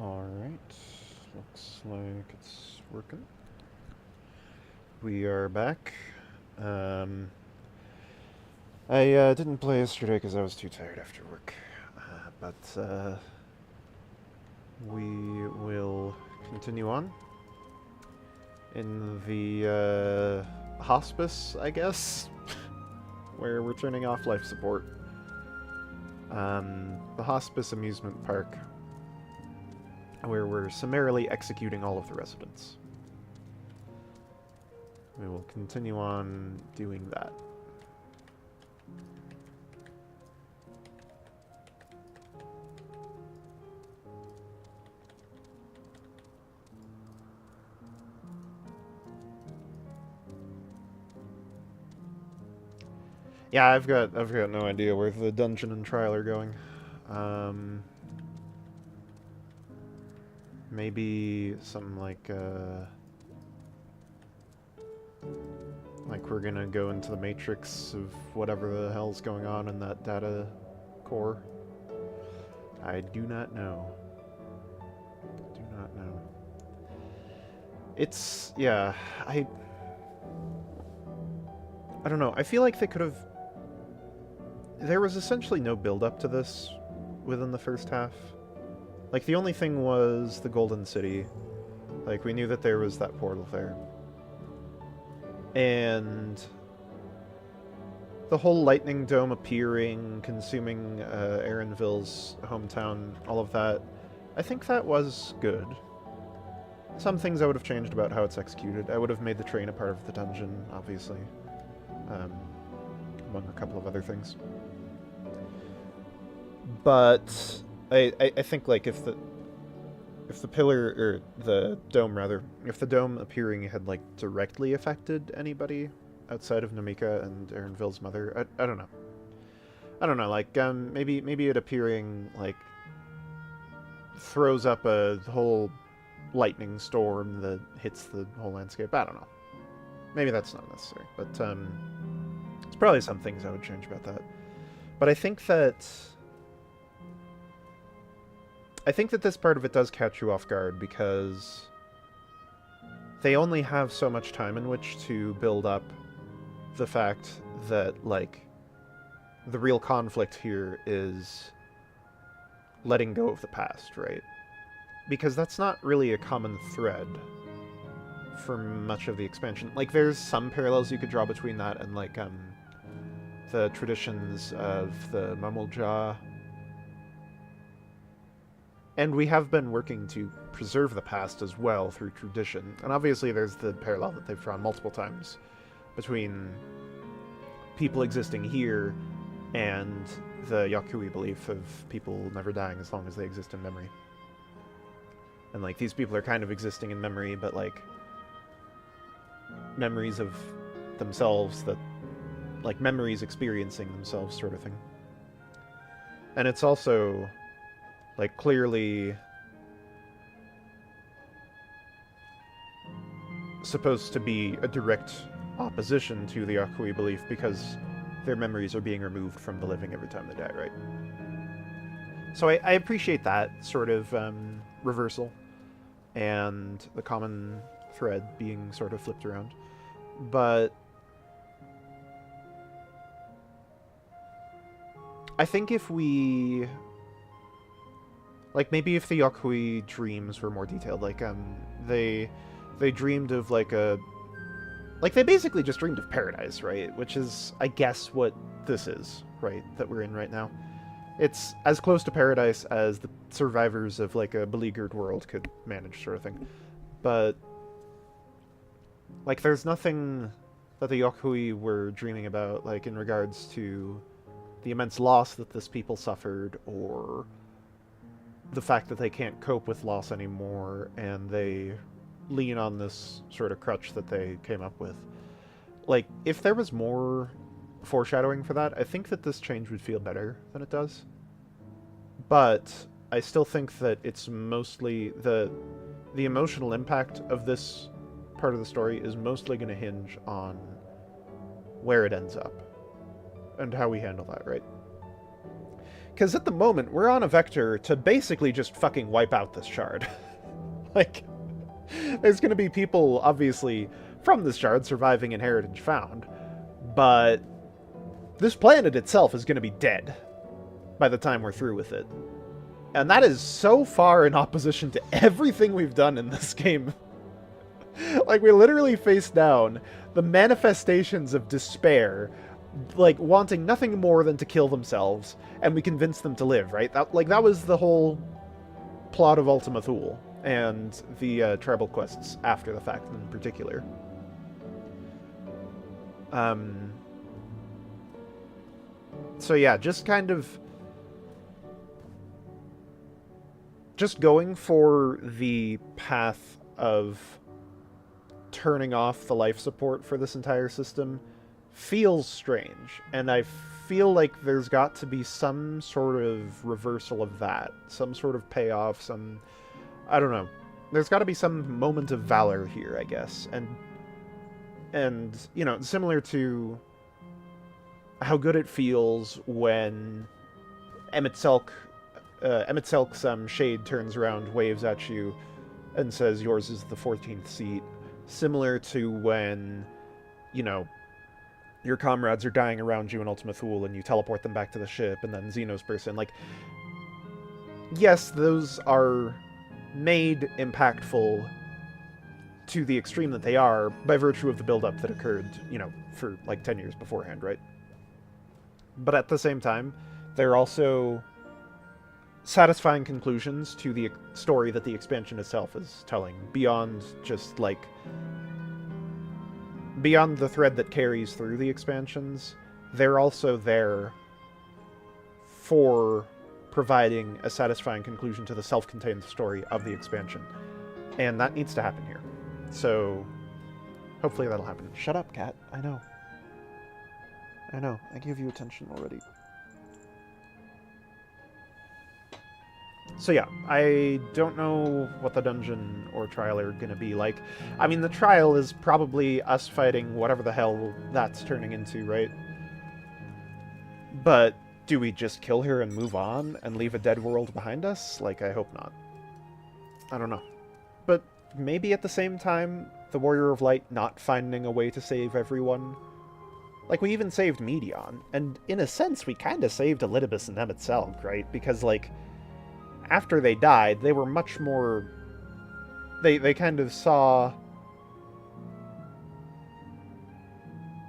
Alright, looks like it's working. We are back. Um, I didn't play yesterday because I was too tired after work. But we will continue on in the hospice, I guess, where we're turning off life support. The hospice amusement park, where we're summarily executing all of the residents. We will continue on doing that. Yeah, I've got no idea where the dungeon and trial are going. Um, Maybe some like we're gonna go into the matrix of whatever the hell's going on in that data core. I do not know. Do not know. It's yeah. I don't know. I feel like they could have. There was essentially no build up to this within the first half. Like the only thing was the Golden City. Like we knew that there was that portal there. And the whole lightning dome appearing, consuming Aaronville's hometown, all of that, I think that was good. Some things I would have changed about how it's executed. I would have made the train a part of the dungeon, obviously, among a couple of other things. But I think like if the pillar or the dome rather, if the dome appearing had like directly affected anybody outside of Namika and Aaronville's mother, I don't know. I don't know. Like maybe it appearing like throws up a whole lightning storm that hits the whole landscape. I don't know. Maybe that's not necessary, but it's probably some things I would change about that. But I think that this part of it does catch you off guard because they only have so much time in which to build up the fact that, like, the real conflict here is letting go of the past, right? Because that's not really a common thread for much of the expansion. Like, there's some parallels you could draw between that and, like, the traditions of the Mamulja. And we have been working to preserve the past as well through tradition. And obviously there's the parallel that they've drawn multiple times between people existing here and the Yakui belief of people never dying as long as they exist in memory. And, like, these people are kind of existing in memory, but, like, memories of themselves that, like, memories experiencing themselves sort of thing. And it's also, like, clearly supposed to be a direct opposition to the Yakui belief because their memories are being removed from the living every time they die, right? So I appreciate that sort of reversal and the common thread being sort of flipped around. But I think if we... Like, maybe if the Yakui dreams were more detailed, like, they dreamed of, like, a... Like, they basically just dreamed of paradise, right? Which is, I guess, what this is, right? That we're in right now. It's as close to paradise as the survivors of, like, a beleaguered world could manage, sort of thing. But, like, there's nothing that the Yakui were dreaming about, like, in regards to the immense loss that this people suffered, or the fact that they can't cope with loss anymore, and they lean on this sort of crutch that they came up with. Like, if there was more foreshadowing for that, I think that this change would feel better than it does. But I still think that it's mostly the emotional impact of this part of the story is mostly going to hinge on where it ends up and how we handle that, right? Because at the moment, we're on a vector to basically just fucking wipe out this shard. Like, there's going to be people, obviously, from this shard surviving in Heritage Found, but this planet itself is going to be dead by the time we're through with it. And that is so far in opposition to everything we've done in this game. Like, we literally face down the manifestations of despair, like, wanting nothing more than to kill themselves, and we convince them to live, right? That was the whole plot of Ultima Thule, and the tribal quests after the fact in particular. So yeah, just kind of... just going for the path of turning off the life support for this entire system feels strange, and I feel like there's got to be some sort of reversal of that, some sort of payoff, some... I don't know. There's got to be some moment of valor here, I guess, and you know, similar to how good it feels when Emmett Selk's shade turns around, waves at you, and says yours is the 14th seat. Similar to when, you know, your comrades are dying around you in Ultima Thule and you teleport them back to the ship and then Xeno's person. Like, yes, those are made impactful to the extreme that they are by virtue of the build-up that occurred, you know, for like 10 years beforehand, right? But at the same time, they're also satisfying conclusions to the story that the expansion itself is telling, beyond just, like, beyond the thread that carries through the expansions. They're also there for providing a satisfying conclusion to the self-contained story of the expansion. And that needs to happen here. So, hopefully that'll happen. Shut up, cat. I know. I know. I give you attention already. So yeah, I don't know what the dungeon or trial are gonna be like. I mean, the trial is probably us fighting whatever the hell that's turning into, right? But do we just kill her and move on and leave a dead world behind us? Like, I hope not. I don't know. But maybe at the same time, the Warrior of Light not finding a way to save everyone. Like, we even saved Medion, and in a sense, we kind of saved Elidibus and Emmett Selk, right? Because, like, after they died, they were much more... They kind of saw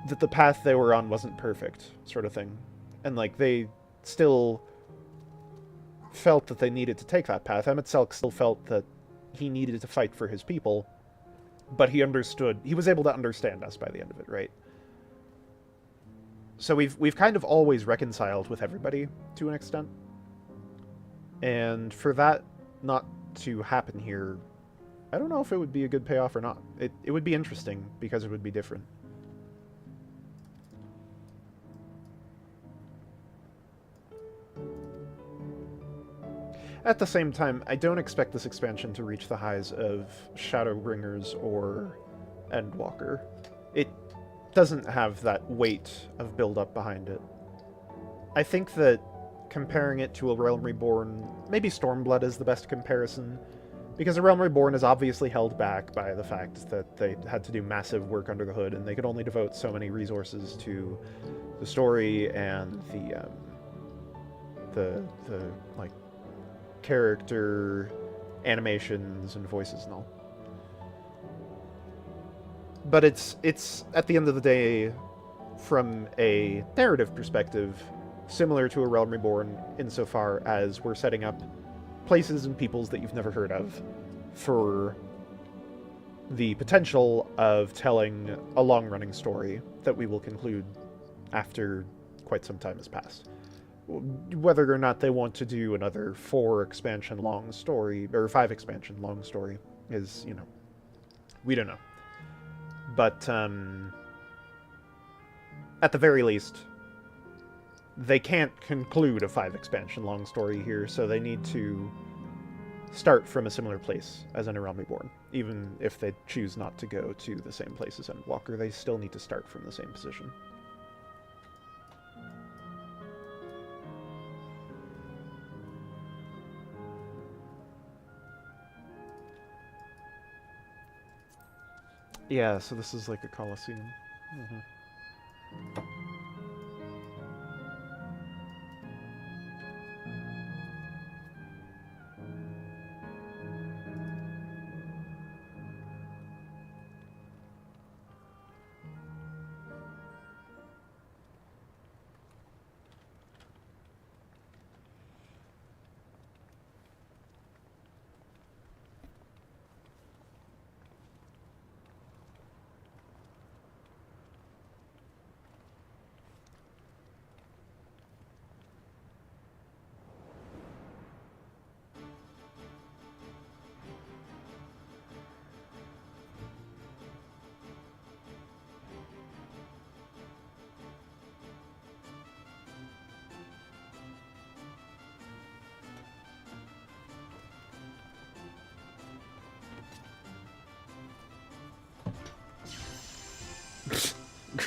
that the path they were on wasn't perfect, sort of thing. And, like, they still felt that they needed to take that path. Emmett Selk still felt that he needed to fight for his people, but he understood... He was able to understand us by the end of it, right? So we've kind of always reconciled with everybody, to an extent. And for that not to happen here, I don't know if it would be a good payoff or not. It would be interesting, because it would be different. At the same time, I don't expect this expansion to reach the highs of Shadowbringers or Endwalker. It doesn't have that weight of build-up behind it. I think that comparing it to A Realm Reborn, maybe Stormblood is the best comparison, because A Realm Reborn is obviously held back by the fact that they had to do massive work under the hood, and they could only devote so many resources to the story and the like, character animations and voices and all. But it's at the end of the day, from a narrative perspective, similar to A Realm Reborn insofar as we're setting up places and peoples that you've never heard of for the potential of telling a long-running story that we will conclude after quite some time has passed. Whether or not they want to do another 4 expansion long story, or 5 expansion long story, is, you know, we don't know. But, at the very least, they can't conclude a 5 expansion long story here, so they need to start from a similar place as in A Realm Reborn. Even if they choose not to go to the same place as Endwalker, they still need to start from the same position. Yeah, so this is like a coliseum. Mm-hmm.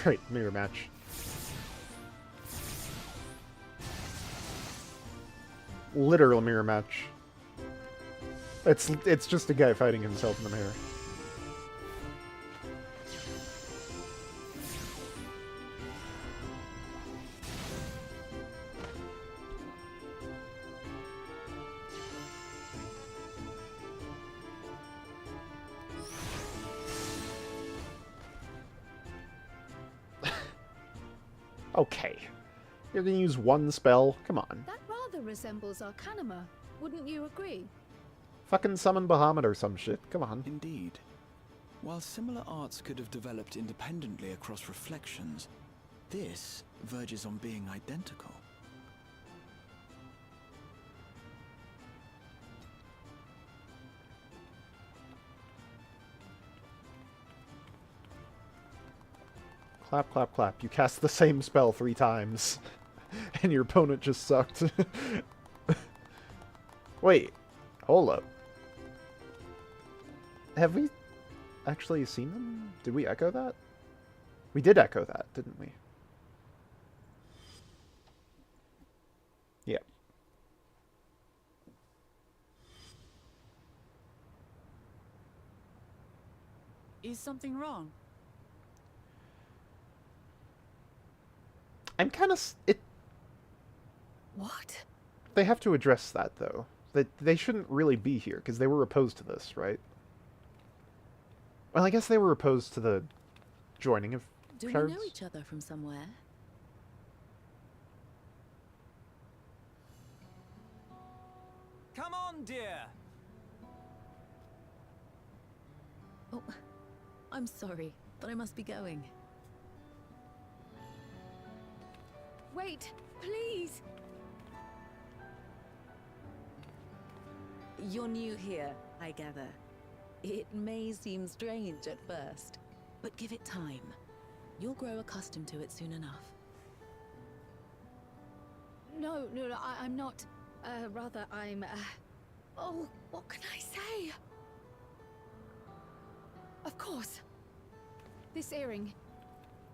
Great, mirror match. Literal mirror match. It's just a guy fighting himself in the mirror. Okay. You're gonna use one spell? Come on. That rather resembles Arcanima, wouldn't you agree? Fucking summon Bahamut or some shit. Come on. Indeed. While similar arts could have developed independently across reflections, this verges on being identical. Clap, clap, clap. You cast the same spell 3 times. And your opponent just sucked. Wait. Hold up. Have we actually seen them? Did we echo that? We did echo that, didn't we? Yeah. Is something wrong? I'm kind of... What? They have to address that, though. That they shouldn't really be here, because they were opposed to this, right? Well, I guess they were opposed to the joining of Do shards. we know each other from somewhere? Come on, dear. Oh, I'm sorry, but I must be going. Wait, please! You're new here, I gather. It may seem strange at first, but give it time. You'll grow accustomed to it soon enough. No, I'm not. Rather, I'm, Oh, what can I say? Of course. This earring.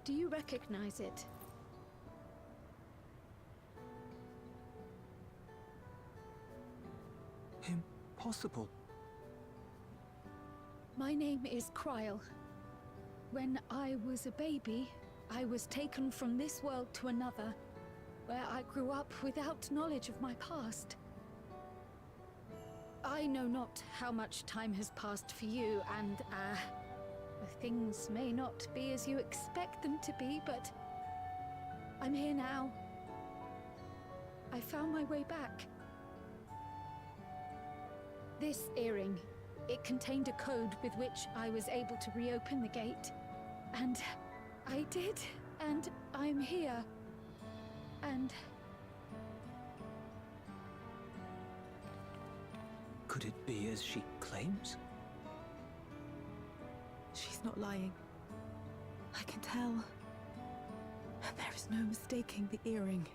Do you recognize it? Impossible. My name is Kryl. When I was a baby, I was taken from this world to another, where I grew up without knowledge of my past. I know not how much time has passed for you, and, things may not be as you expect them to be, but I'm here now. I found my way back. This earring, it contained a code with which I was able to reopen the gate. And I did, and I'm here. And... Could it be as she claims? She's not lying. I can tell. There is no mistaking the earring.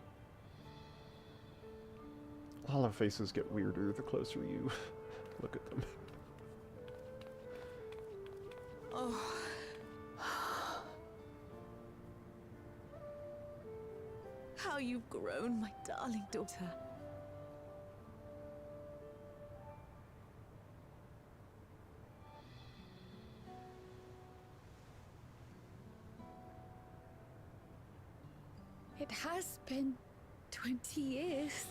All our faces get weirder the closer you look at them. Oh. How you've grown, my darling daughter. It has been 20 years.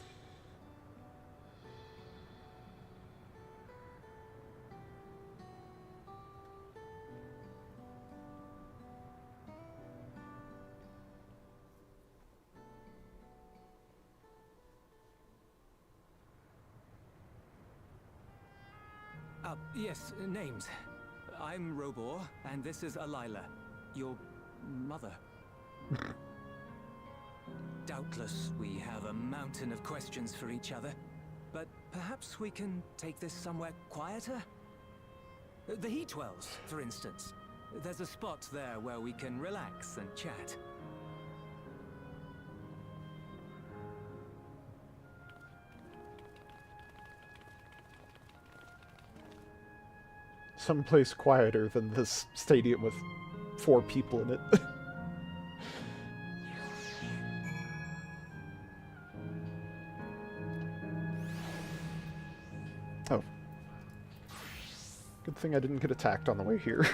Yes, names. I'm Robor, and this is Alila, your mother. Doubtless, we have a mountain of questions for each other, but perhaps we can take this somewhere quieter? The Heat Wells, for instance. There's a spot there where we can relax and chat. Someplace quieter than this stadium with 4 people in it. Oh. Good thing I didn't get attacked on the way here.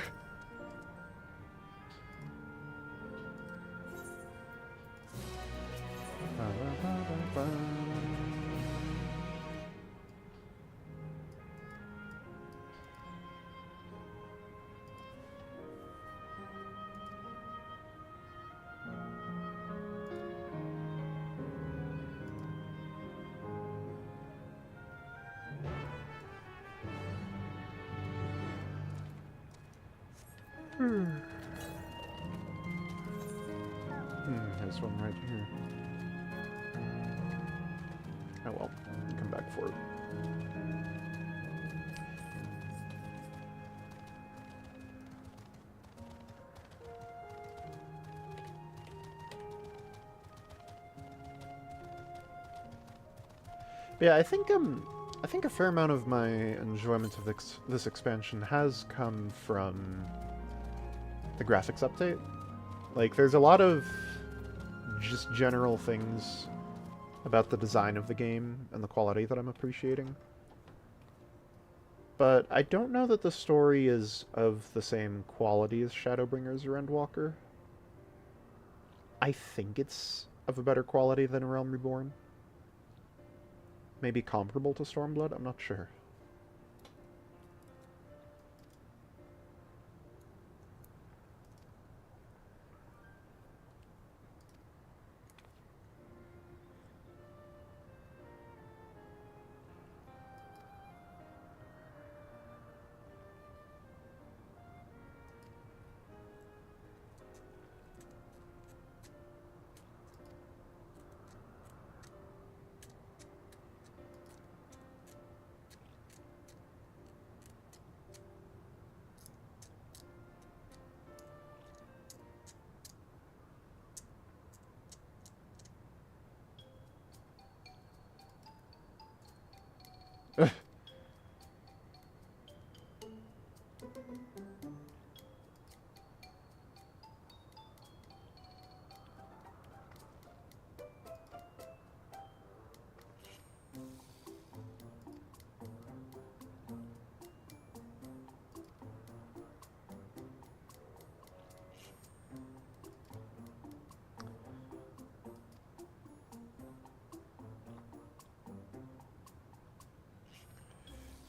There's one right here. Oh well, come back for it. Yeah, I think a fair amount of my enjoyment of this expansion has come from the graphics update. Like, there's a lot of just general things about the design of the game and the quality that I'm appreciating. But I don't know that the story is of the same quality as Shadowbringers or Endwalker. I think it's of a better quality than Realm Reborn. Maybe comparable to Stormblood, I'm not sure.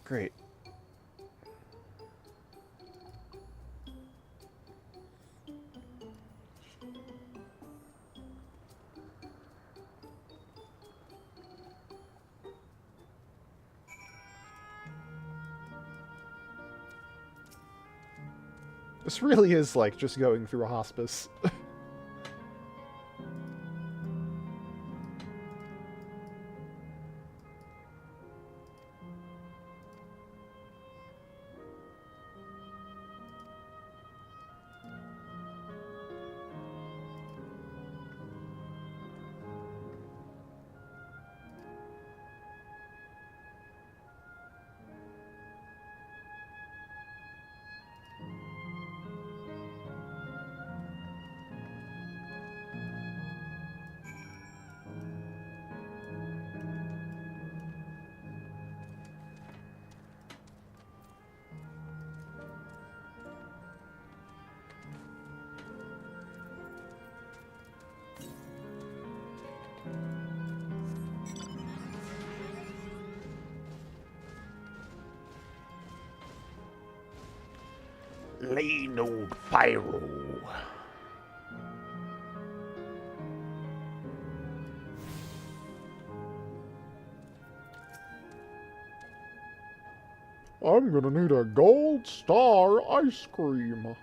Great. This really is like just going through a hospice. Lean old pyro. I'm gonna need a gold star ice cream.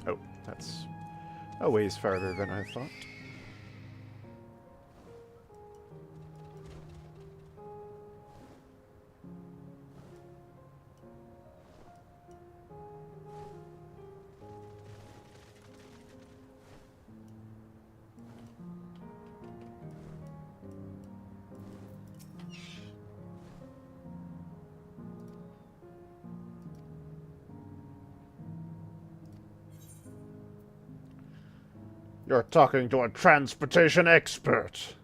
Oh, that's a ways farther than I thought. You're talking to a transportation expert.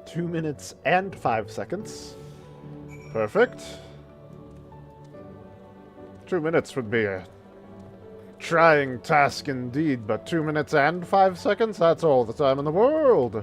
Two minutes and 5 seconds. Perfect. 2 minutes would be a trying task indeed, but 2 minutes and 5 seconds? That's all the time in the world.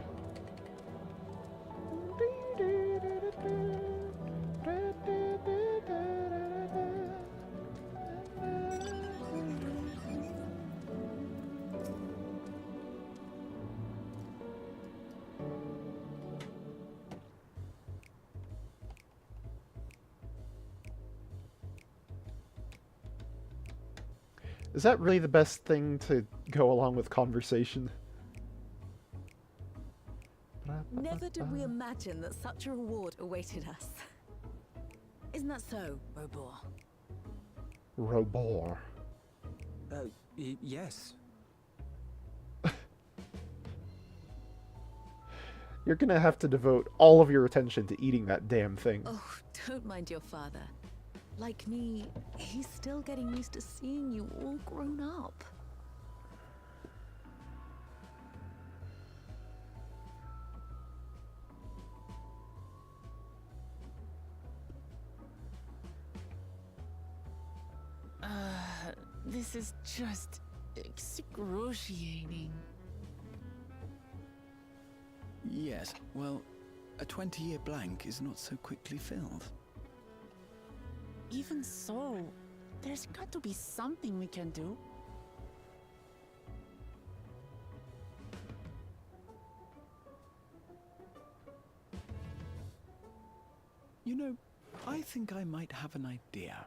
Is that really the best thing to go along with conversation? Never did we imagine that such a reward awaited us. Isn't that so, Robor? Robor. Yes. You're gonna have to devote all of your attention to eating that damn thing. Oh, don't mind your father. Like me, he's still getting used to seeing you all grown up. This is just excruciating. Yes, well, a 20-year blank is not so quickly filled. Even so, there's got to be something we can do. You know, I think I might have an idea.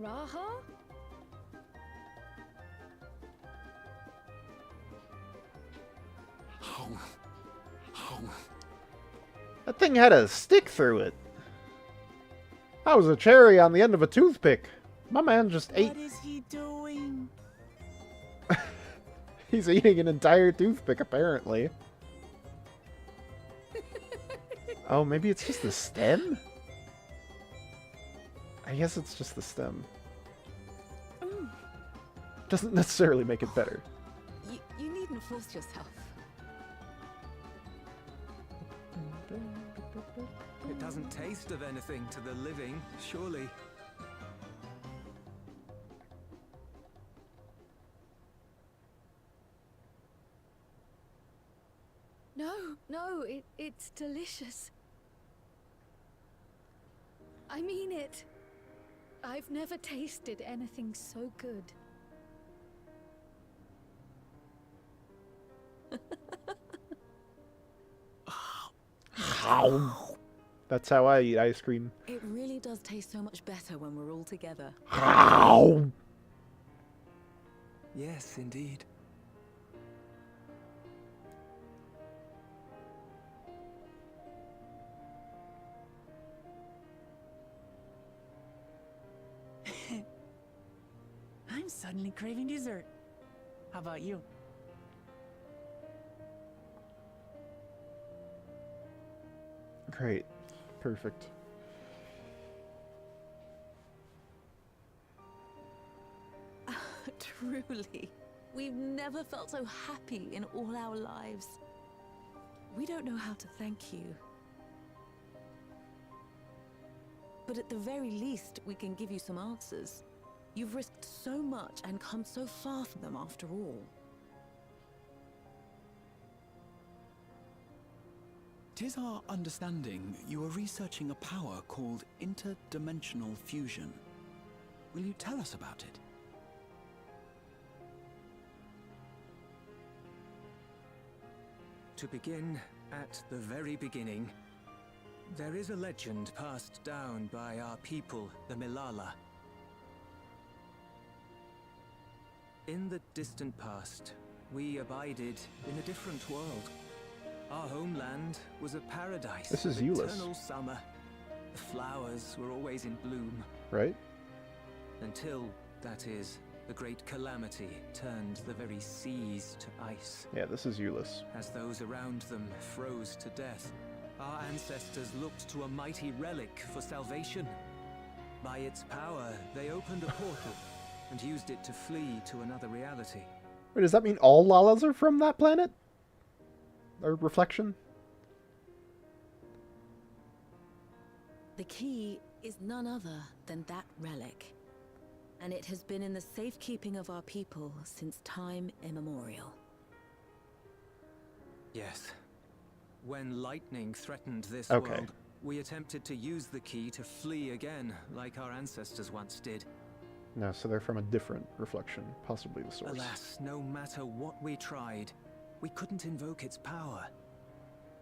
Raha? That thing had a stick through it. That was a cherry on the end of a toothpick. My man just ate. What is he doing? He's eating an entire toothpick, apparently. Oh, maybe it's just the stem? I guess it's just the stem. Doesn't necessarily make it better. You needn't force yourself. It doesn't taste of anything to the living, surely. No, it's delicious. I mean it. I've never tasted anything so good. That's how I eat ice cream. It really does taste so much better when we're all together. Yes, indeed. I'm suddenly craving dessert. How about you? Great. Perfect. Truly, we've never felt so happy in all our lives. We don't know how to thank you. But at the very least, we can give you some answers. You've risked so much and come so far from them after all. Tis our understanding you are researching a power called interdimensional fusion. Will you tell us about it? To begin at the very beginning, there is a legend passed down by our people, the Milala. In the distant past, we abided in a different world. Our homeland was a paradise. This is of Euless. eternal summer. The flowers were always in bloom. Right? Until, that is, the great calamity turned the very seas to ice. Yeah, this is Euless. As those around them froze to death, our ancestors looked to a mighty relic for salvation. By its power, they opened a portal and used it to flee to another reality. Wait, does that mean all Lalas are from that planet? Or reflection? The key is none other than that relic. And it has been in the safekeeping of our people since time immemorial. Yes. When lightning threatened this Okay. world, we attempted to use the key to flee again, like our ancestors once did. No, so they're from a different reflection, possibly the source. Alas, no matter what we tried, we couldn't invoke its power.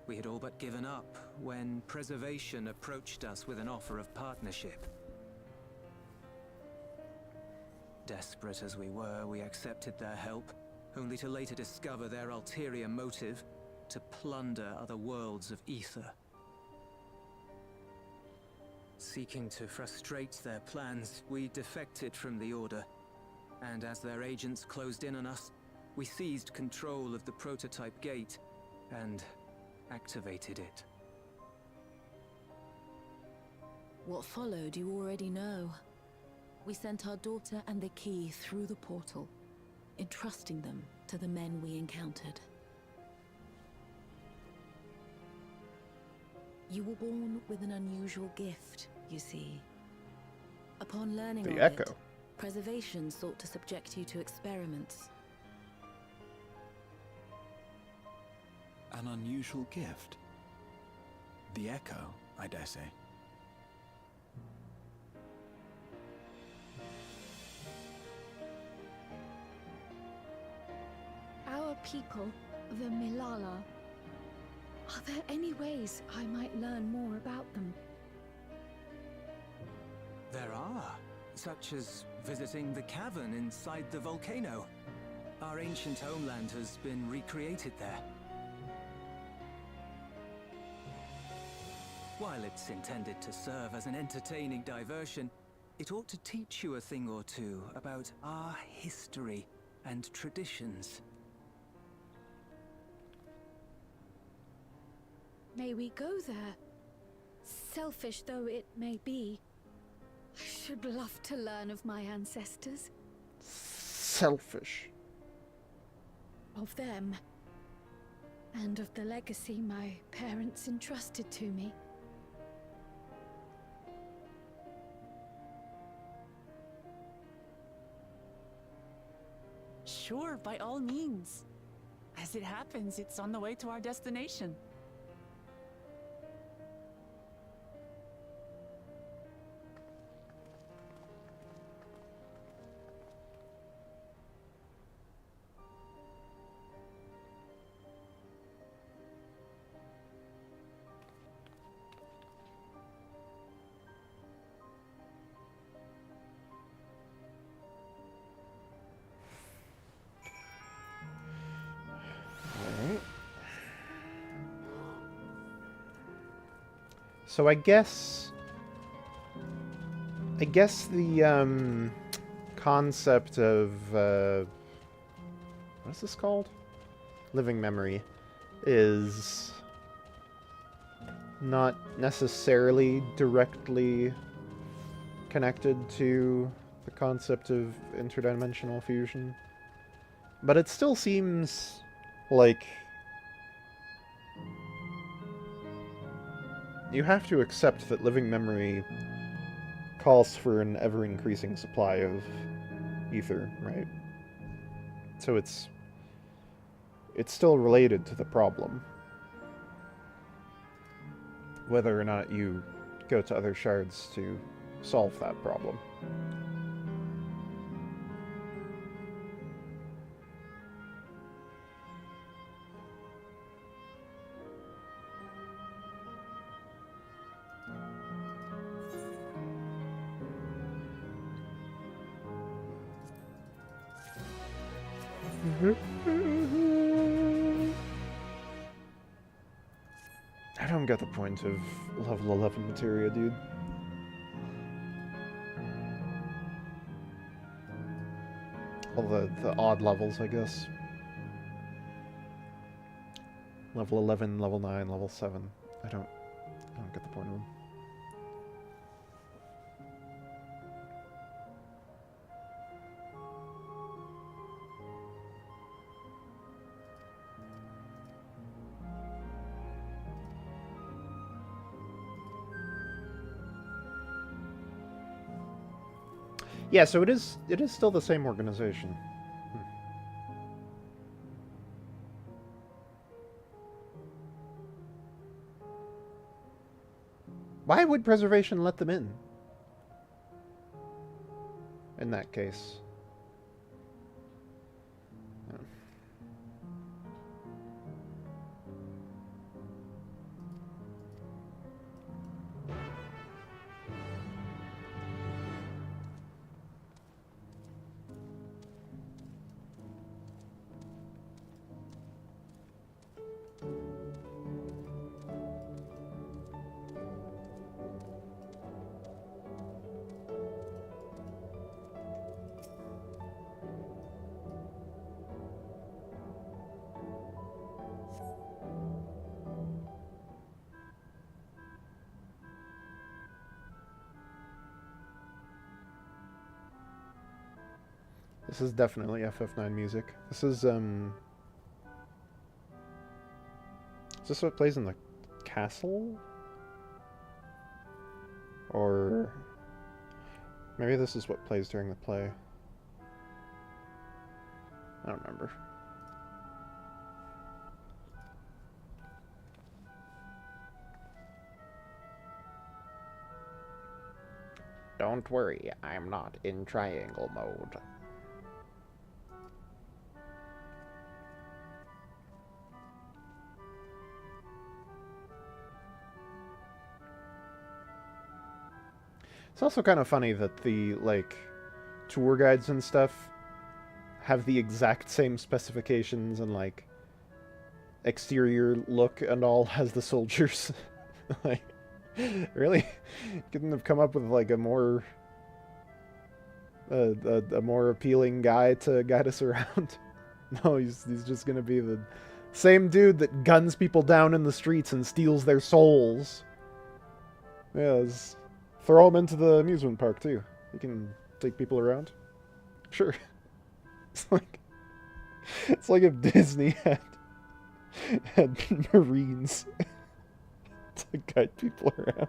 We had all but given up when Preservation approached us with an offer of partnership. Desperate as we were, we accepted their help, only to later discover their ulterior motive, to plunder other worlds of ether. Seeking to frustrate their plans, we defected from the Order, and as their agents closed in on us, we seized control of the prototype gate and activated it. What followed you already know. We sent our daughter and the key through the portal, entrusting them to the men we encountered. You were born with an unusual gift, you see. Upon learning The of Echo. it, Preservation sought to subject you to experiments. An unusual gift. The Echo, I dare say. Our people, the Milala. Are there any ways I might learn more about them? There are, such as visiting the cavern inside the volcano. Our ancient homeland has been recreated there. While it's intended to serve as an entertaining diversion, it ought to teach you a thing or two about our history and traditions. May we go there? Selfish though it may be, I should love to learn of my ancestors, Selfish. of them, and of the legacy my parents entrusted to me. Sure, by all means. As it happens, it's on the way to our destination. Alright. So I guess the concept of what is this called? Living memory is not necessarily directly connected to the concept of interdimensional fusion. But it still seems like you have to accept that living memory calls for an ever-increasing supply of ether, right? So it's still related to the problem. Whether or not you go to other shards to solve that problem. I don't get the point of level 11 materia, dude. All the odd levels, I guess. Level 11, level 9, level 7. I don't get the point of them. Yeah, so it is still the same organization. Why would preservation let them in that case? This is definitely FF9 music. This is this what plays in the castle? Or maybe this is what plays during the play. I don't remember. Don't worry, I'm not in triangle mode. It's also kind of funny that the, like, tour guides and stuff have the exact same specifications and, like, exterior look and all as the soldiers. Like, really? Couldn't have come up with, like, a more appealing guy to guide us around? No, he's just gonna be the same dude that guns people down in the streets and steals their souls. Yeah, throw him into the amusement park, too. You can take people around. Sure. It's like if Disney had Marines to guide people around.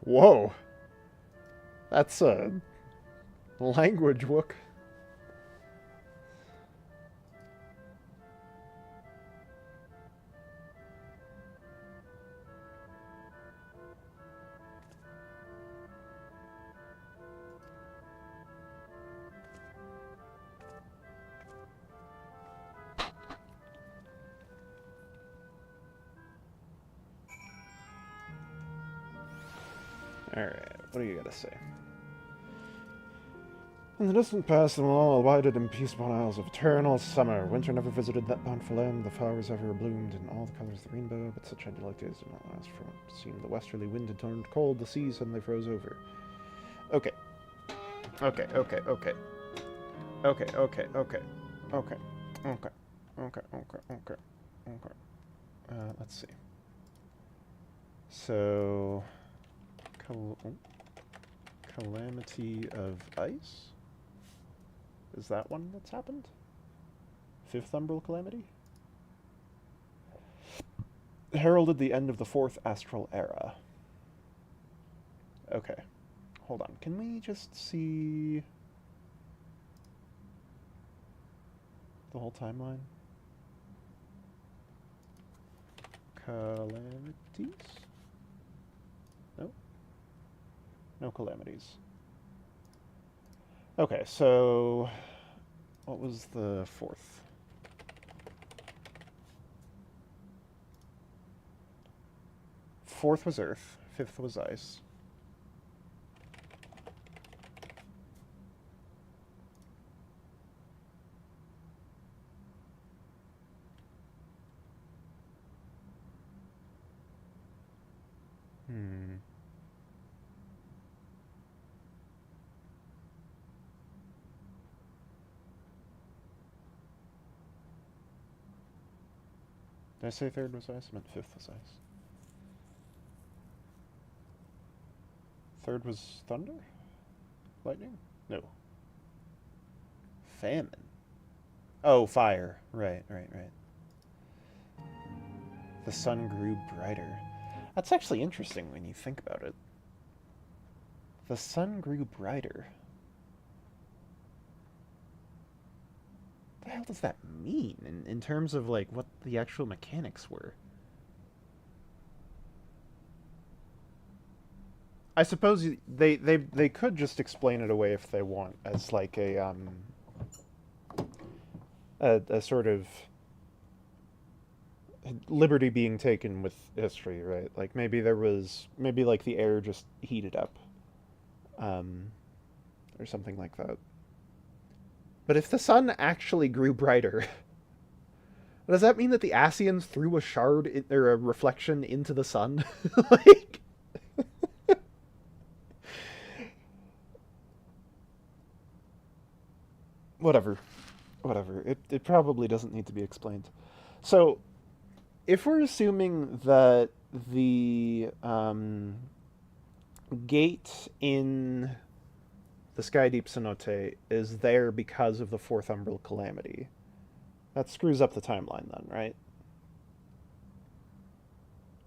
Whoa. That's a language wook. Alright, what do you gotta say? In the distant past, the all abided in peaceful isles of eternal summer. Winter never visited that bountiful land. The flowers ever bloomed in all the colors of the rainbow, but such idyllic days did not last. For it seemed the westerly wind had turned cold, the sea suddenly froze over. Okay. Okay. Let's see. So... Calamity of Ice? Is that one that's happened? Fifth Umbral Calamity? Heralded the end of the Fourth Astral Era. Okay. Hold on. Can we just see the whole timeline? Calamities? No? No calamities. Okay, so... what was the fourth? Fourth was Earth. Fifth was Ice. Did I say third was Ice? I meant fifth was Ice. Third was Thunder? Lightning? No. Famine. Oh, fire. Right. The sun grew brighter. That's actually interesting when you think about it. The sun grew brighter. What the hell does that mean in terms of, like, what the actual mechanics were? I suppose they could just explain it away if they want, as like a sort of liberty being taken with history, right? Like maybe like the air just heated up, or something like that. But if the sun actually grew brighter, does that mean that the Asians threw a shard or a reflection into the sun? Like. Whatever. It probably doesn't need to be explained. So, if we're assuming that the gate in the Skydeep Cenote is there because of the Fourth Umbral Calamity, that screws up the timeline then, right?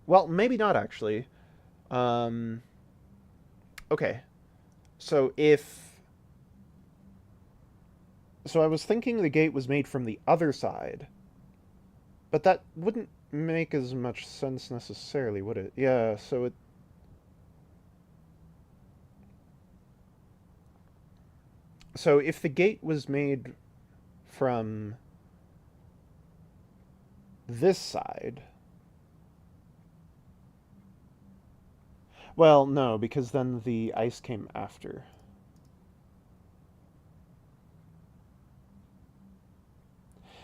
Well, maybe not, actually. Okay. So I was thinking the gate was made from the other side, but that wouldn't make as much sense necessarily, would it? Yeah, so it... So if the gate was made from this side... Well, no, because then the ice came after.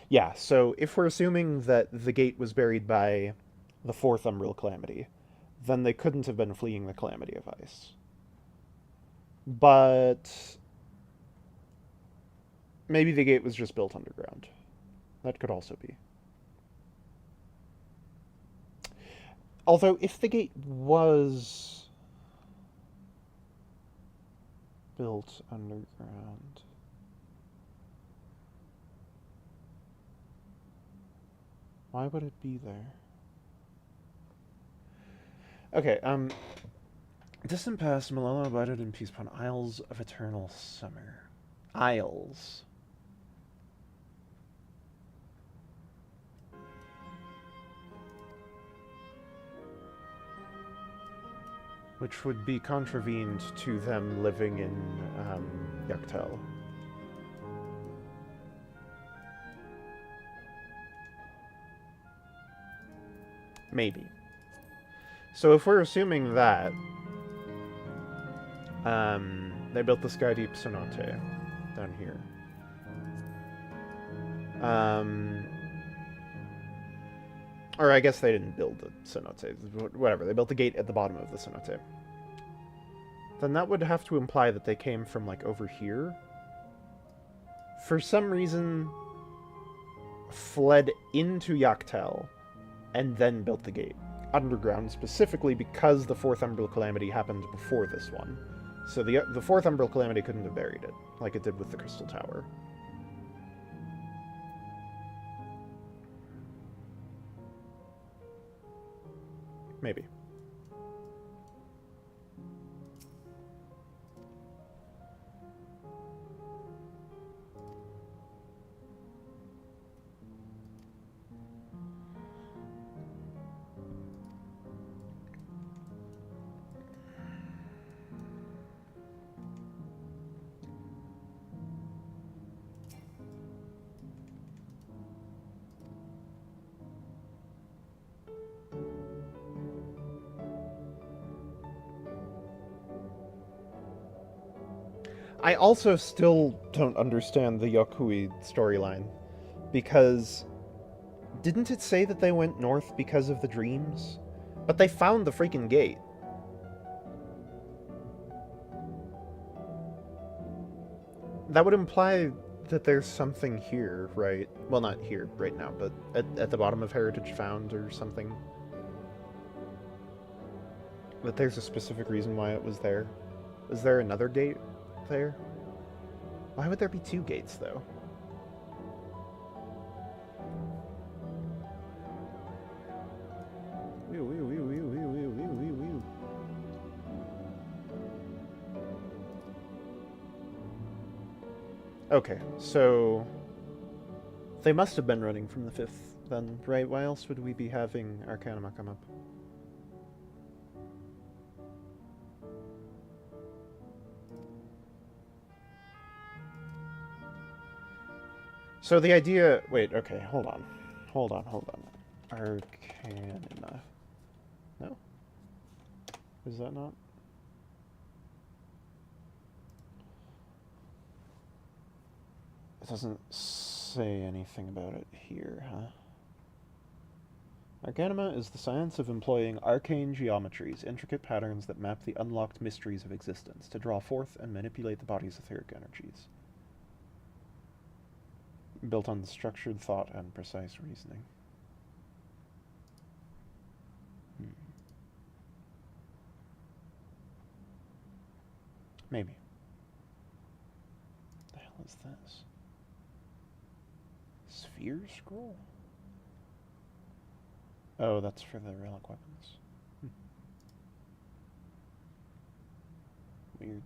Yeah, so if we're assuming that the gate was buried by the Fourth Umbral Calamity, then they couldn't have been fleeing the Calamity of Ice. But maybe the gate was just built underground. That could also be. Although, if the gate was built underground... why would it be there? Okay, Distant past, Malala abided in peace upon Isles of Eternal Summer. Isles. Which would be contravened to them living in Yaktel. Maybe. So if we're assuming that, they built the Sky Deep Cenote down here. Or I guess they didn't build the cenote. Whatever, they built the gate at the bottom of the cenote. Then that would have to imply that they came from, like, over here. For some reason, fled into Yaktel, and then built the gate. Underground, specifically because the Fourth Umbral Calamity happened before this one. So the Fourth Umbral Calamity couldn't have buried it, like it did with the Crystal Tower. Maybe. I also still don't understand the Yokui storyline, because didn't it say that they went north because of the dreams? But they found the freaking gate. That would imply that there's something here, right? Well, not here right now, but at the bottom of Heritage Found or something. That there's a specific reason why it was there. Is there another gate there? Why would there be two gates, though? Okay, so they must have been running from the 5th then, right? Why else would we be having Arcanima come up? So the idea... Wait, okay, hold on. Hold on. Arcanima. No? Is that not? It doesn't say anything about it here, huh? Arcanima is the science of employing arcane geometries, intricate patterns that map the unlocked mysteries of existence, to draw forth and manipulate the body's etheric energies. Built on structured thought and precise reasoning. Maybe. What the hell is this? Sphere scroll? Oh, that's for the relic weapons. Weird.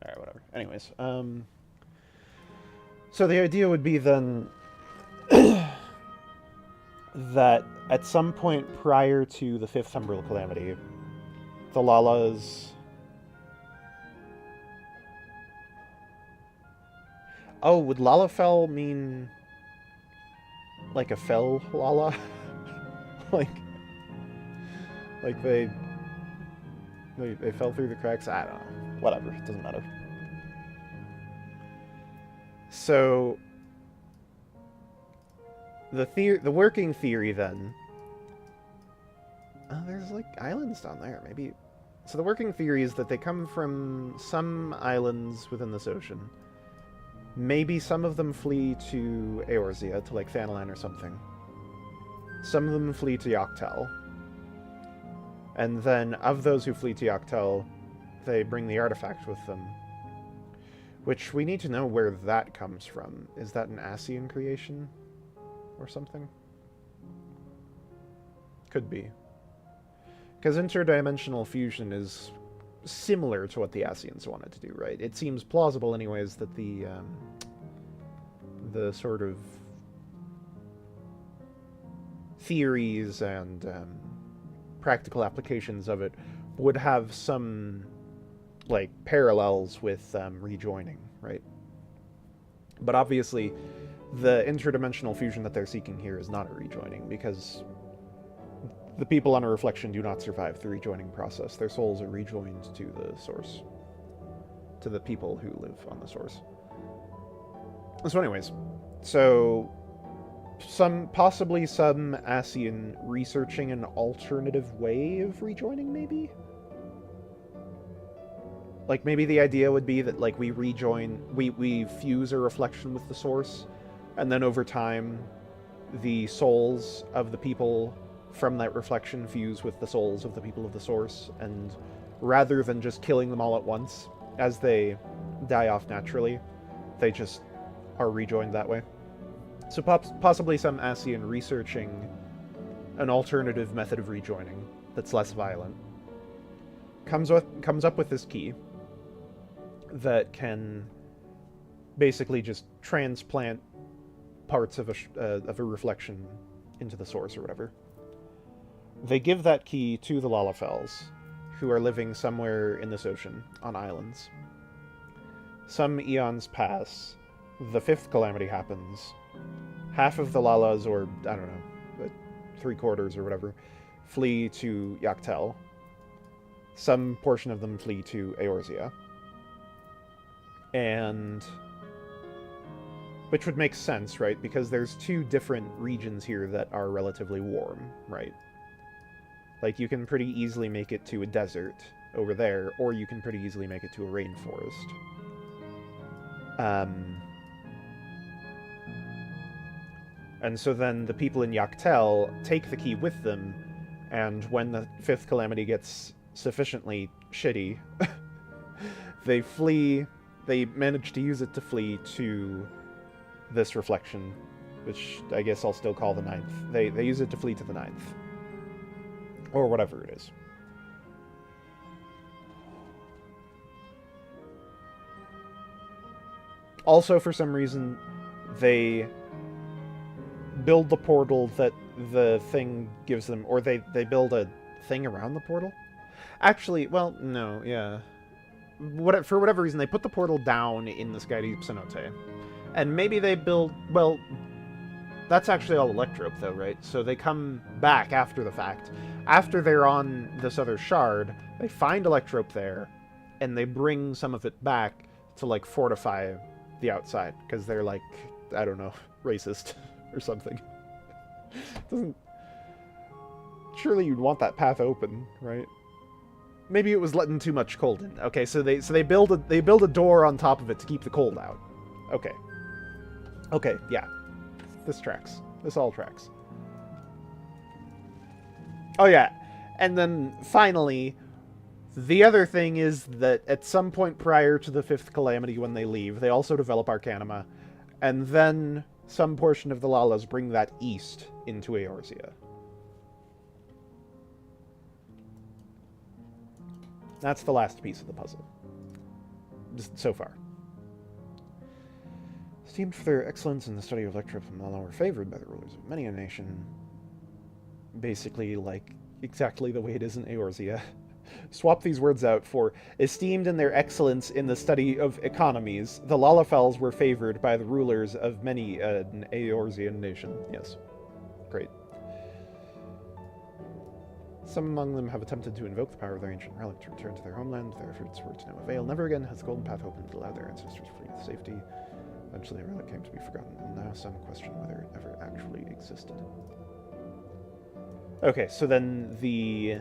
Alright, whatever. Anyways, so the idea would be then that at some point prior to the 5th Umbral Calamity, the Lalas... Oh, would Lalafell mean like a fell Lala? like they fell through the cracks? I don't know. Whatever, it doesn't matter. So the working theory then, there's like islands down there, maybe. So the working theory is that they come from some islands within this ocean. Maybe some of them flee to Eorzea, to like Thanalan or something. Some of them flee to Yaktel. And then of those who flee to Yaktel, they bring the artifact with them. Which we need to know where that comes from. Is that an Ascian creation? Or something? Could be. Because interdimensional fusion is similar to what the Ascians wanted to do, right? It seems plausible anyways that the sort of theories and practical applications of it would have some, like, parallels with rejoining, right? But obviously, the interdimensional fusion that they're seeking here is not a rejoining, because the people on a reflection do not survive the rejoining process. Their souls are rejoined to the source. To the people who live on the source. So anyways, so possibly some Ascian researching an alternative way of rejoining, maybe? Like, maybe the idea would be that, like, we fuse a reflection with the source, and then over time, the souls of the people from that reflection fuse with the souls of the people of the source, and rather than just killing them all at once, as they die off naturally, they just are rejoined that way. So possibly some Ascian researching an alternative method of rejoining that's less violent comes up with this key that can basically just transplant parts of a reflection into the source or whatever. They give that key to the Lalafels, who are living somewhere in this ocean, on islands. Some eons pass, the fifth calamity happens, half of the Lalas, or, I don't know, 3/4 or whatever, flee to Yaktel. Some portion of them flee to Eorzea. And which would make sense, right? Because there's two different regions here that are relatively warm, right? Like, you can pretty easily make it to a desert over there, or you can pretty easily make it to a rainforest. And so then the people in Yaktel take the key with them, and when the fifth calamity gets sufficiently shitty, they flee. They manage to use it to flee to this reflection, which I guess I'll still call the ninth. They use it to flee to the ninth. Or whatever it is. Also, for some reason, they build the portal that the thing gives them, or they build a thing around the portal? Actually, well, no, yeah. For whatever reason, they put the portal down in the Sky Deep Cenote. And maybe they build, well, that's actually all Electrope, though, right? So they come back after the fact. After they're on this other shard, they find Electrope there, and they bring some of it back to, like, fortify the outside, because they're, like, I don't know, racist or something. Surely you'd want that path open, right? Maybe it was letting too much cold in. Okay, so they build a door on top of it to keep the cold out. Okay. Okay, yeah. This tracks. This all tracks. Oh yeah, and then finally, the other thing is that at some point prior to the fifth calamity when they leave, they also develop Arcanima, and then some portion of the Lalas bring that east into Eorzea. That's the last piece of the puzzle. Just so far. Esteemed for their excellence in the study of Electrope and Lala were favored by the rulers of many a nation. Basically, like, exactly the way it is in Eorzea. Swap these words out for esteemed in their excellence in the study of economies. The Lalafels were favored by the rulers of many an Eorzean nation. Yes. Great. Some among them have attempted to invoke the power of their ancient relic to return to their homeland. Their efforts were to no avail. Never again has the Golden Path opened to allow their ancestors free with safety. Eventually, the relic came to be forgotten, and now some question whether it ever actually existed. Okay, so then the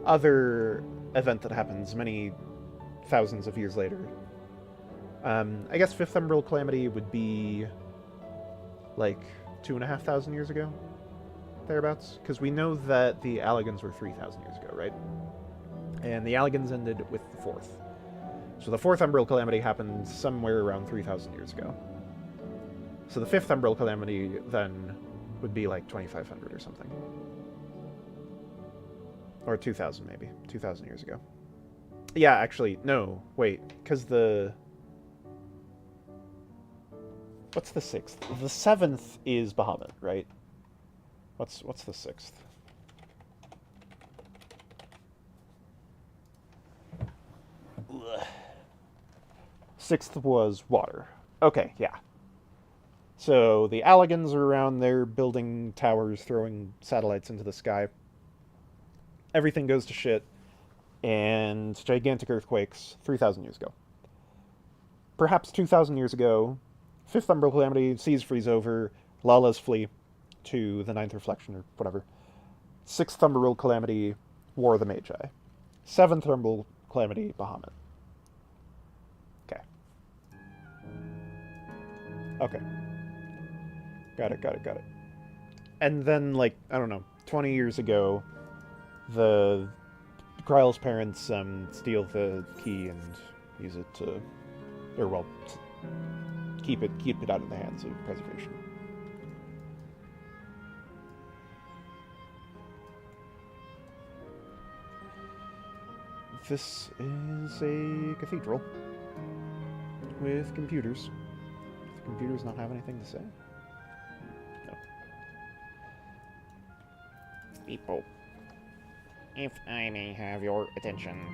other event that happens many thousands of years later. I guess Fifth Emerald Calamity would be like 2,500 years ago? Thereabouts? Because we know that the Alligans were 3,000 years ago, right? And the Alligans ended with the fourth. So the fourth Emerald Calamity happened somewhere around 3,000 years ago. So the fifth Emerald Calamity then would be like 2,500 or something. Or 2,000, maybe. 2,000 years ago. Yeah, actually, no. Wait, because the... What's the 6th? The 7th is Bahamut, right? What's the 6th? Ugh. 6th was water. Okay, yeah. So the Allagans are around there building towers, throwing satellites into the sky. Everything goes to shit, and gigantic earthquakes 3,000 years ago. Perhaps 2,000 years ago, 5th Umbral Calamity, seas freeze over, Lalas flee to the 9th Reflection, or whatever. 6th Umbral Calamity, War of the Magi. 7th Umbral Calamity, Bahamut. Okay. Okay. Got it. And then, like, I don't know, 20 years ago, the Kryle's parents steal the key and use it to, or well, keep it out of the hands of preservation. This is a cathedral with computers. Do the computers not have anything to say? No. People, if I may have your attention.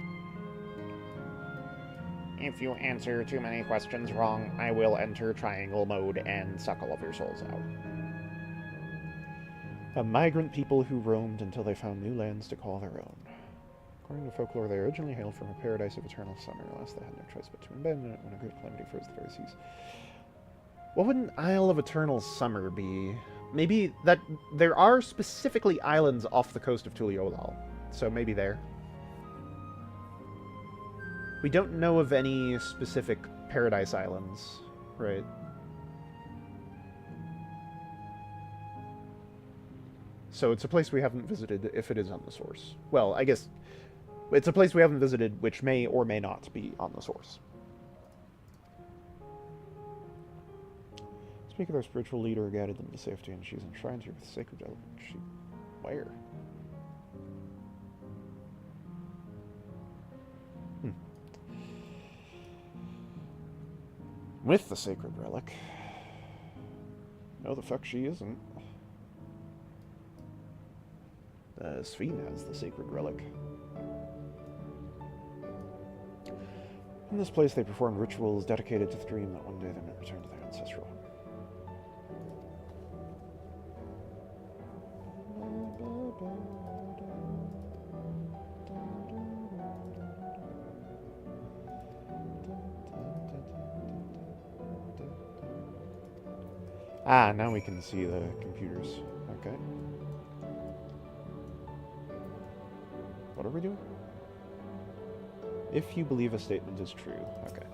If you answer too many questions wrong, I will enter triangle mode and suck all of your souls out. A migrant people who roamed until they found new lands to call their own. According to folklore, they originally hailed from a paradise of eternal summer, alas they had no choice but to abandon it when a great calamity froze the very seas. What would an Isle of Eternal Summer be? Maybe that there are specifically islands off the coast of Tuliolal, so maybe there. We don't know of any specific paradise islands, right? So it's a place we haven't visited if it is on the source. Well, I guess it's a place we haven't visited which may or may not be on the source. Speak of their spiritual leader who guided them to safety, and she's enshrined here with sacred element. She... where? With the sacred relic. No, the fuck she isn't. The Sphinx has the sacred relic. In this place they performed rituals dedicated to the dream that one day they might return to their ancestral home. Ah, now we can see the computers. Okay. What are we doing? If you believe a statement is true. Okay.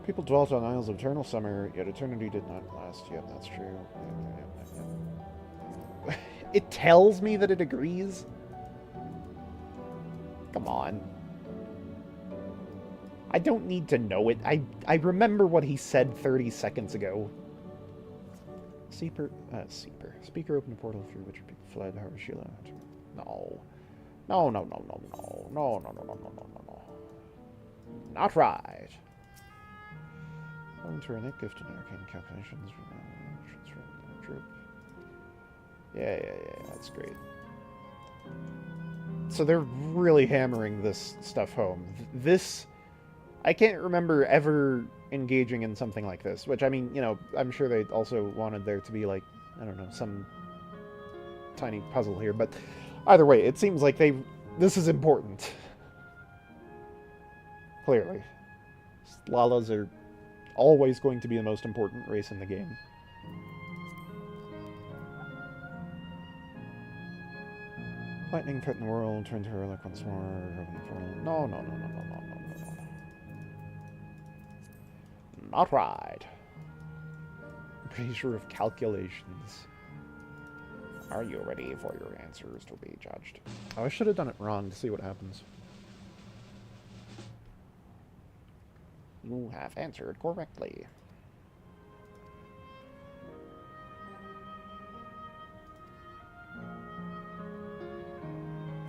People dwelt on Isles of Eternal Summer, yet eternity did not last. Yep, that's true. Yep. It tells me that it agrees? Come on. I don't need to know it. I remember what he said 30 seconds ago. Speaker opened a portal through which people fled. However, Sheila... No. No. Not right. Owing to her innate gift and arcane calculations. Yeah, that's great. So they're really hammering this stuff home. This... I can't remember ever engaging in something like this, which, I mean, you know, I'm sure they also wanted there to be, like, I don't know, some tiny puzzle here, but either way, it seems like this is important. Clearly. Lalas are always going to be the most important race in the game. Lightning threatened the world, turned to her like once more. No. Not right. Pressure of calculations. Are you ready for your answers to be judged? Oh, I should have done it wrong to see what happens. You have answered correctly.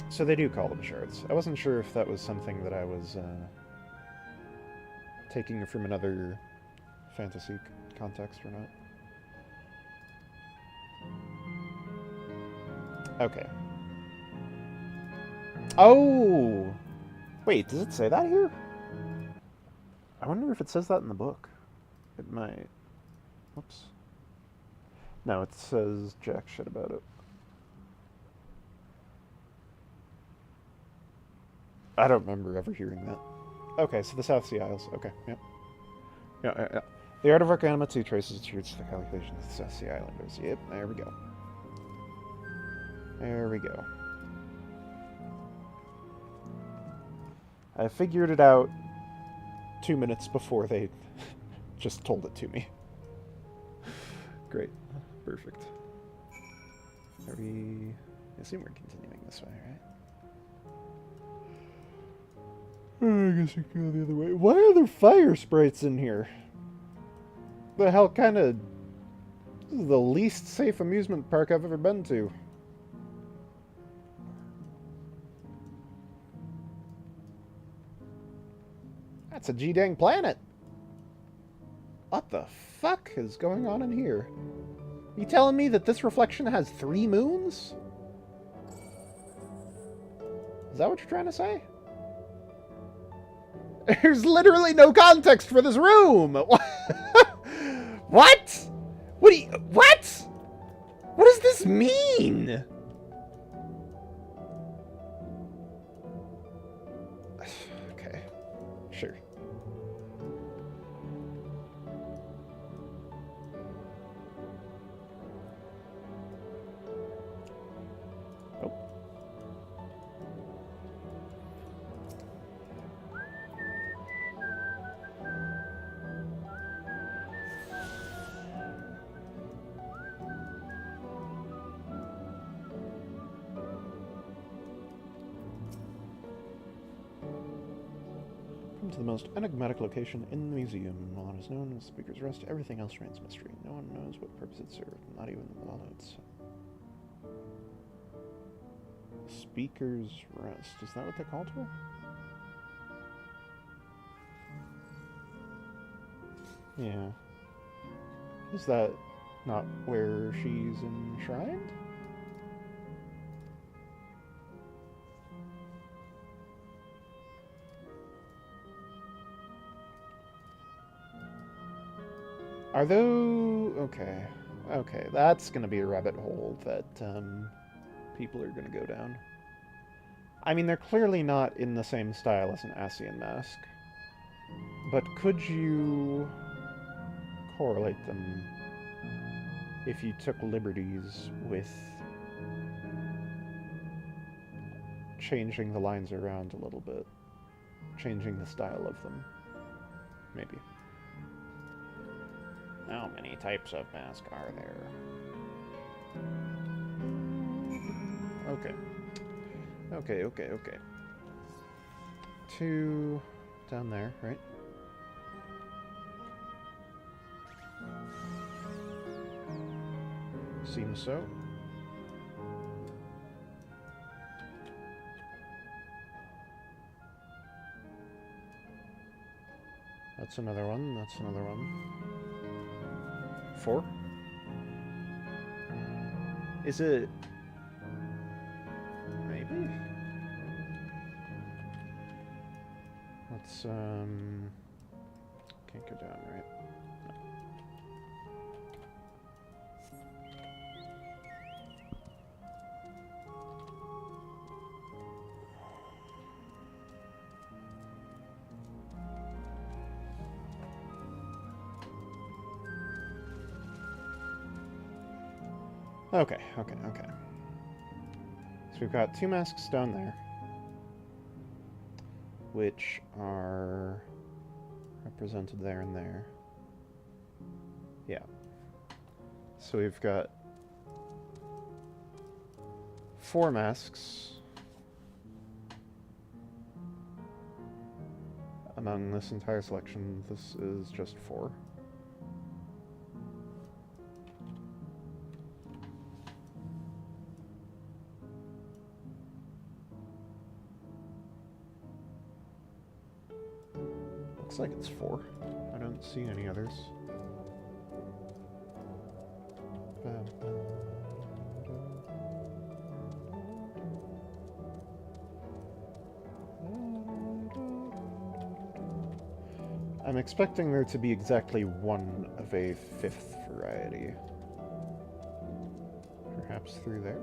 So they do call them shards. I wasn't sure if that was something that I was taking from another fantasy context or not. Okay. Oh! Wait, does it say that here? I wonder if it says that in the book. It might. Whoops. No, it says jack shit about it. I don't remember ever hearing that. Okay, so the South Sea Isles. Okay, yep. Yeah. The art of Arcanima traces its roots to the calculation of the South Sea Islanders. Yep, there we go. There we go. I figured it out 2 minutes before they just told it to me. Great. Perfect. I assume we're continuing this way, right? I guess we can go the other way. Why are there fire sprites in here? The hell kind of... This is the least safe amusement park I've ever been to. That's a G-dang planet. What the fuck is going on in here? You telling me that this reflection has 3 moons? Is that what you're trying to say? There's literally no context for this room! What? What? What? What does this mean? Okay. Sure. Oh. To the most enigmatic location in the museum. While it is known as Speaker's Rest, everything else remains mystery. No one knows what purpose it served, not even the Walnuts. Speaker's Rest. Is that what they called her? Yeah. Is that not where she's enshrined? Are those... Okay. Okay, that's going to be a rabbit hole that people are going to go down. I mean, they're clearly not in the same style as an Asian mask. But could you correlate them if you took liberties with changing the lines around a little bit? Changing the style of them? Maybe. How many types of mask are there? Okay. Okay. 2 down there, right? Seems so. That's another one. That's another one. 4? Is it... Maybe? Let's, can't go down, right? Okay. So we've got 2 masks down there, which are represented there and there. Yeah. So we've got 4 masks among this entire selection. This is just 4. Looks like it's 4. I don't see any others. I'm expecting there to be exactly one of a 5th variety. Perhaps through there?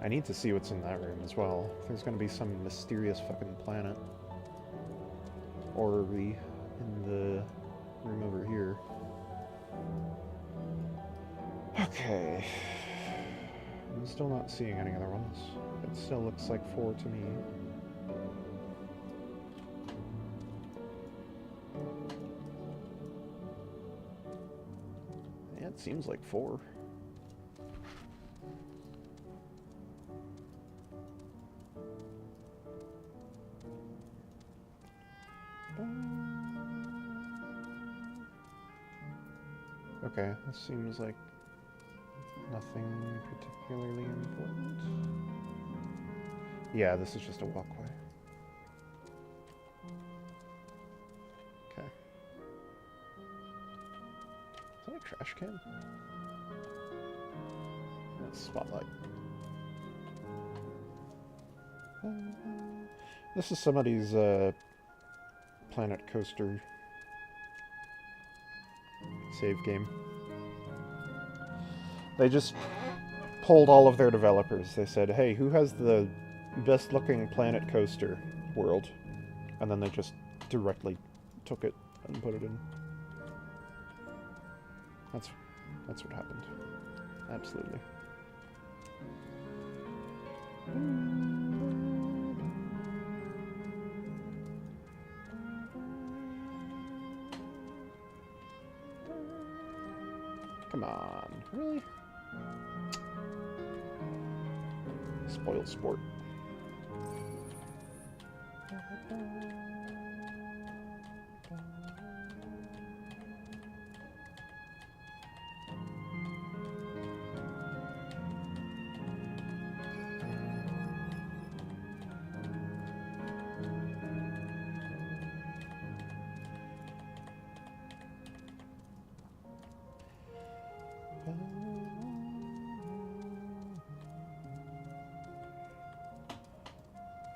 I need to see what's in that room as well. There's gonna be some mysterious fucking planet. Or are we in the room over here? Okay. I'm still not seeing any other ones. It still looks like 4 to me. Yeah, it seems like 4. Okay, this seems like nothing particularly important. Yeah, this is just a walkway. Okay. Is that a trash can? That's a spotlight. This is somebody's Planet Coaster save game. They just polled all of their developers. They said, hey, who has the best looking Planet Coaster world? And then they just directly took it and put it in. That's what happened. Absolutely. Come on, really? Spoiled sport.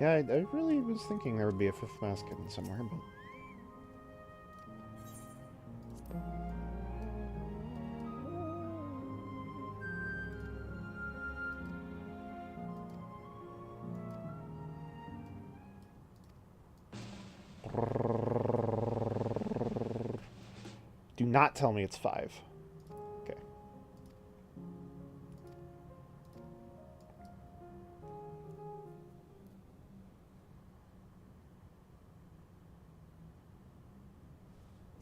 Yeah, I really was thinking there would be a 5th mask hidden somewhere, but... Do not tell me it's 5. Okay.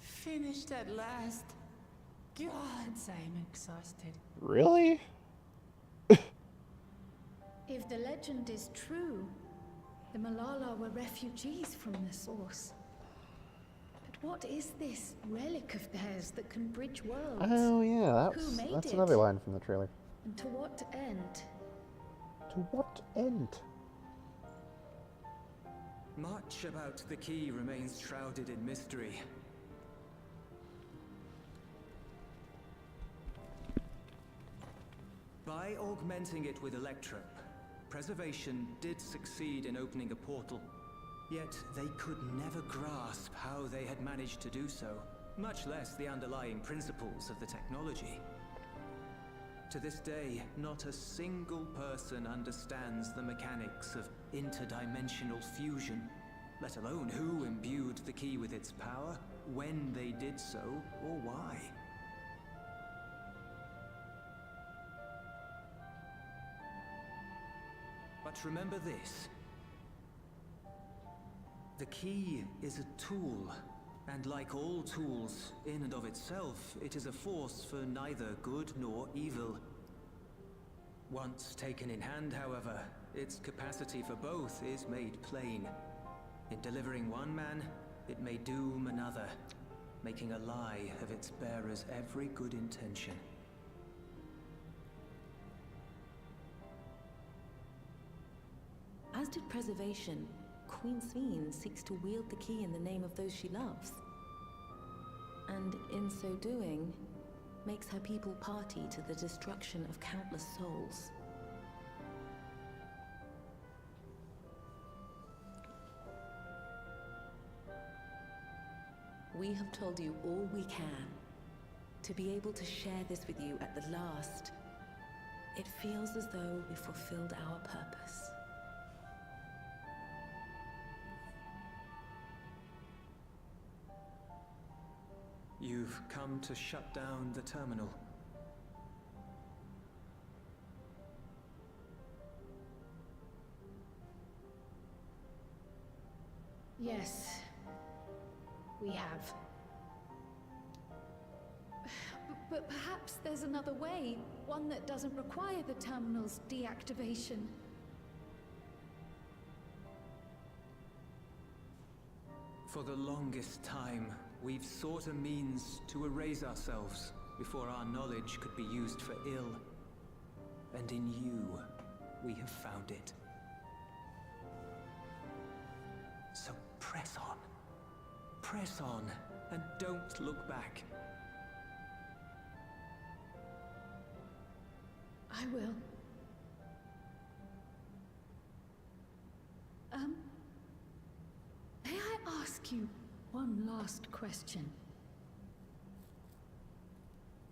Finished at last. God, I'm exhausted. Really? If the legend is true, the Malala were refugees from the source. But what is this relic of theirs that can bridge worlds? Oh yeah, Who made that's it? another line from the trailer. And to what end? To what end? Much about the key remains shrouded in mystery. By augmenting it with electrope, Preservation did succeed in opening a portal. Yet they could never grasp how they had managed to do so, much less the underlying principles of the technology. To this day, not a single person understands the mechanics of interdimensional fusion, let alone who imbued the key with its power, when they did so, or why. But remember this. The key is a tool, and like all tools, in and of itself, it is a force for neither good nor evil. Once taken in hand, however, its capacity for both is made plain. In delivering one man, it may doom another, making a lie of its bearer's every good intention. granted preservation, Queen Sveen seeks to wield the key in the name of those she loves. And in so doing, makes her people party to the destruction of countless souls. We have told you all we can. To be able to share this with you at the last, it feels as though we fulfilled our purpose. You've come to shut down the terminal. Yes, we have. But perhaps there's another way, one that doesn't require the terminal's deactivation. For the longest time, we've sought a means to erase ourselves before our knowledge could be used for ill. And in you, we have found it. So press on. Press on, and don't look back. I will. May I ask you one last question?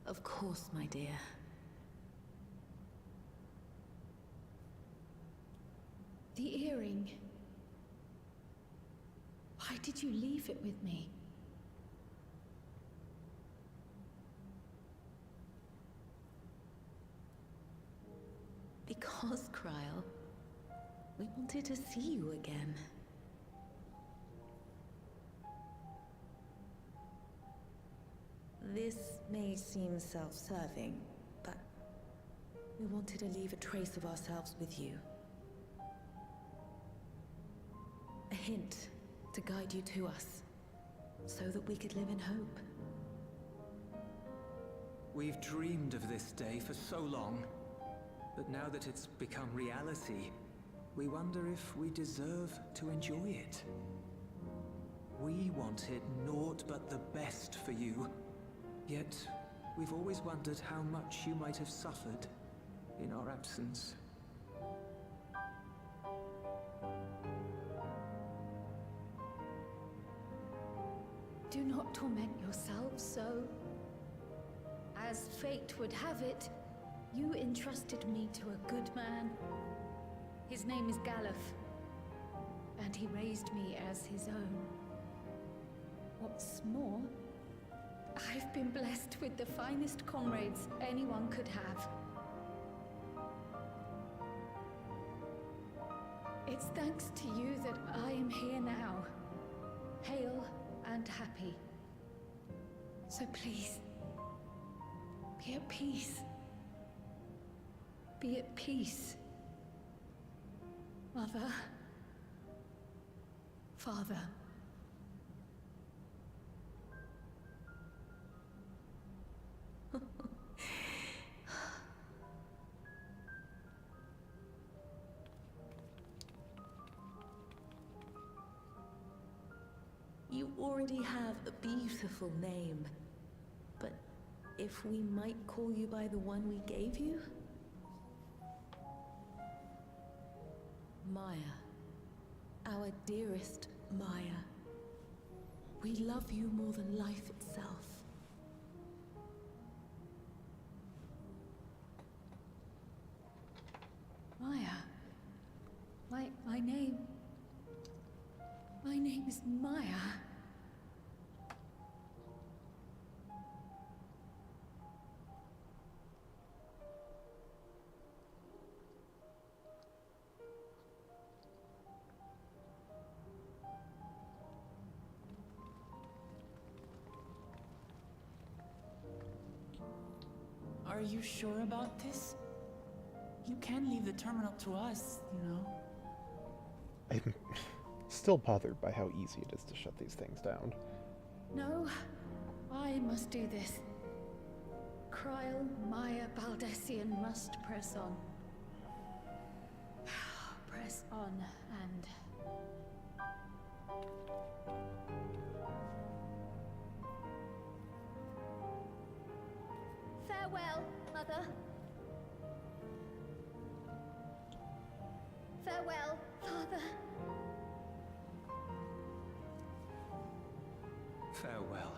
Of course, my dear. The earring. Why did you leave it with me? Because, Kryl, we wanted to see you again. This may seem self-serving, but we wanted to leave a trace of ourselves with you. A hint to guide you to us, so that we could live in hope. We've dreamed of this day for so long, but now that it's become reality, we wonder if we deserve to enjoy it. We wanted naught but the best for you, yet we've always wondered how much you might have suffered in our absence. Do not torment yourselves so. As fate would have it, you entrusted me to a good man. His name is Galuf, and he raised me as his own. What's more, I've been blessed with the finest comrades anyone could have. It's thanks to you that I am here now, hale and happy. So please, be at peace. Be at peace. Mother. Father. You already have a beautiful name, but if we might call you by the one we gave you? Maya. Our dearest Maya. We love you more than life itself. Maya. My name... My name is Maya. Are you sure about this? You can leave the terminal to us, you know. I'm still bothered by how easy it is to shut these things down. No, I must do this. Kryl, Maya, Baldessian must press on. Press press on and... Farewell, Mother. Farewell, Father. Farewell.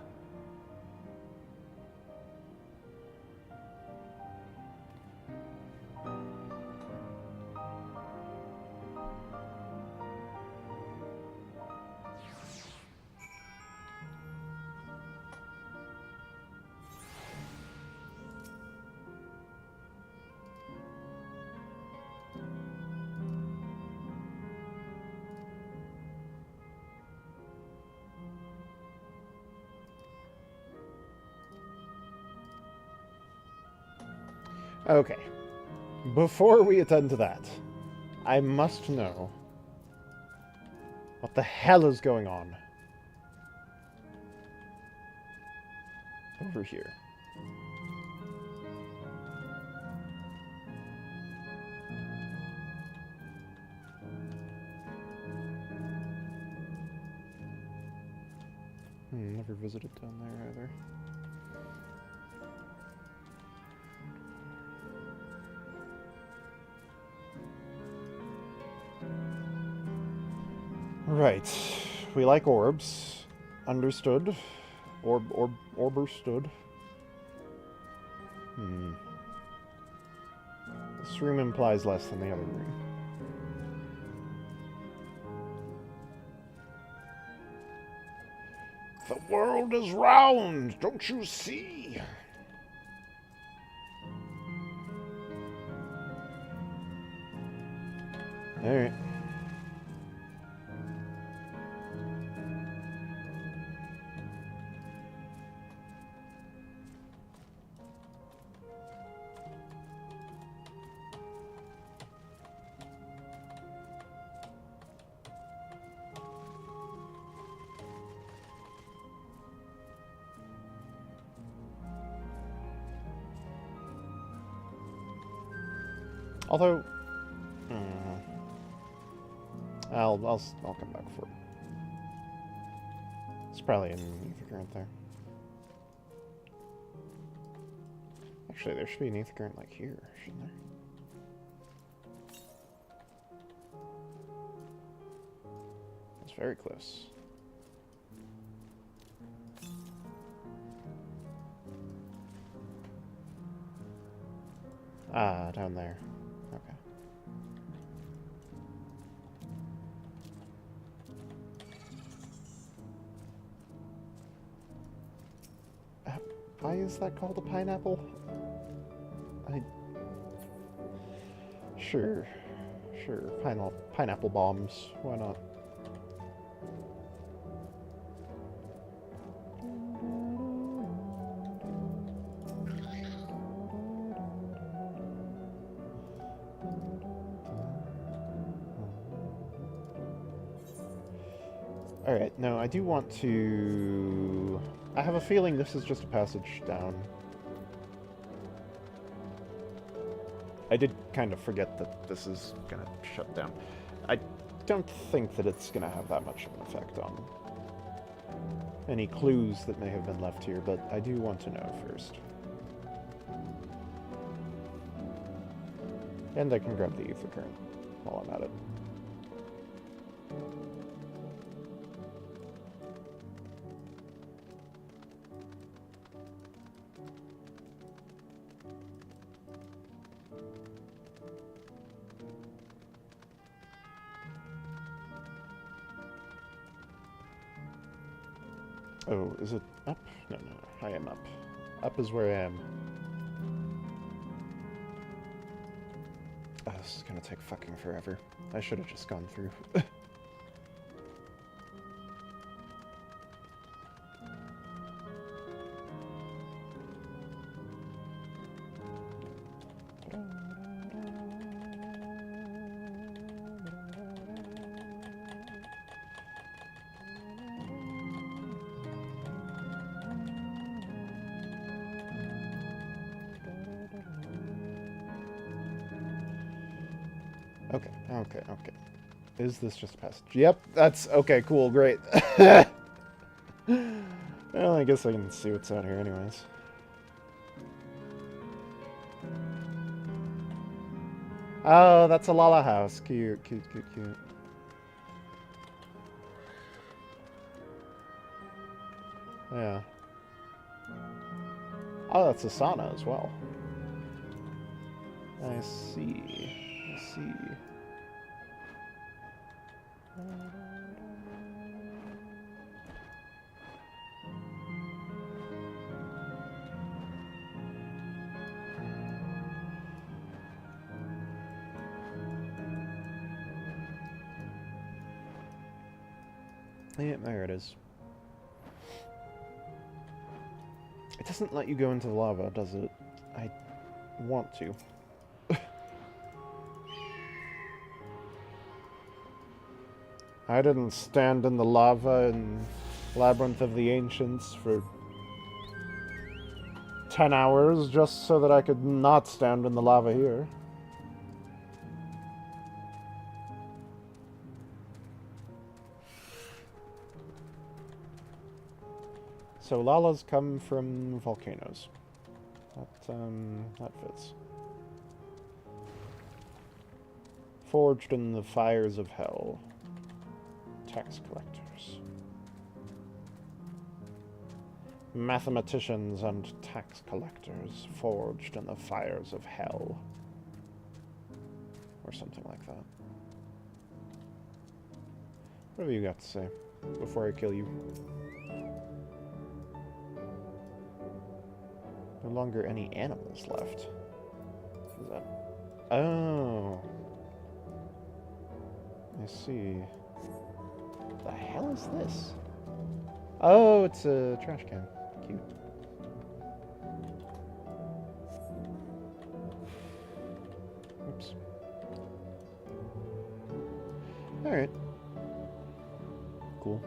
Okay. Before we attend to that, I must know what the hell is going on over here. Never visited down there either. Right. We like orbs. Understood. Orberstood. This room implies less than the other room. The world is round, don't you see? Alright. Although, I'll come back for it. It's probably an ether current there. Actually, there should be an ether current like here, shouldn't there? It's very close. Ah, down there. Okay. Why is that called a pineapple? Sure. Pineapple bombs. Why not? Alright, no, I do want to... I have a feeling this is just a passage down. I did kind of forget that this is gonna shut down. I don't think that it's gonna have that much of an effect on any clues that may have been left here, but I do want to know first. And I can grab the ether current while I'm at it. Oh, is it up? No, I am up. Up is where I am. Oh, this is gonna take fucking forever. I should have just gone through. Okay, okay, okay. Is this just a passage? Yep, that's... Okay, cool, great. Well, I guess I can see what's out here anyways. Oh, that's a Lala house. Cute, cute, cute, cute. Yeah. Oh, that's a sauna as well. I see. I see. Yeah, there it is. It doesn't let you go into the lava, does it? I want to. I didn't stand in the lava in Labyrinth of the Ancients for 10 hours just so that I could not stand in the lava here. So lalas come from volcanoes. That fits. Forged in the fires of hell. Tax collectors. Mathematicians and tax collectors forged in the fires of hell. Or something like that. What have you got to say before I kill you? No longer any animals left. What is that? Oh. I see. What the hell is this? Oh, it's a trash can. Cute. Oops. Alright. Cool.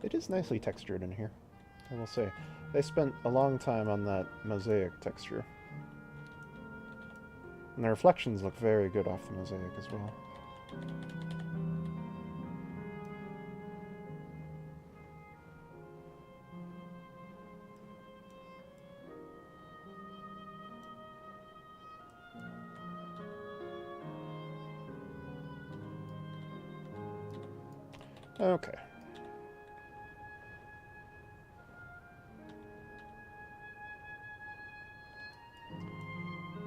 It is nicely textured in here, I will say. They spent a long time on that mosaic texture. And the reflections look very good off the mosaic as well. Okay.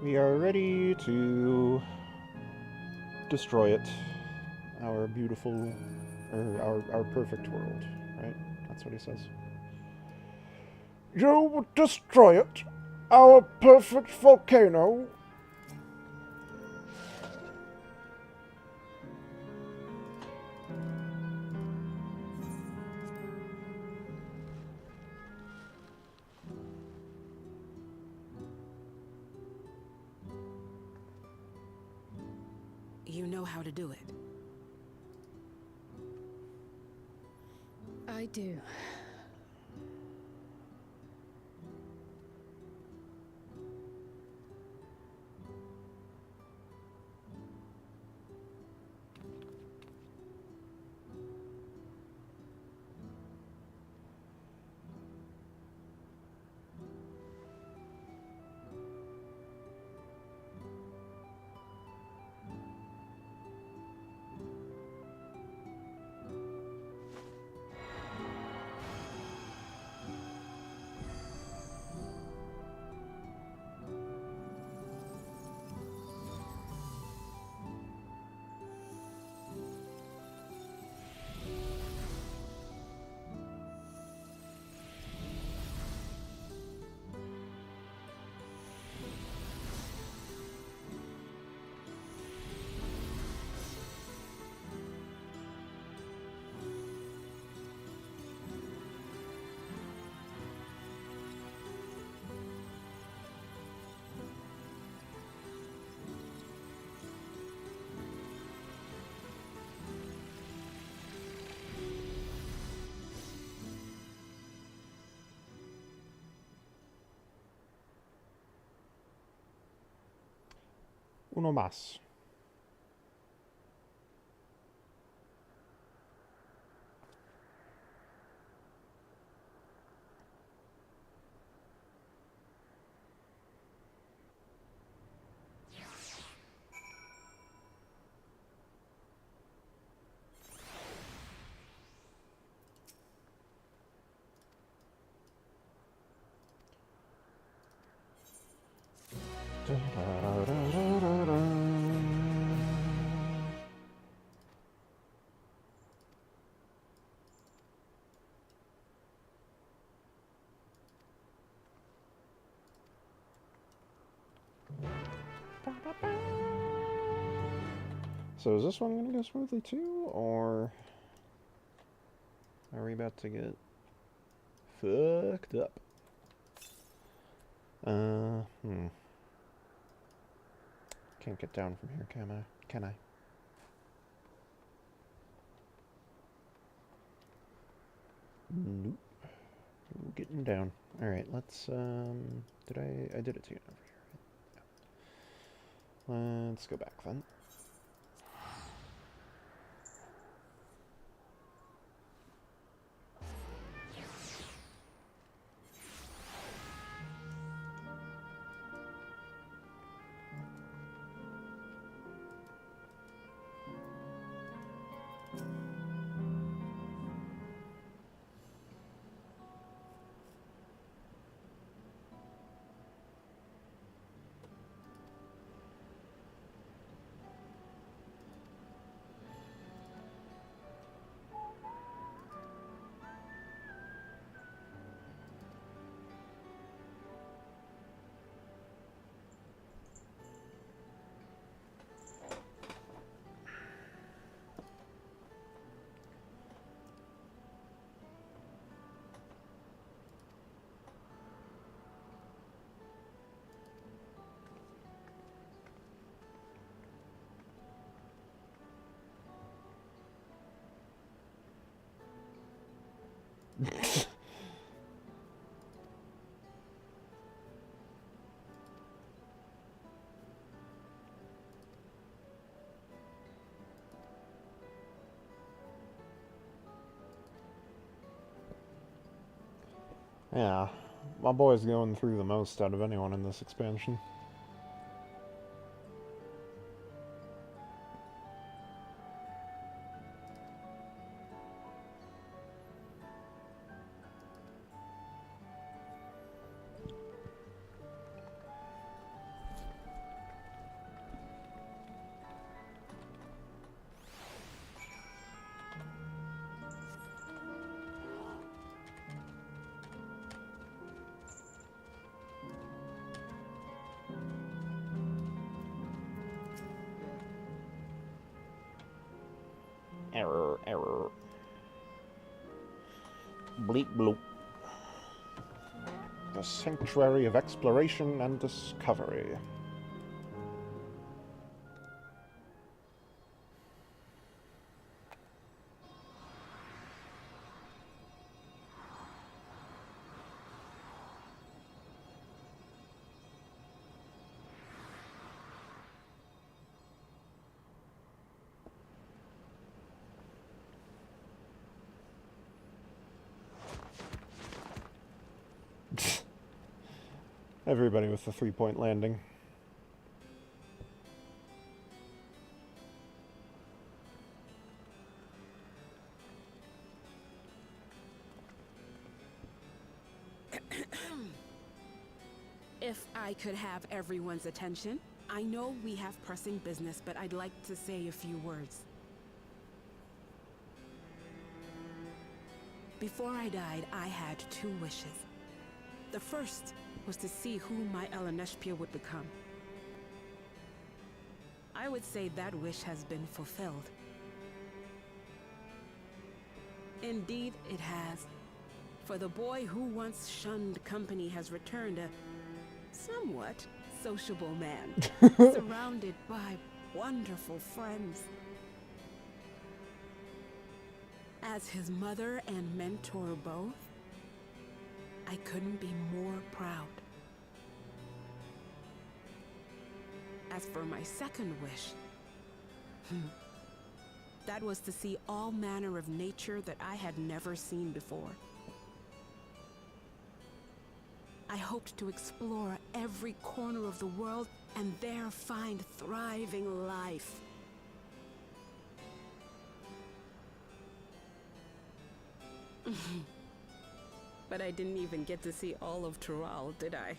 We are ready to destroy it. Our beautiful, or our perfect world, right? That's what he says. You destroy it, our perfect volcano. You know how to do it. I do. Uno más. So is this one going to go smoothly too, or are we about to get fucked up? Can't get down from here, can I? Can I? Nope. No getting down. Alright, let's, I did it again over here. Let's go back then. Yeah, my boy's going through the most out of anyone in this expansion. Error, error. Bleep bloop. The Sanctuary of Exploration and Discovery. Everybody with the 3-point landing. If I could have everyone's attention, I know we have pressing business, but I'd like to say a few words. Before I died, I had 2 wishes. The first was to see who my Eleneshpia would become. I would say that wish has been fulfilled. Indeed, it has. For the boy who once shunned company has returned a somewhat sociable man, surrounded by wonderful friends. As his mother and mentor both, I couldn't be more proud. As for my second wish, that was to see all manner of nature that I had never seen before. I hoped to explore every corner of the world and there find thriving life. But I didn't even get to see all of Tural, did I?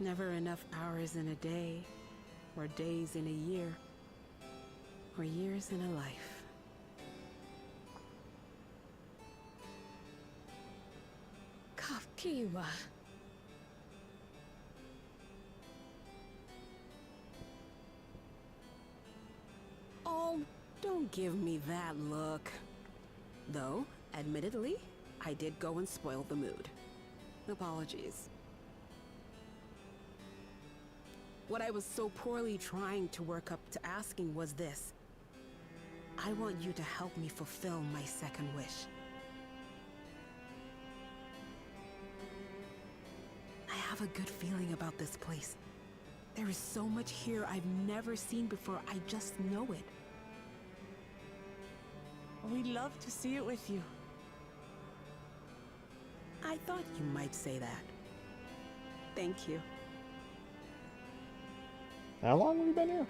Never enough hours in a day, or days in a year, or years in a life. Kapkiwa. Oh, don't give me that look. Though, admittedly, I did go and spoil the mood. Apologies. What I was so poorly trying to work up to asking was this. I want you to help me fulfill my second wish. I have a good feeling about this place. There is so much here I've never seen before, I just know it. We'd love to see it with you. I thought you might say that. Thank you. How long have we been here?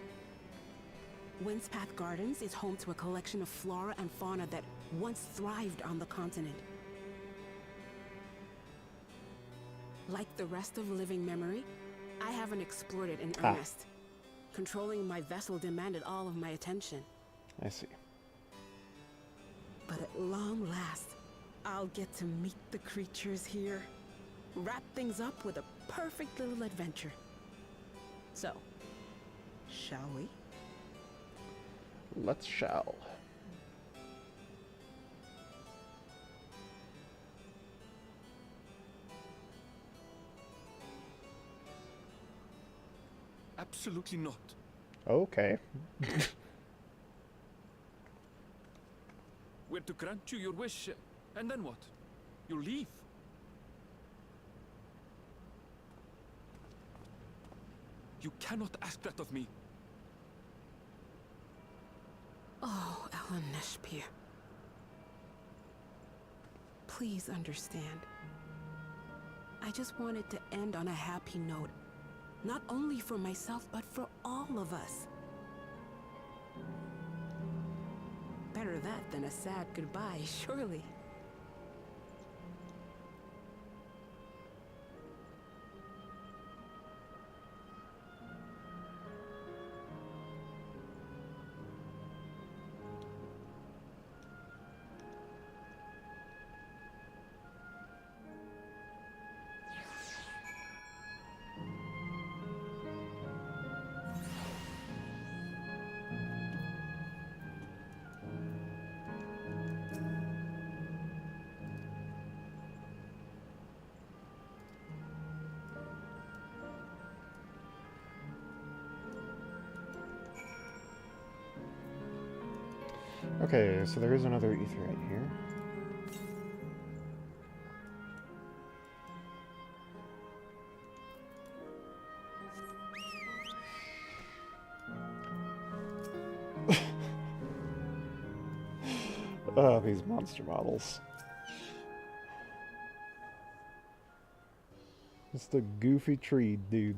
Windspath Gardens is home to a collection of flora and fauna that once thrived on the continent. Like the rest of living memory, I haven't explored it in earnest. Controlling my vessel demanded all of my attention. I see. But at long last, I'll get to meet the creatures here. Wrap things up with a perfect little adventure. So, shall we? Let's shall. Absolutely not. Okay. We're to grant you your wish, and then what? You leave? You cannot ask that of me. Oh, Ellen Neshpir. Please understand. I just wanted to end on a happy note. Not only for myself, but for all of us. Better that than a sad goodbye, surely. Okay, so there is another aetheryte here. Oh, these monster models. Just a goofy tree, dude.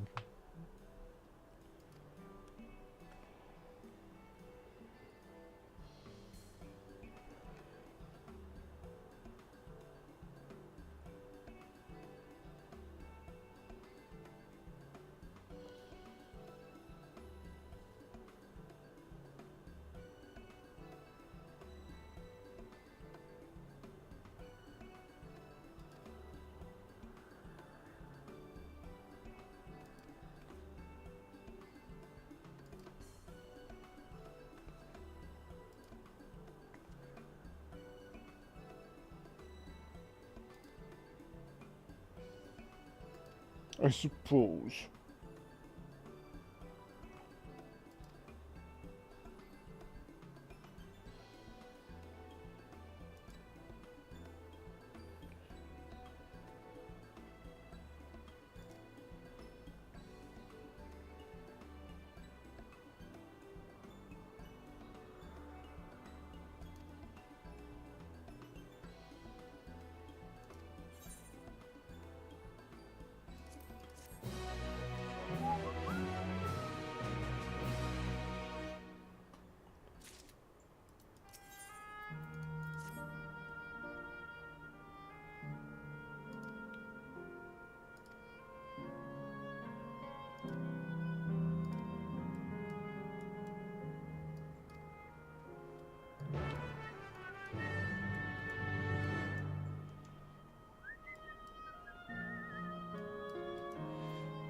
I suppose.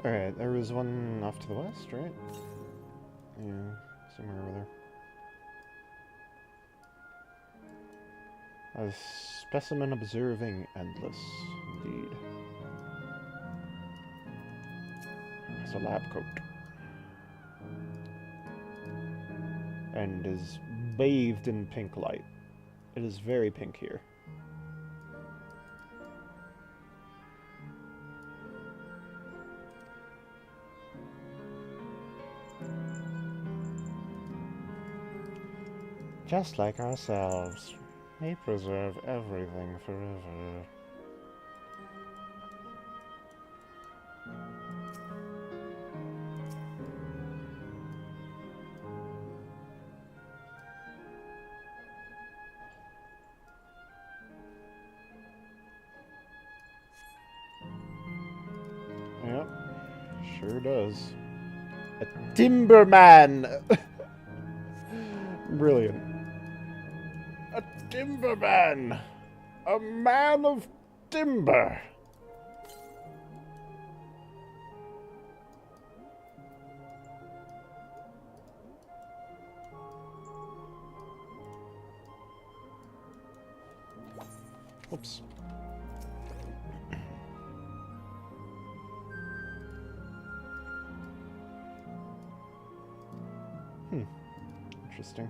Alright, there was one off to the west, right? Yeah, somewhere over there. A specimen observing endless, indeed. Has a lab coat. And is bathed in pink light. It is very pink here. Just like ourselves, we preserve everything forever. Yep, sure does. A timberman! Brilliant. A timberman! A man of timber! Oops. Interesting.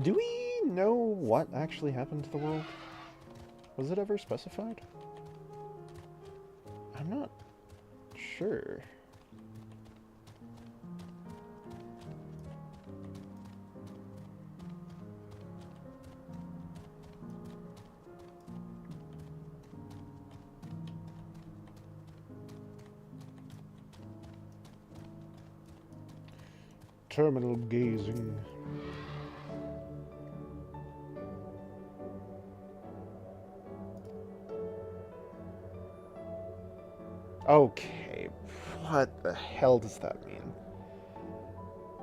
Do we know what actually happened to the world? Was it ever specified? I'm not sure. Terminal gazing. Okay, what the hell does that mean?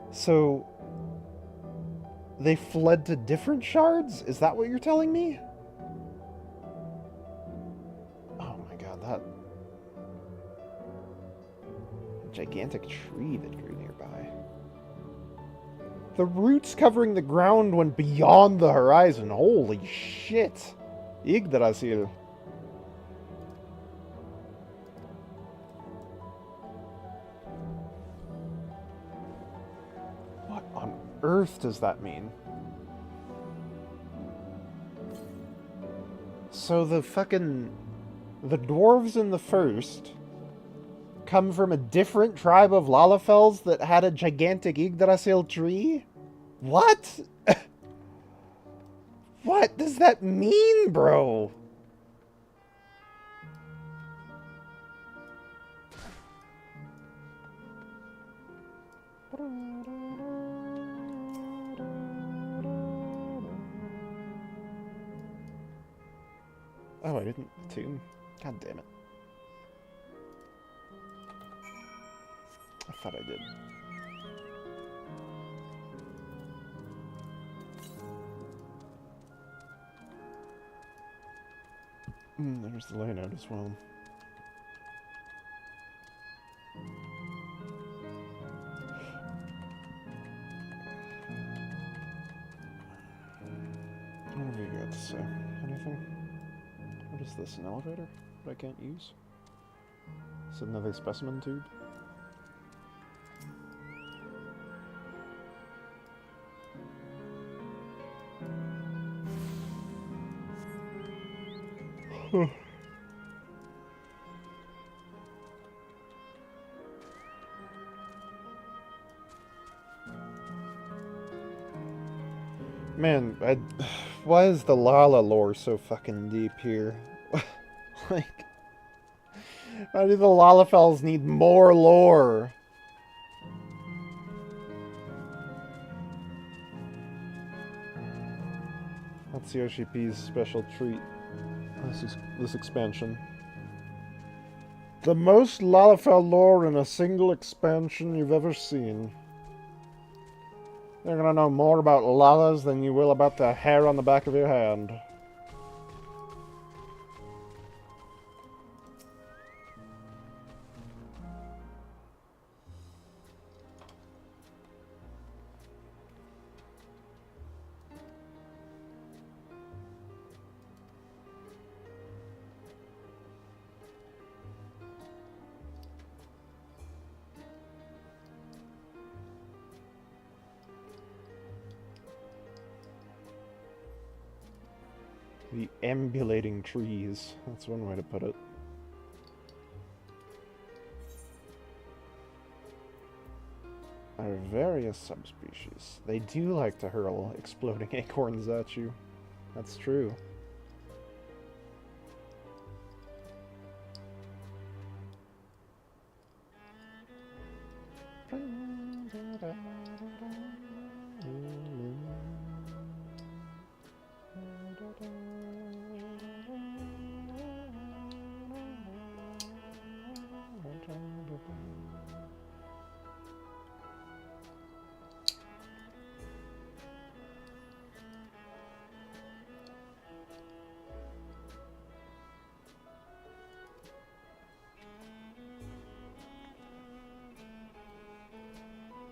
So, they fled to different shards? Is that what you're telling me? Oh my god, that gigantic tree that grew nearby. The roots covering the ground went beyond the horizon. Holy shit. Yggdrasil. What on earth does that mean? So the dwarves in the first come from a different tribe of Lalafels that had a gigantic Yggdrasil tree? What? What does that mean, bro? Oh, I didn't tune. God damn it. I thought I did. There's the layout as well. What have you got to say? Anything? What is this, an elevator that I can't use? Is it another specimen tube? Man, why is the Lala lore so fucking deep here? Like, why do the Lalafels need more lore? That's Yoshi P's special treat. This expansion. The most Lalafell lore in a single expansion you've ever seen. You're gonna know more about Lalas than you will about the hair on the back of your hand. The ambulating trees. That's one way to put it. Are various subspecies. They do like to hurl exploding acorns at you. That's true.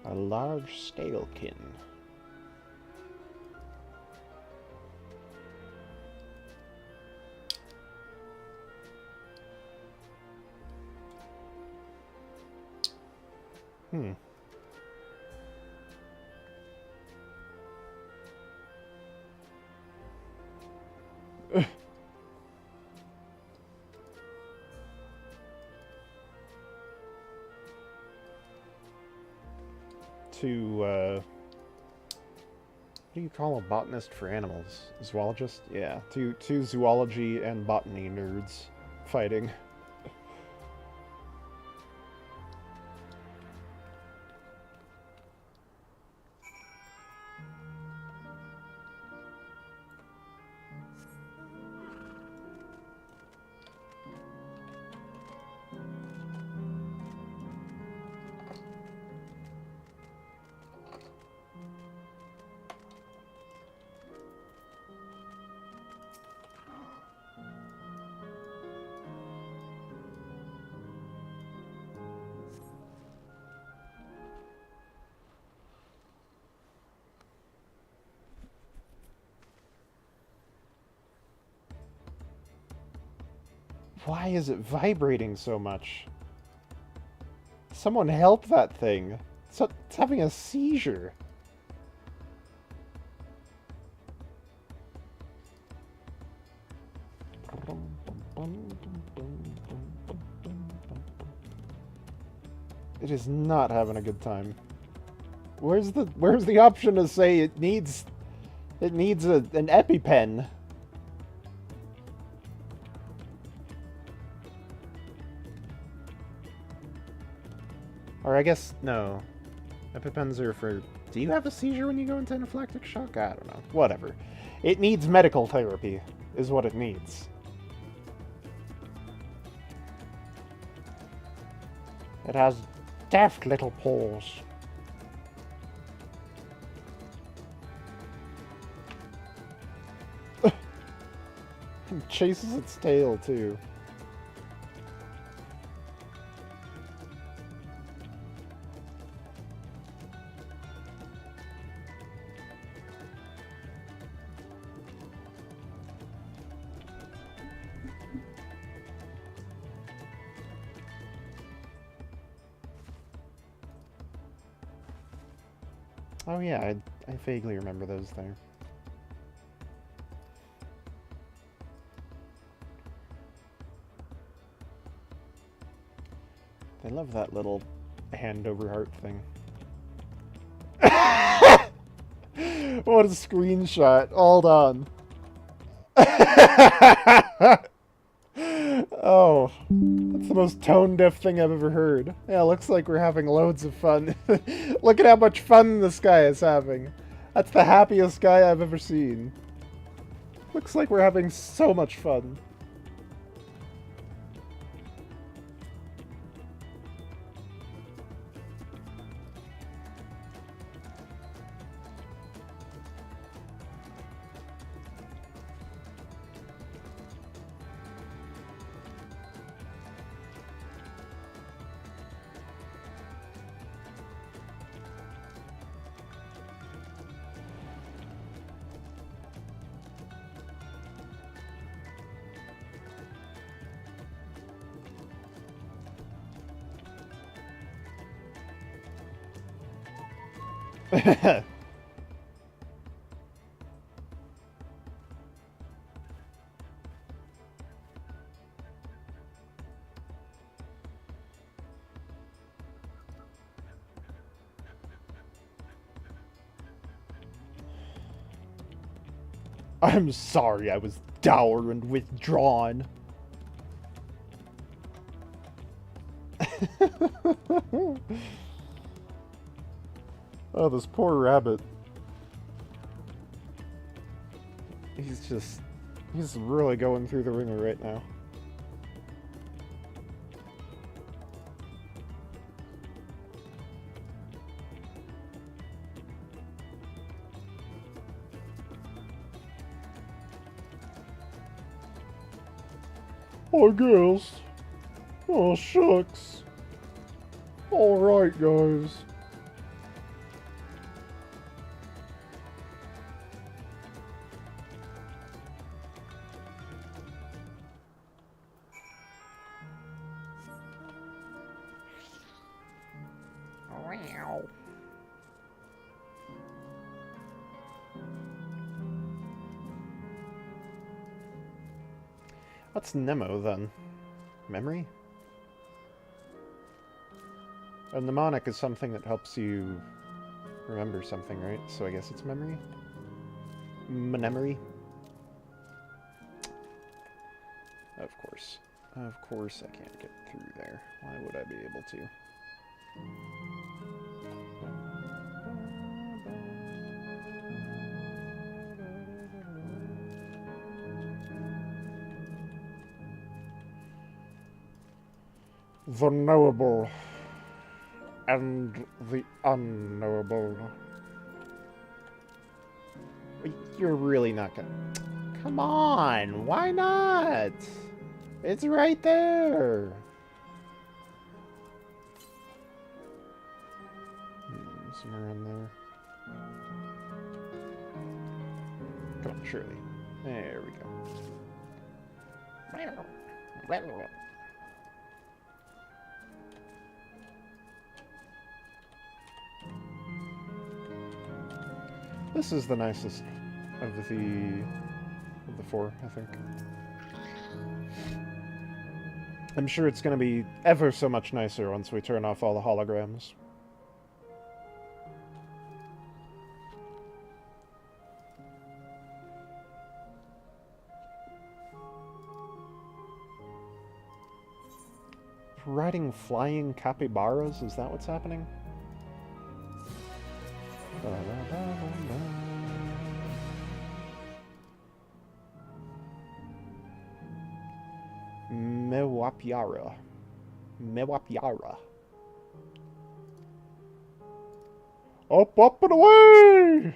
A large scalekin. Hmm. What do you call a botanist for animals? Zoologist? Yeah, two zoology and botany nerds fighting. Why is it vibrating so much? Someone help that thing. It's having a seizure. It is not having a good time. Where's the option to say it needs an EpiPen? Or I guess, no. EpiPens are for... Do you have a seizure when you go into anaphylactic shock? I don't know. Whatever. It needs medical therapy, is what it needs. It has daft little paws. It chases its tail, too. Oh yeah, I vaguely remember those there. I love that little hand over heart thing. What a screenshot. Hold on. Oh, that's the most tone-deaf thing I've ever heard. Yeah, looks like we're having loads of fun. Look at how much fun this guy is having. That's the happiest guy I've ever seen. Looks like we're having so much fun. I'm sorry I was dour and withdrawn. Oh, this poor rabbit. He's really going through the ringer right now. I guess. Oh, shucks. Alright, guys. Wow. What's Nemo, then? Memory? A mnemonic is something that helps you remember something, right? So I guess it's memory? Memory? Of course. Of course I can't get through there. Why would I be able to? The knowable and the unknowable. You're really not gonna... Come on, why not? It's right there. Somewhere in there. Come on, surely. There we go. This is the nicest of the four, I think. I'm sure it's going to be ever so much nicer once we turn off all the holograms. Riding flying capybaras? Is that what's happening? Mewapiara. Mewapiara. Up, up, and away!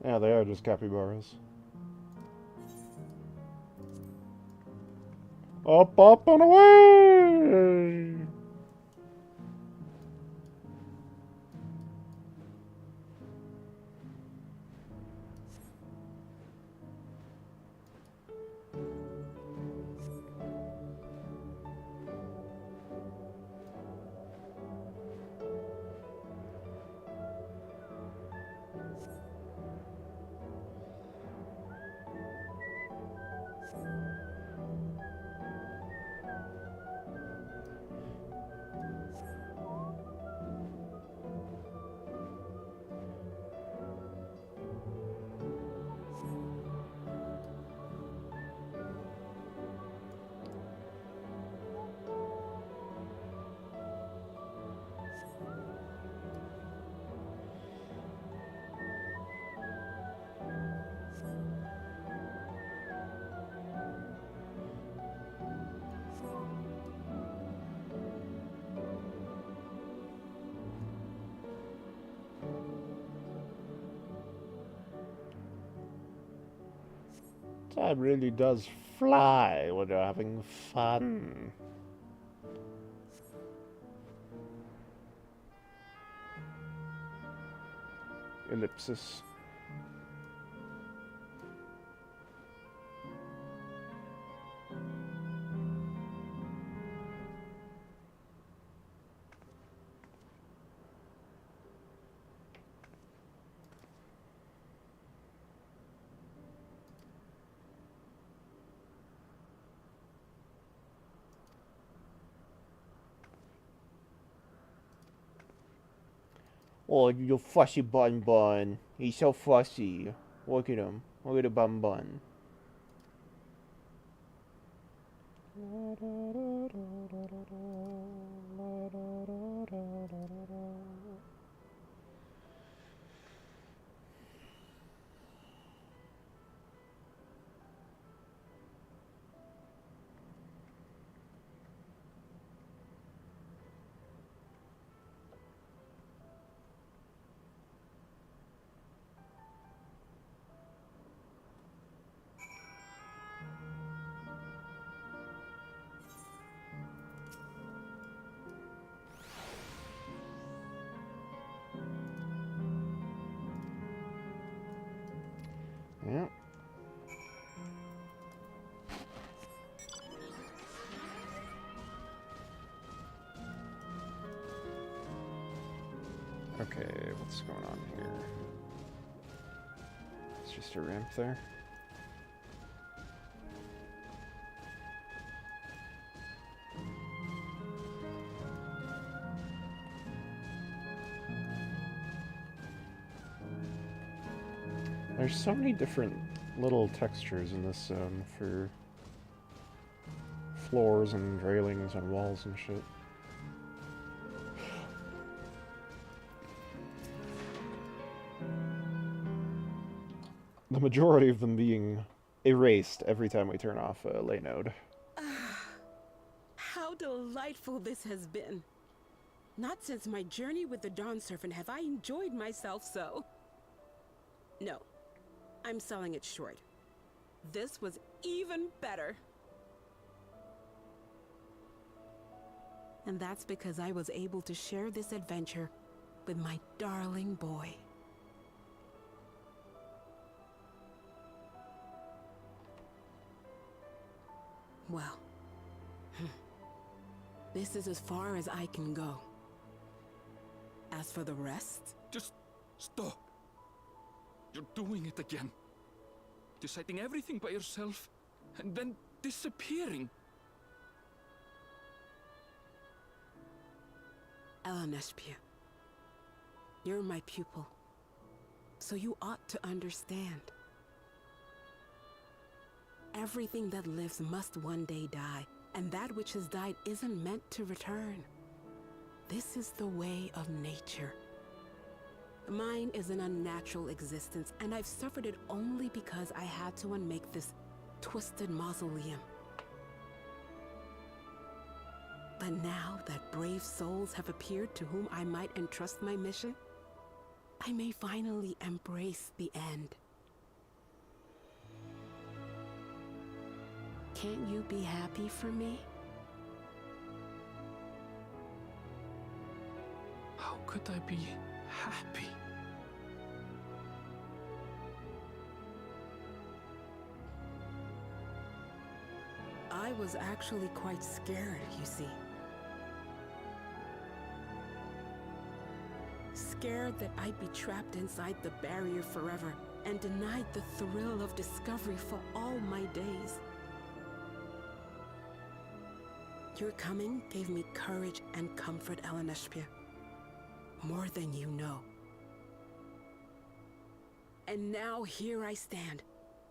Yeah, they are just capybaras. Up, up, and away! Time really does fly when you're having fun. Ellipsis. Oh, you fussy bun bun. He's so fussy. Look at him. Look at the bun bun. Yeah. Okay, what's going on here? It's just a ramp there. There's so many different little textures in this zone for floors and railings and walls and shit. The majority of them being erased every time we turn off a lay node. How delightful this has been. Not since my journey with the Dawn Serpent have I enjoyed myself so. No, I'm selling it short. This was even better. And that's because I was able to share this adventure with my darling boy. Well, this is as far as I can go. As for the rest... Just stop. You're doing it again. Deciding everything by yourself, and then disappearing. Elenespia, you're my pupil, so you ought to understand. Everything that lives must one day die, and that which has died isn't meant to return. This is the way of nature. Mine is an unnatural existence, and I've suffered it only because I had to unmake this twisted mausoleum. But now that brave souls have appeared to whom I might entrust my mission, I may finally embrace the end. Can't you be happy for me? How could I be happy? I was actually quite scared, you see. Scared that I'd be trapped inside the barrier forever and denied the thrill of discovery for all my days. Your coming gave me courage and comfort, Elenespia. More than you know. And now here I stand,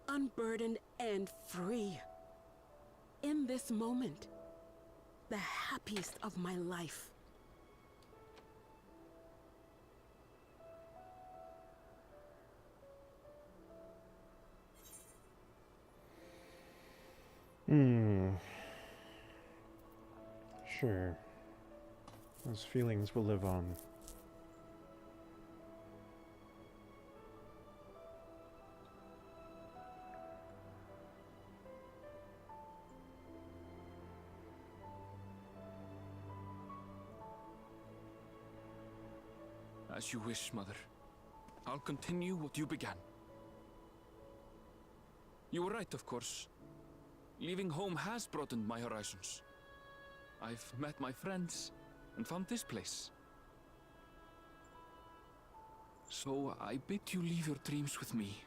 unburdened and free. In this moment, the happiest of my life. Sure. Those feelings will live on. As you wish, Mother. I'll continue what you began. You were right, of course. Leaving home has broadened my horizons. I've met my friends and found this place. So I bid you leave your dreams with me.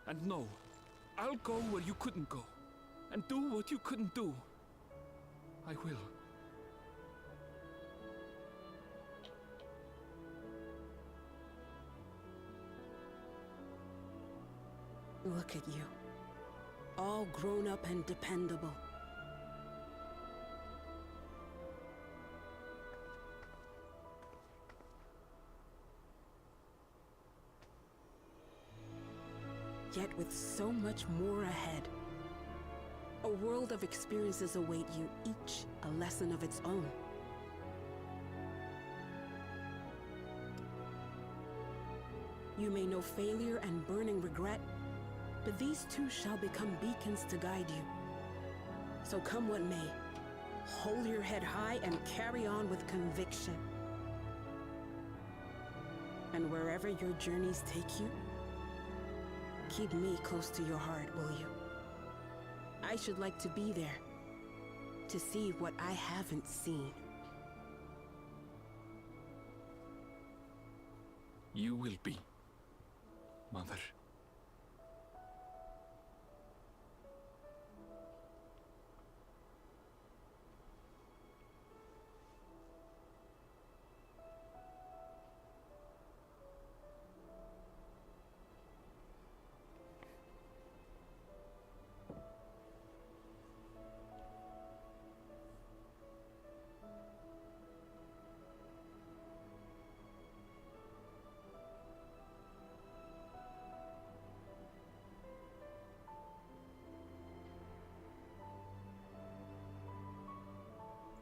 And no, I'll go where you couldn't go, and do what you couldn't do. I will. Look at you. All grown up and dependable. Yet with so much more ahead. A world of experiences await you, each a lesson of its own. You may know failure and burning regret, but these too shall become beacons to guide you. So come what may, hold your head high and carry on with conviction. And wherever your journeys take you, keep me close to your heart, will you? I should like to be there, to see what I haven't seen. You will be, Mother.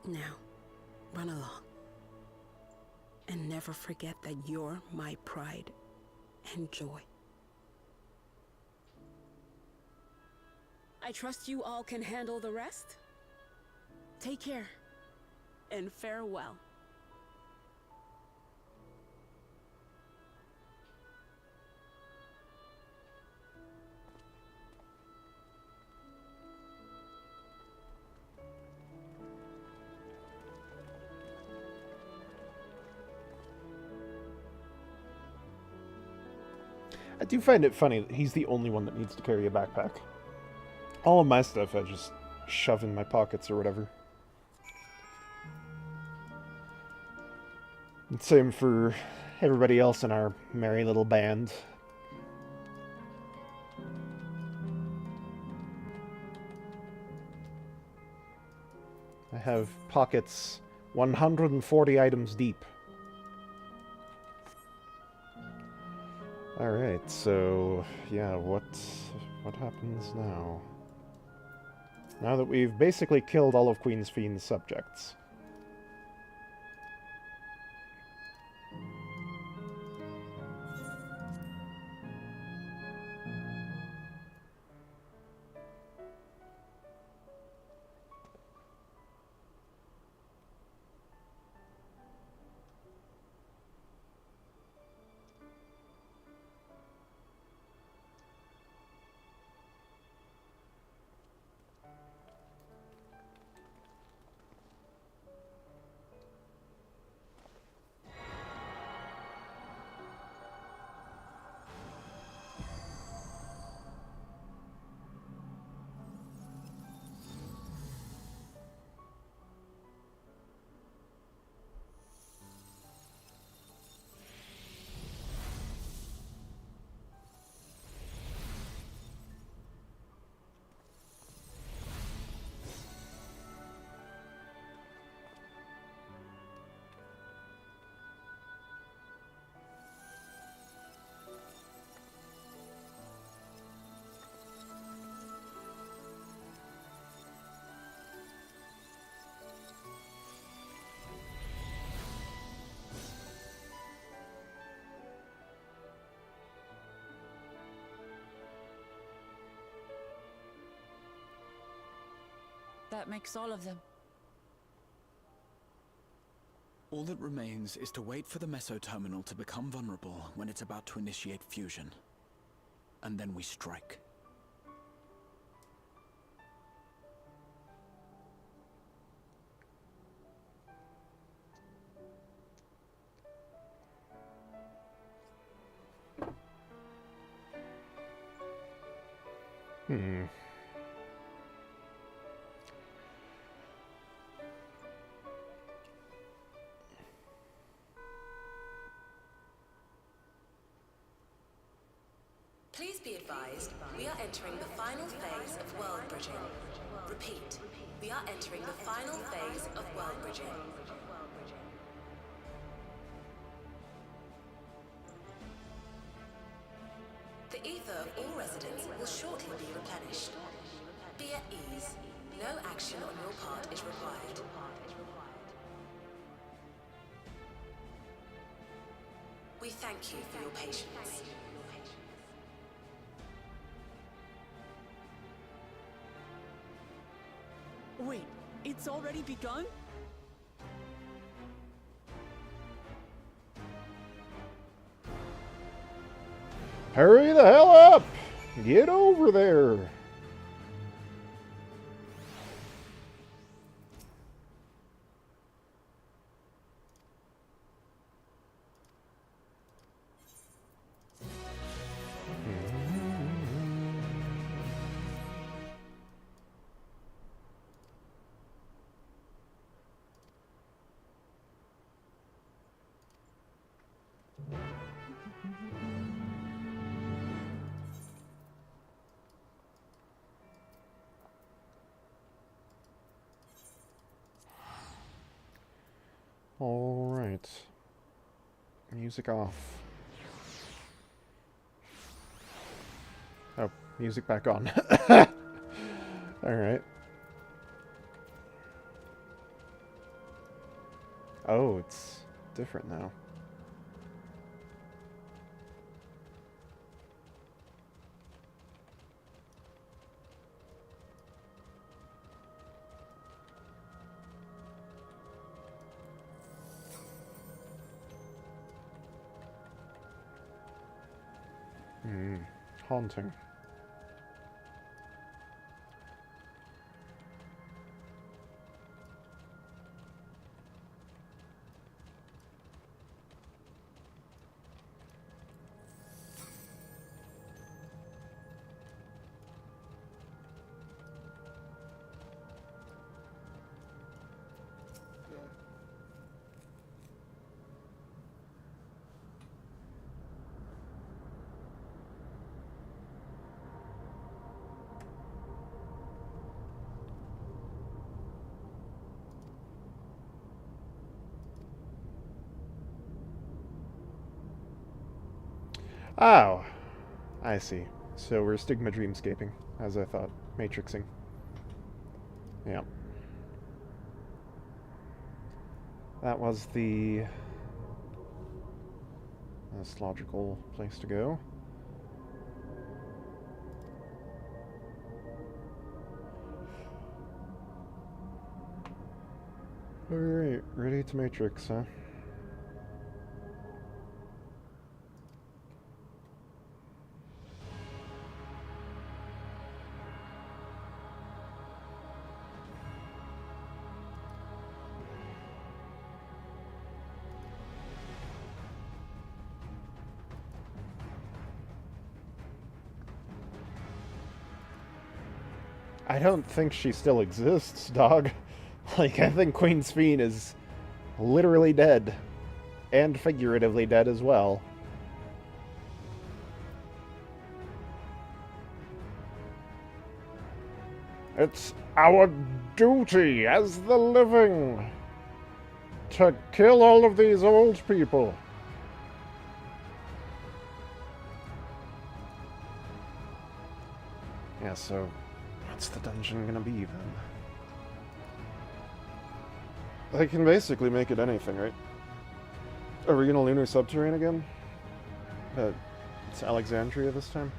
Now, run along. And never forget that you're my pride and joy. I trust you all can handle the rest. Take care, and farewell. I do find it funny that he's the only one that needs to carry a backpack. All of my stuff I just shove in my pockets or whatever. And same for everybody else in our merry little band. I have pockets 140 items deep. Alright, so yeah, what happens now? Now that we've basically killed all of Queen Sphène's subjects. That makes all of them. All that remains is to wait for the meso-terminal to become vulnerable when it's about to initiate fusion. And then we strike. Please be advised. advised, we are entering the final phase of world bridging. Repeat, we are entering the final phase of world bridging. The ether of all residents will shortly be replenished. Be at ease. No action on your part is required. We thank you for your patience. Wait, it's already begun? Hurry the hell up! Get over there! Alright. Music off. Oh, music back on. Alright. Oh, it's different now. Haunting. Oh, I see. So we're Stigma dreamscaping, as I thought. Matrixing. Yeah. That was the most logical place to go. Alright, ready to Matrix, huh? I don't think she still exists, dog. Like, I think Queen Sphene is literally dead. And figuratively dead as well. It's our duty as the living to kill all of these old people. Yeah, so what's the dungeon gonna be then? They can basically make it anything, right? Are we gonna lunar subterrane again? It's Alexandria this time?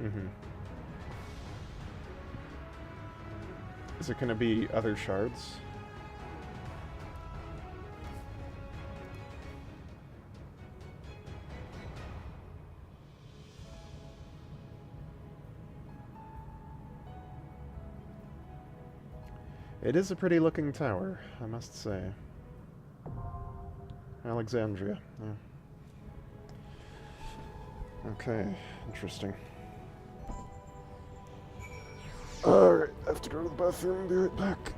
Mm-hmm. Is it gonna be other shards? It is a pretty looking tower, I must say. Alexandria, yeah. Okay, interesting. Alright, I have to go to the bathroom and be right back.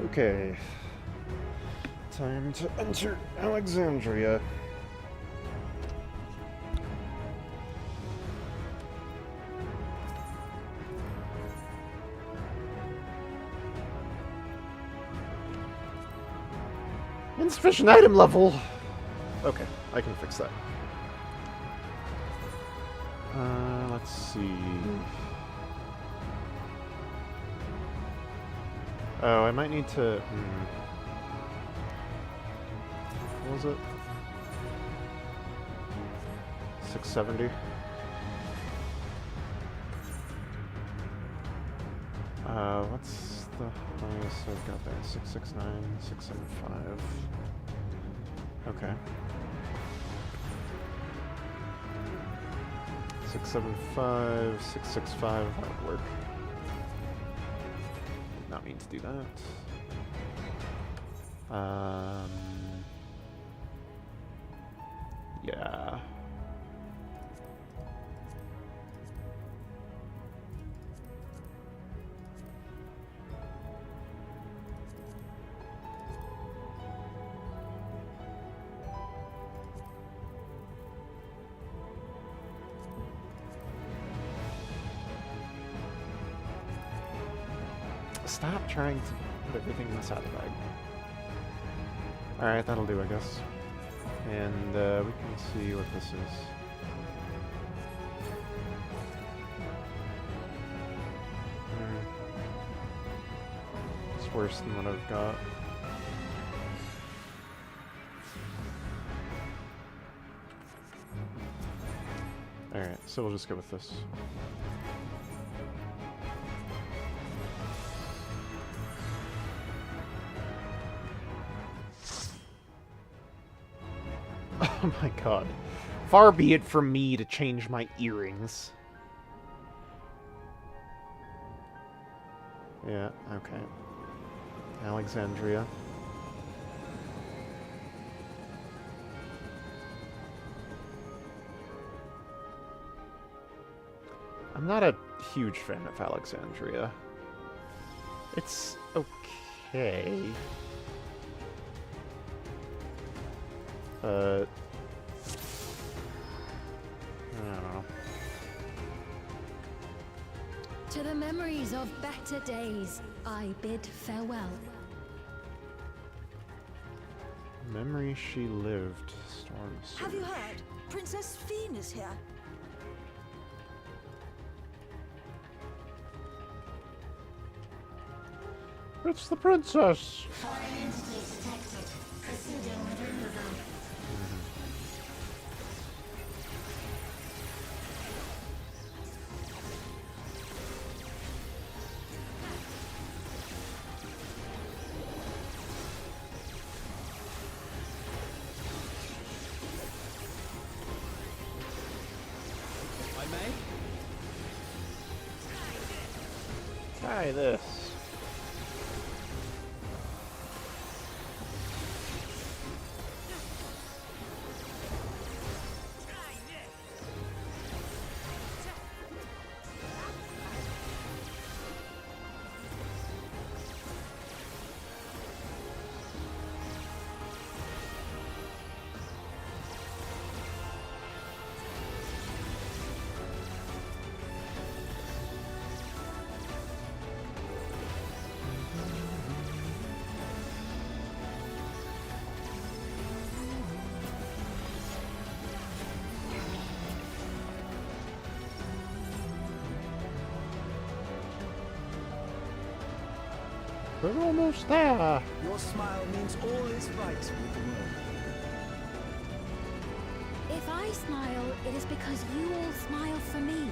Okay. Time to enter Alexandria. Insufficient item level! Okay, I can fix that. Let's see. Oh, I might need to... What was it? 670? What's the highest I've got there? 669, 675. Okay. 675, 665, that would work. Did not mean to do that. Yeah. Stop trying to put everything in the saddlebag. Alright, that'll do, I guess. And we can see what this is. It's worse than what I've got. Alright, so we'll just go with this. Oh my god. Far be it from me to change my earrings. Yeah, okay. Alexandria. I'm not a huge fan of Alexandria. It's okay. I don't know. To the memories of better days, I bid farewell. Memory she lived. Storm surge. Have you heard? Princess Fiend is here. It's the princess! Try this. We're almost there. Your smile means all is right with the world. If I smile, it is because you all smile for me.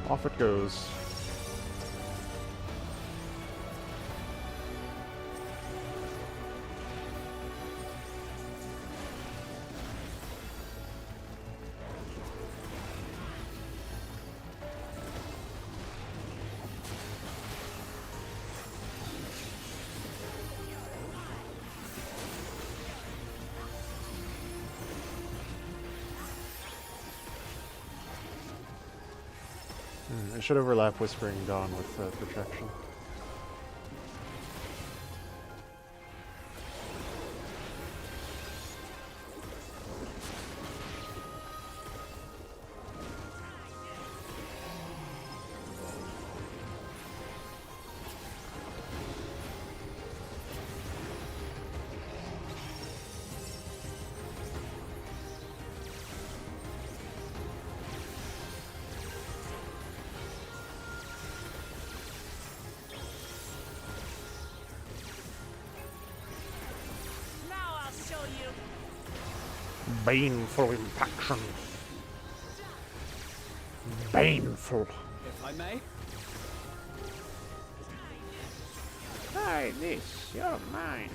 Off it goes. It should overlap Whispering Dawn with Protection. Baneful impaction. Baneful. If I may? Try this, you're mine.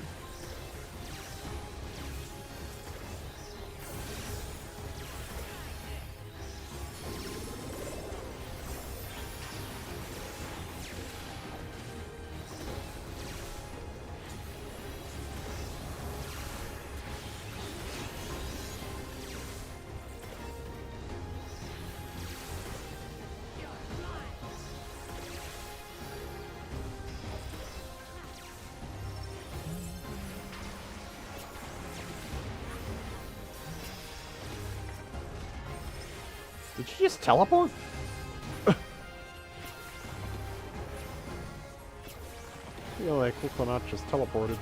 Did you just teleport? I feel like Ukonat just teleported.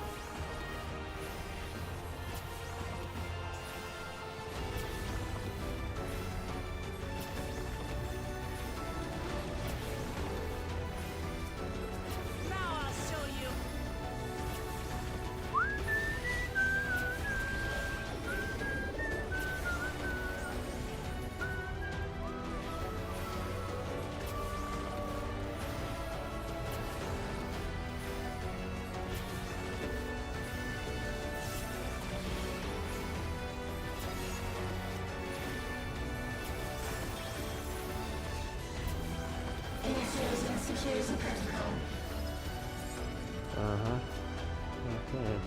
Okay.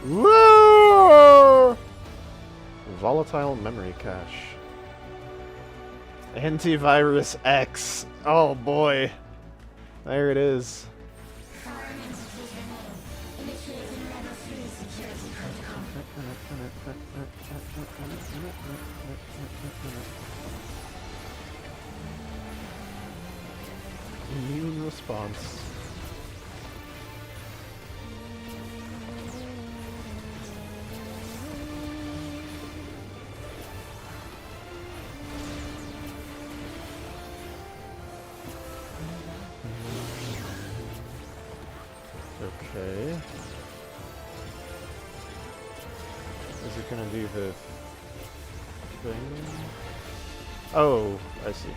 Whoa! Volatile memory cache. Antivirus X. Oh boy. There it is. Immune response. Okay. Is it gonna do the thing? Oh, I see.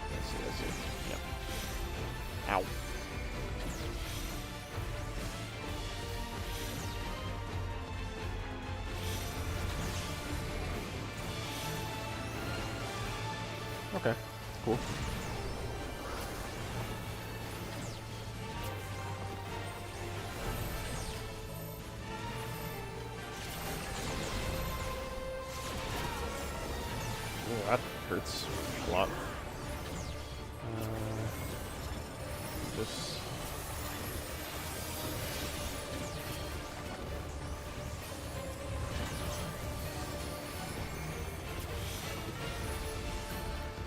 Yep. Ow. Okay, cool. Ooh, that hurts a lot. Just...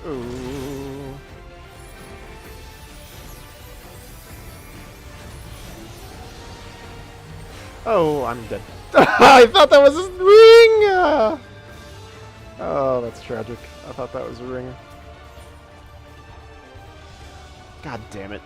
Ooh. Oh, I'm dead. I thought that was a ring! Oh, that's tragic. I thought that was a ring. God damn it.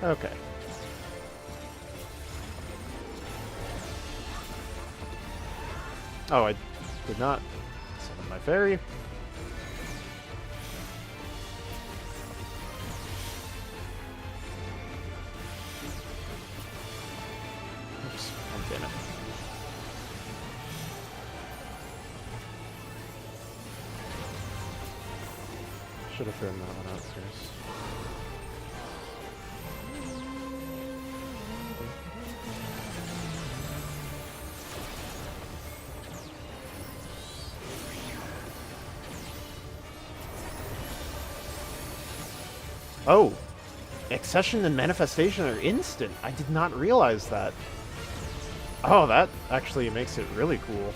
Okay. Oh, I did not summon my fairy. Oops, I'm in it. Should have thrown that one out first. Oh! Accession and manifestation are instant! I did not realize that. Oh, that actually makes it really cool.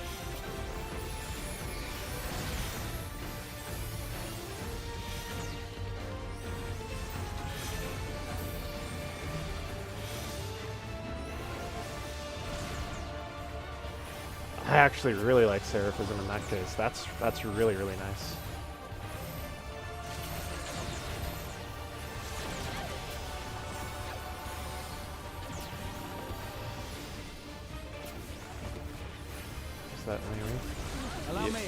I actually really like Seraphism in that case. That's really, really nice. Is that anyway? Allow me.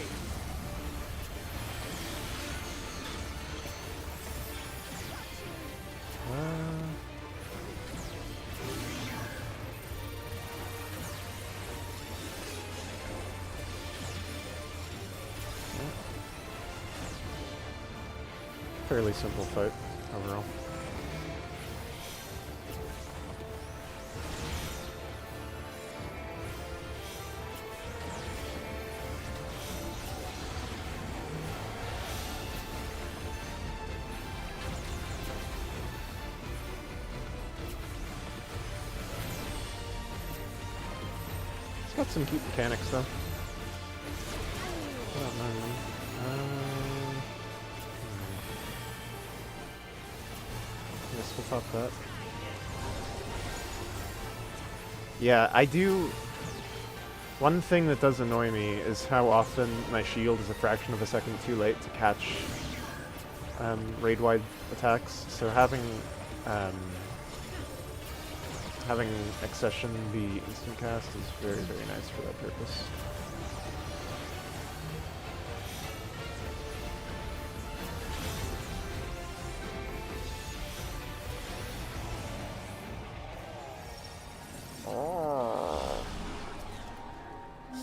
Fairly simple fight overall. It's got some cute mechanics though. I don't know. Yes, we'll pop that. Yeah, I do... One thing that does annoy me is how often my shield is a fraction of a second too late to catch raid-wide attacks. So having Accession be instant cast is very, very nice for that purpose.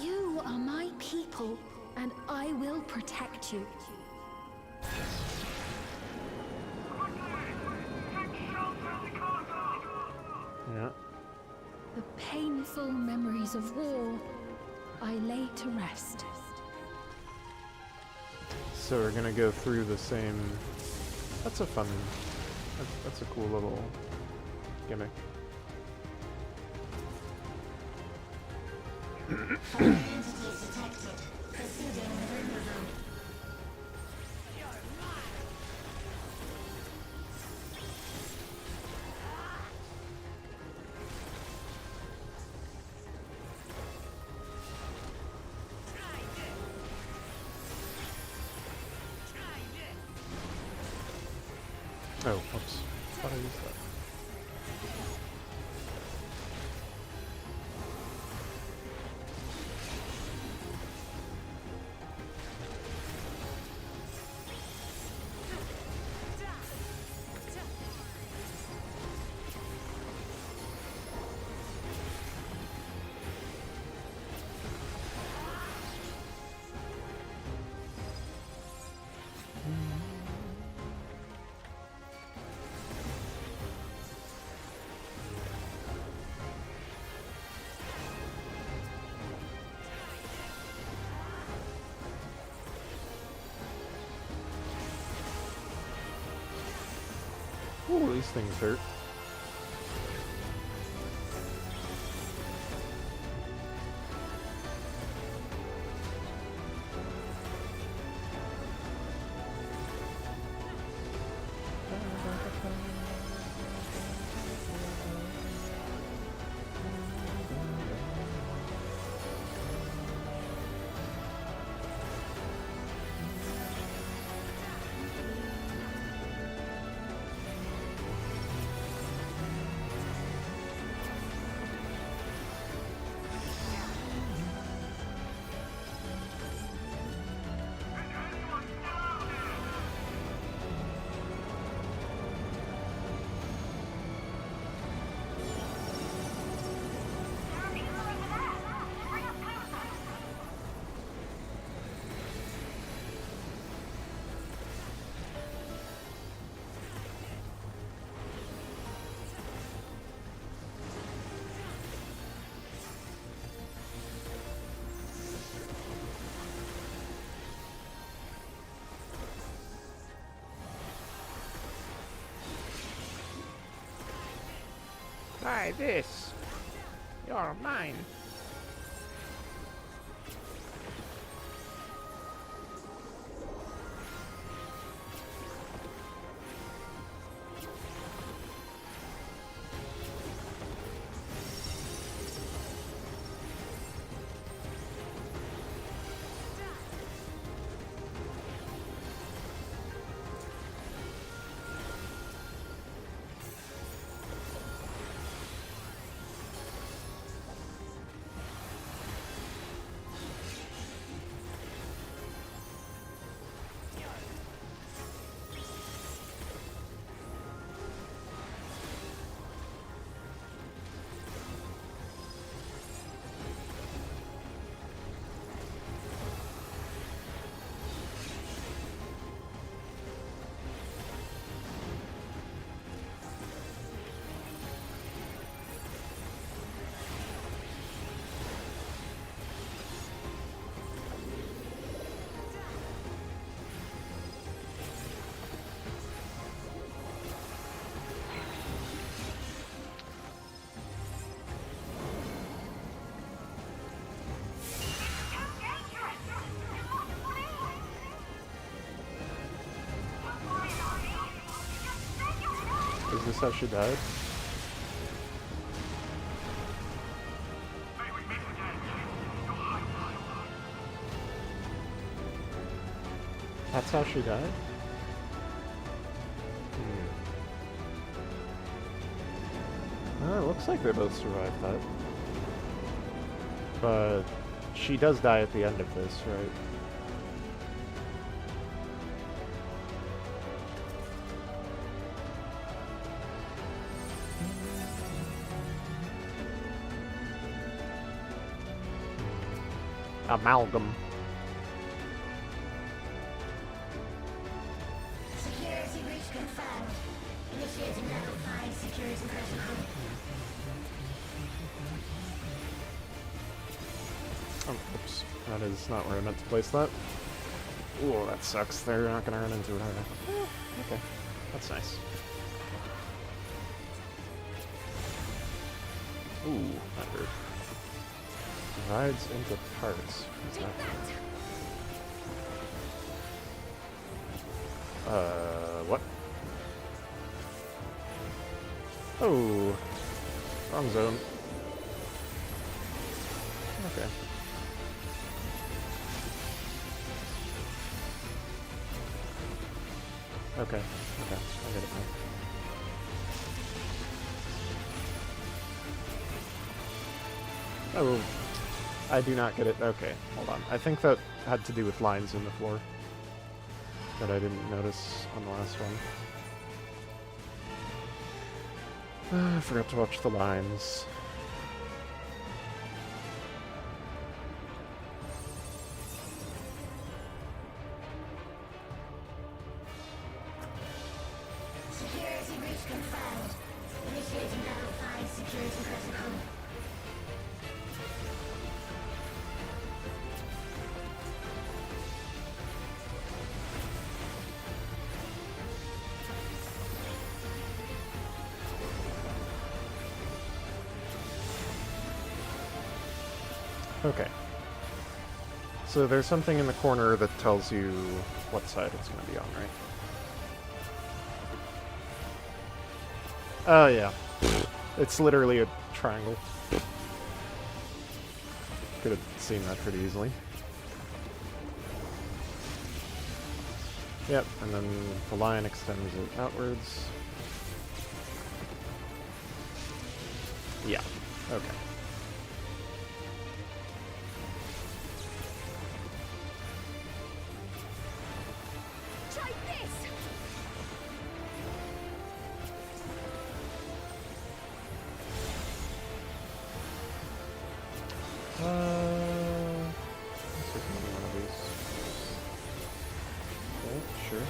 You are my people, and I will protect you. Yeah. The painful memories of war I lay to rest. So we're gonna go through the same... That's a fun... That's a cool little gimmick. Oh, whoops. Thought I used that. Ooh, these things hurt. Try this. You're mine. Is this how she died? That's how she died? Oh, it looks like they both survived that. But she does die at the end of this, right? Amalgam. Security breach confirmed. Initiating level 5 security protocol. Oh, oops. That is not where I meant to place that. Ooh, that sucks. They're not gonna run into it, are they? Oh, okay. That's nice. Ooh, that hurt. Divides into parts. What's that? What? Oh, wrong zone. Okay. Okay, I get it now. Oh, I do not get it. Okay, hold on. I think that had to do with lines in the floor that I didn't notice on the last one. I forgot to watch the lines. Security breach confirmed. Initiating level 5 security protocol. Okay. So there's something in the corner that tells you what side it's going to be on, right? Oh, yeah. It's literally a triangle. Could have seen that pretty easily. Yep, and then the line extends it outwards. Yeah, okay. Try this! Let's pick another one of these. Okay, sure.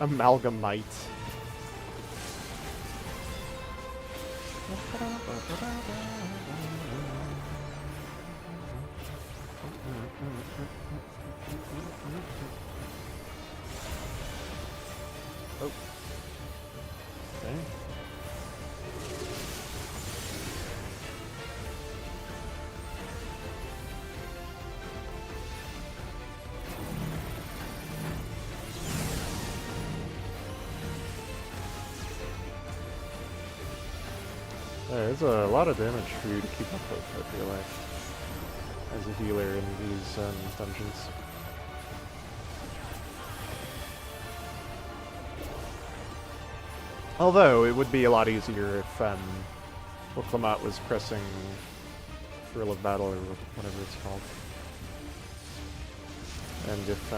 Amalgamite. Oh. Okay. There's a lot of damage for you to keep up with, I feel like, as a healer in these dungeons. Although, it would be a lot easier if Clement was pressing Thrill of Battle, or whatever it's called. And if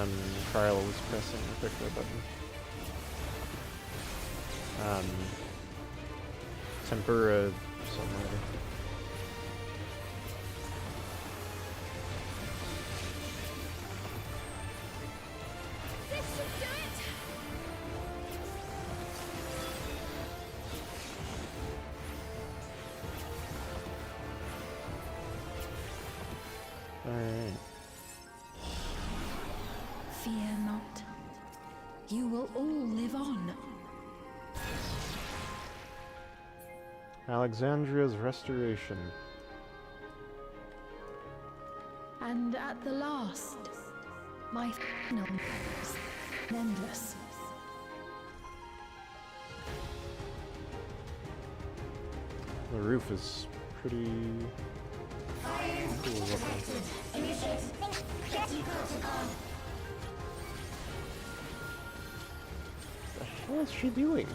Trial was pressing the quick red button. Tempura somewhere. This should do it. Alright. Fear not. You will all live on. Alexandria's restoration. And at the last, my final is endless. The roof is pretty cool looking. What the hell is she doing?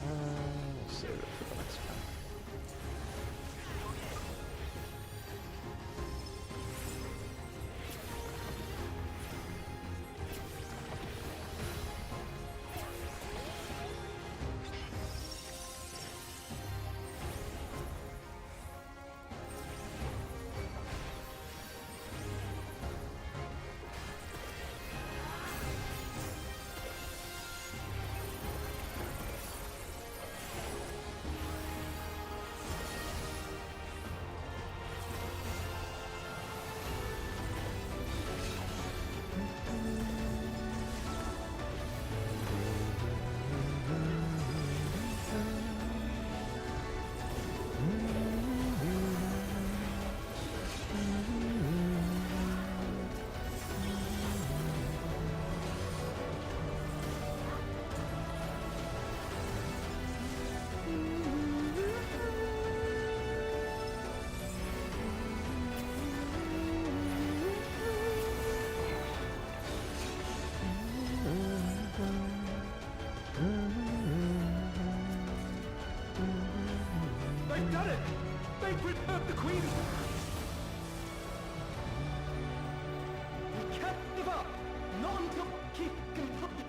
We'll save it for the next time. They've done it! They've preserved the Queen! You can't give up! Not until keep complete!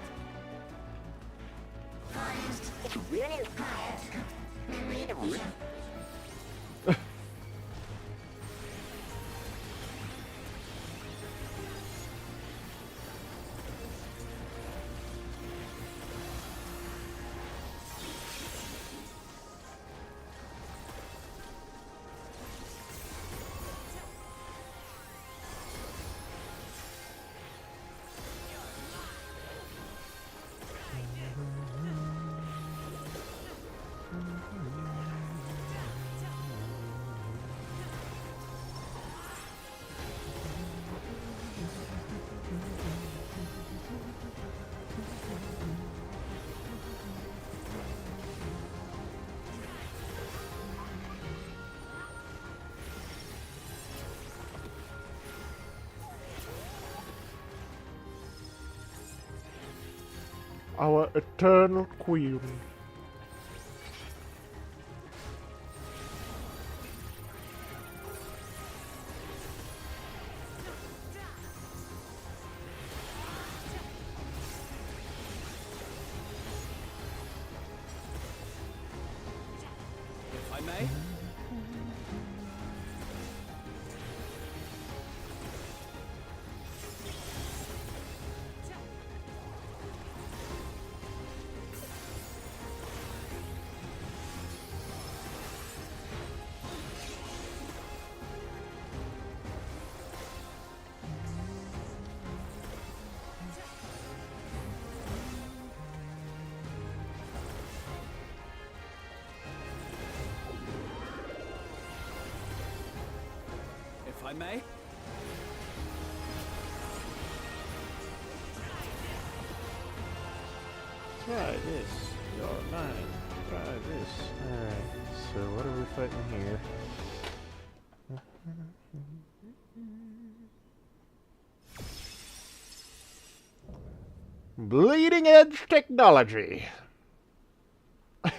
Our eternal queen. If I may? If I may? Try this. You're mine. Try this. Alright, so what are we fighting here? Bleeding edge technology. What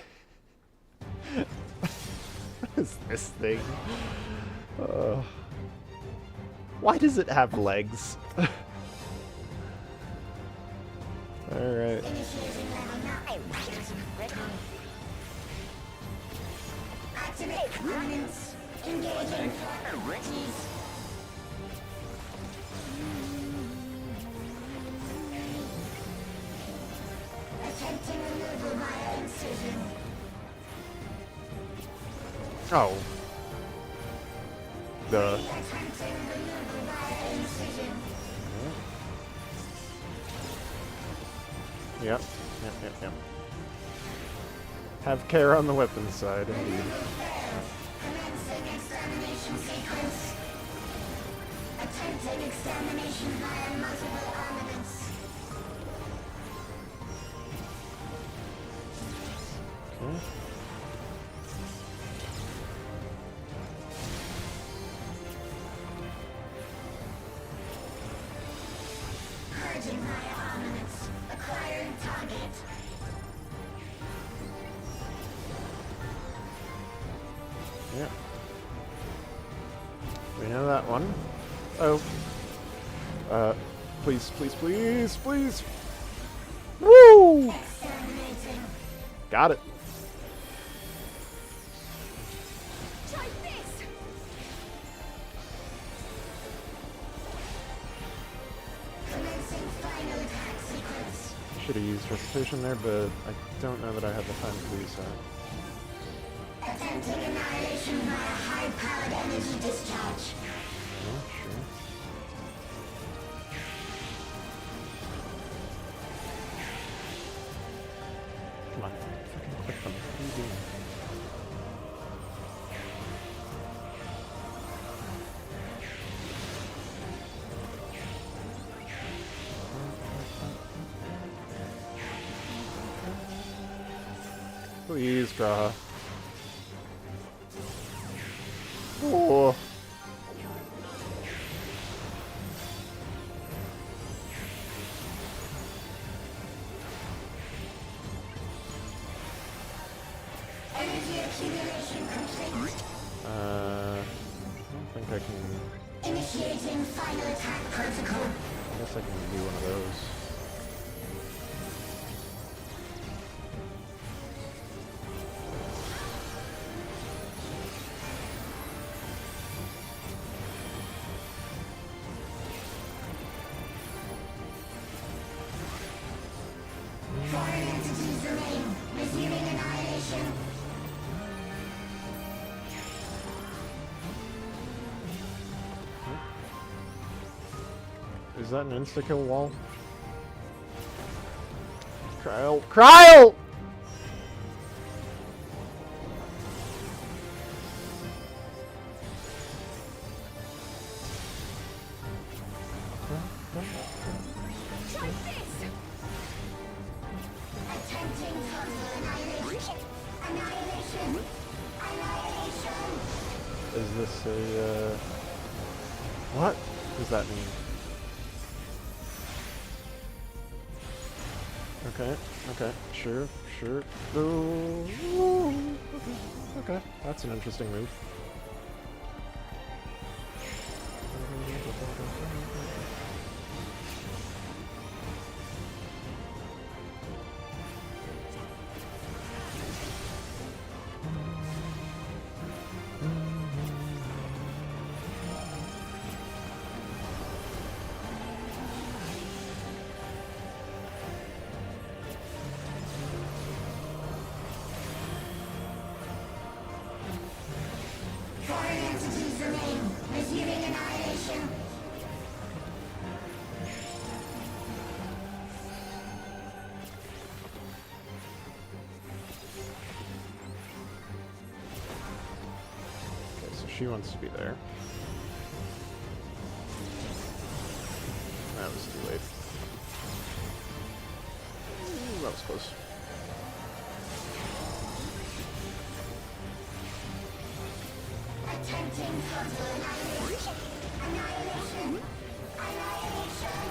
is this thing? Why does it have legs? Alright. Activate components. Engaging properties. Attempting removal via incision. Oh. Duh. Attempting removal via incision. Yep. Yep. Have care on the weapon side, indeed. Commencing extermination sequence. Attempting extermination via multiple armaments. Okay. Purging via armaments. Acquiring target. Yep. We know that one. Oh. Please. Woo! Exterminating. Got it. Try this! Commencing final attack sequence. Should have used reputation there, but I don't know that I have the time to do so. Attempting annihilation via high-powered energy discharge. Oh, sure. Come on. Fucking click them. What are you doing? Please, Graha. Oh. Energy accumulation complete. I don't think I can. Initiating final attack protocol. I guess I can do one of those. Foreign entities remain. Resuming annihilation. Is that an insta-kill wall? Cryle! Try this! Attempting total annihilation. Annihilation. Annihilation. Is this a, what does that mean? Okay, okay, sure, sure. Ooh. Okay, that's an interesting move. Foreign entities remain, resuming annihilation. Okay, so she wants to be there. That was too late. Ooh, that was close. Attempting frontal annihilation. Annihilation. Annihilation.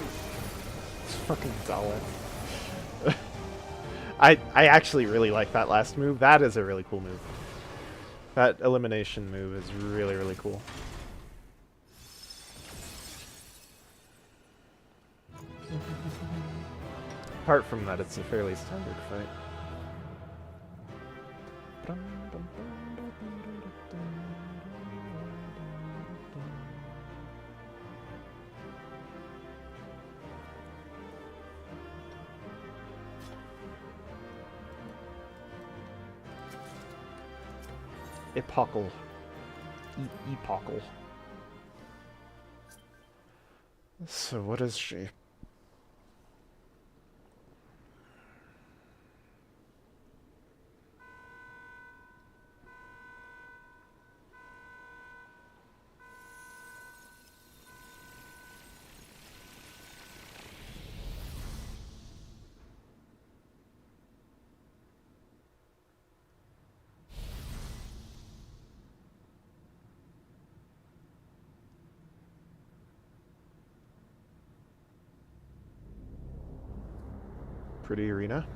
It's fucking solid. I actually really like that last move. That is a really cool move. That elimination move is really, really cool. Apart from that, it's a fairly standard fight. Epochal. Epochal. So what is she? Pretty arena.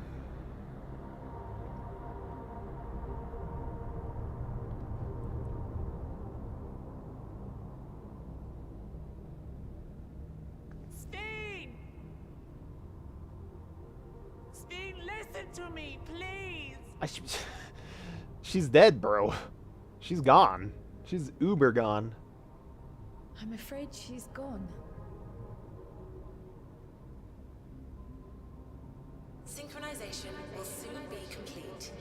Steen! Steen, listen to me, please! She's dead, bro. She's gone. She's uber gone. I'm afraid she's gone. Synchronization will soon be complete.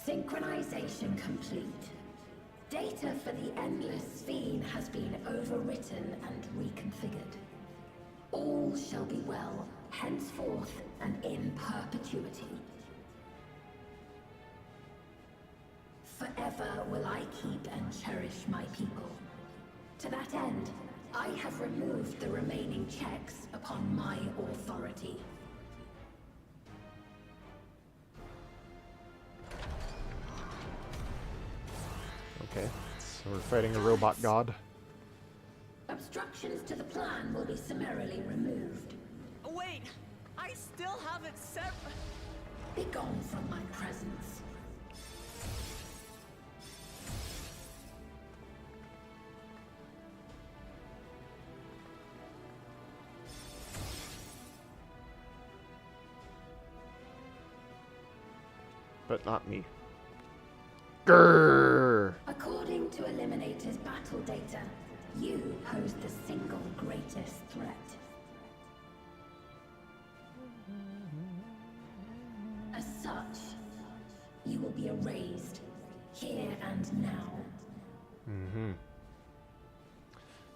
Synchronization complete. Data for the Endless Fiend has been overwritten and reconfigured. All shall be well, henceforth and in perpetuity. Forever will I keep and cherish my people. To that end, I have removed the remaining checks upon my authority. Okay, so we're fighting a robot god. Obstructions to the plan will be summarily removed. Wait! I still haven't set... Be gone from my presence. But not me. Grrr! According to Eliminator's battle data, you pose the single greatest threat. As such, you will be erased, here and now. Mm-hmm.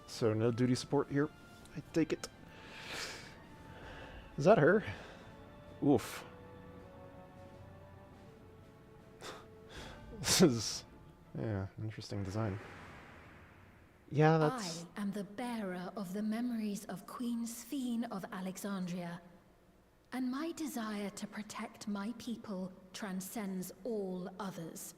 So no duty support here, I take it. Is that her? Oof. This is, yeah, interesting design. Yeah, that's... I am the bearer of the memories of Queen Sphene of Alexandria, and my desire to protect my people transcends all others.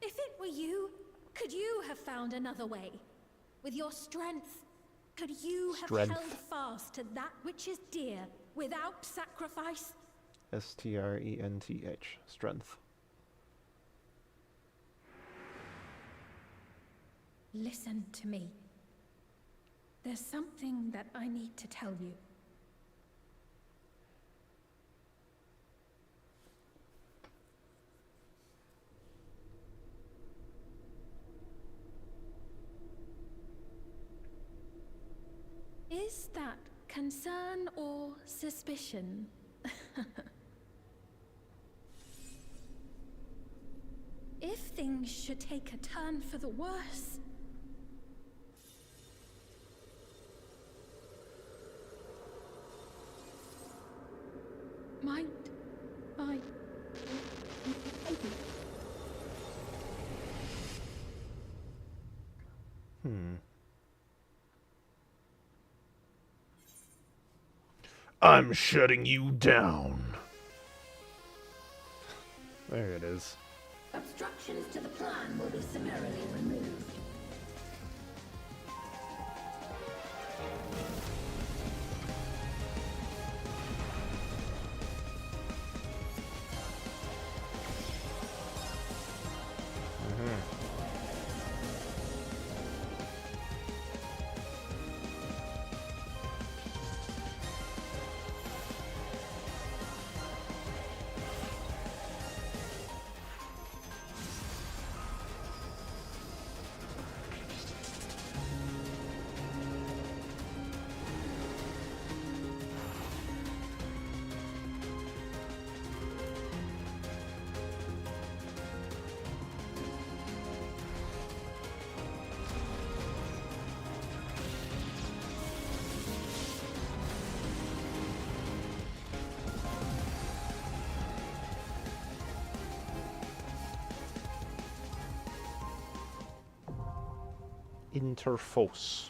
If it were you, could you have found another way? With your strength, could you have held fast to that which is dear without sacrifice? S-T-R-E-N-T-H. Strength. Listen to me. There's something that I need to tell you. Is that concern or suspicion? If things should take a turn for the worse, might I... I'm shutting you down. There it is. Obstructions to the plan will be summarily removed. Interfos.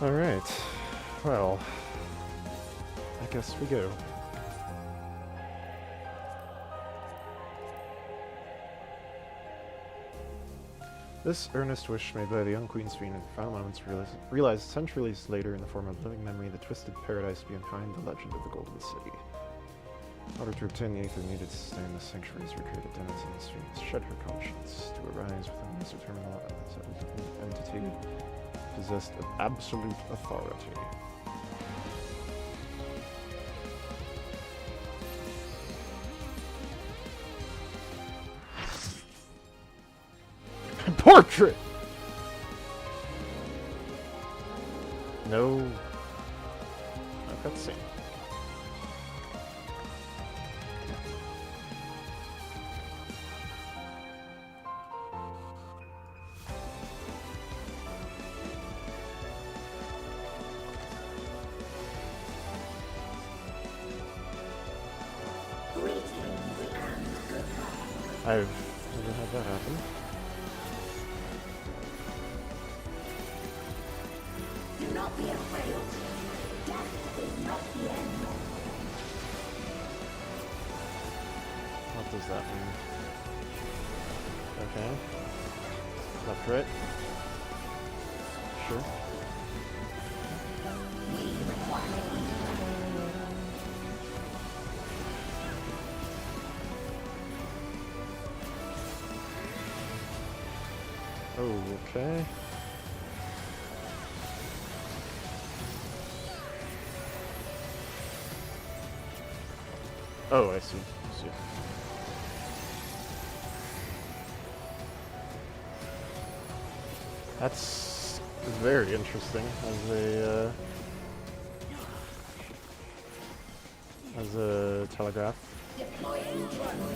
Alright. Well, I guess we go. This earnest wish made by the young Queen Sphene in final moments realized centuries later in the form of living memory the twisted paradise behind the legend of the Golden City. In order to obtain the ether needed to sustain the sanctuary's recreated denizens, the Sphinx shed her conscience to arise within this eternal entity possessed of absolute authority. Portrait! No cutscene. I've never had that happen. Do not be afraid. Death is not the end. What does that mean? Okay. Left, right. Sure. Okay. Oh, I see. I see. That's very interesting as a as a telegraph. Deploying drone.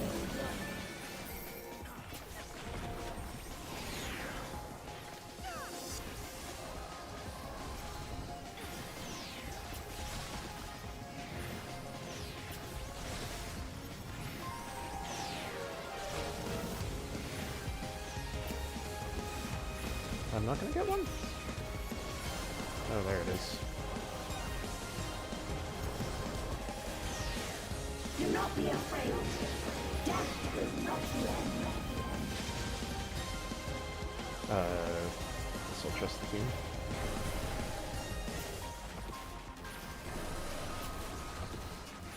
I'm not gonna get one? Oh, there it is. Do not be afraid. Death is not the end. This'll trust the team.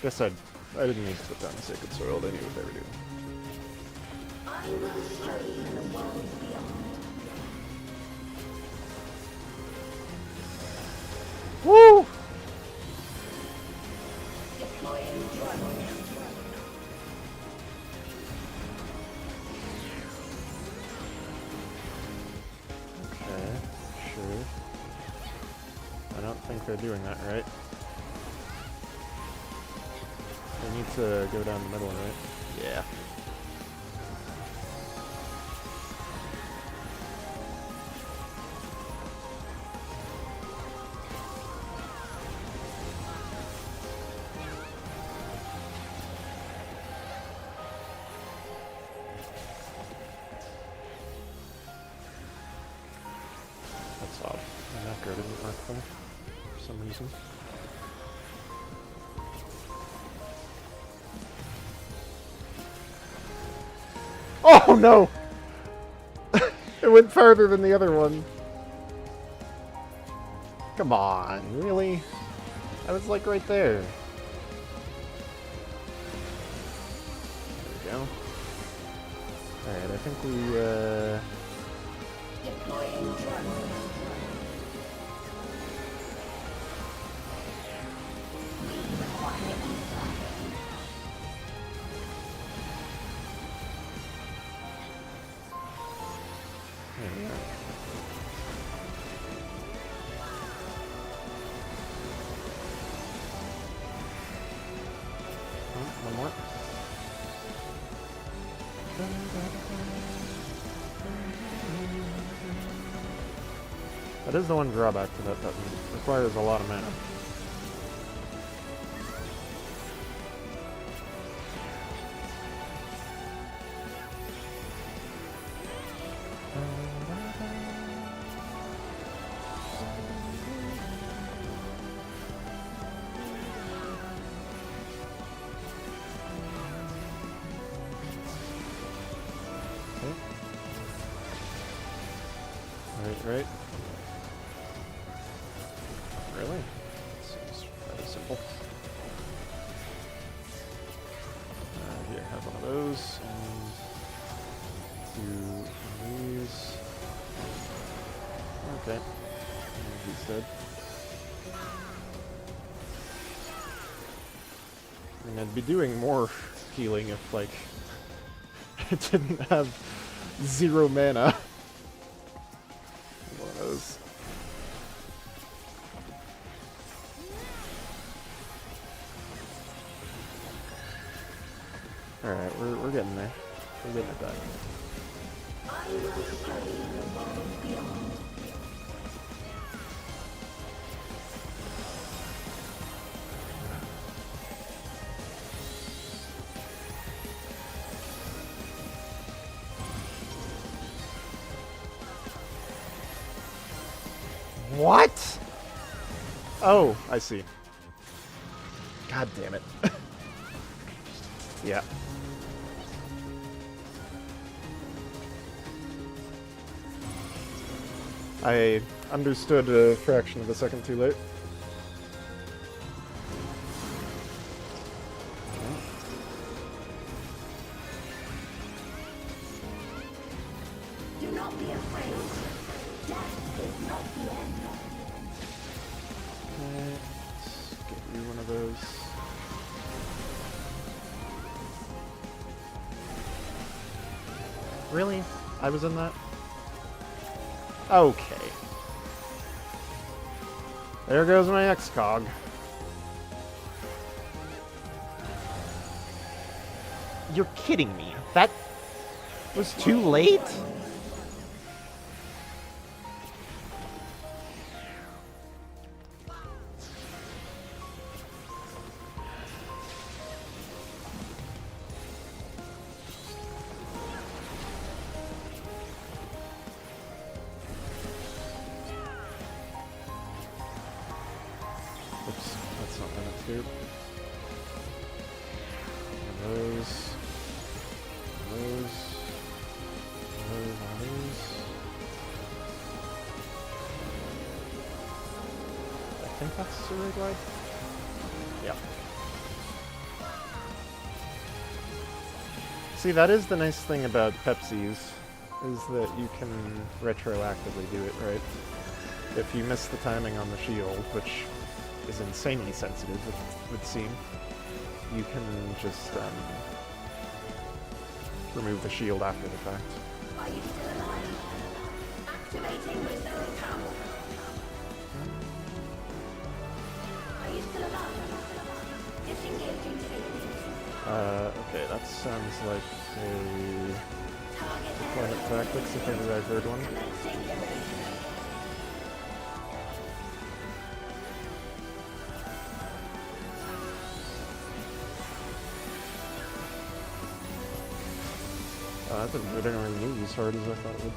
Guess I didn't need to put down the sacred soil, they knew what they were doing. I will show you the world beyond. Woo! Deploying drone. Okay, sure. I don't think they're doing that right. They need to go down the middle, right? Yeah. That's odd. My macro didn't work there for some reason. Oh no! It went farther than the other one. Come on, really? I was like right there. There we go. Alright, I think we Deploying drone. We require ether. there we are. Oh, one more. That is the one drawback to that button. It requires a lot of mana. Right. Really? Seems rather simple. Here, have one of those, and two of these. Okay. And he's dead. I mean, I'd be doing more healing if, like, it didn't have 0 mana. One of those. Alright, we're getting there. We're getting it done. I will show you the world beyond. What? Oh, I see. God damn it. Yeah. I understood a fraction of a second too late. Do not be afraid. Death is not the end. Let's get you one of those. Really? I was in that? Okay. There goes my X-Cog. You're kidding me. That was too late? Oops, that's not what I do. Those. I think that's the right way. Yeah. See, that is the nice thing about Pepsi's, is that you can retroactively do it, right? If you miss the timing on the shield, which is insanely sensitive, it would seem, you can just remove the shield after the fact. Are you still alive? Activating reserve power. Are you still alive? Disengaging safety. Okay, that sounds like a Target deployment tactics, if ever I've heard one. commencing liberation. That didn't really move as hard as I thought it would.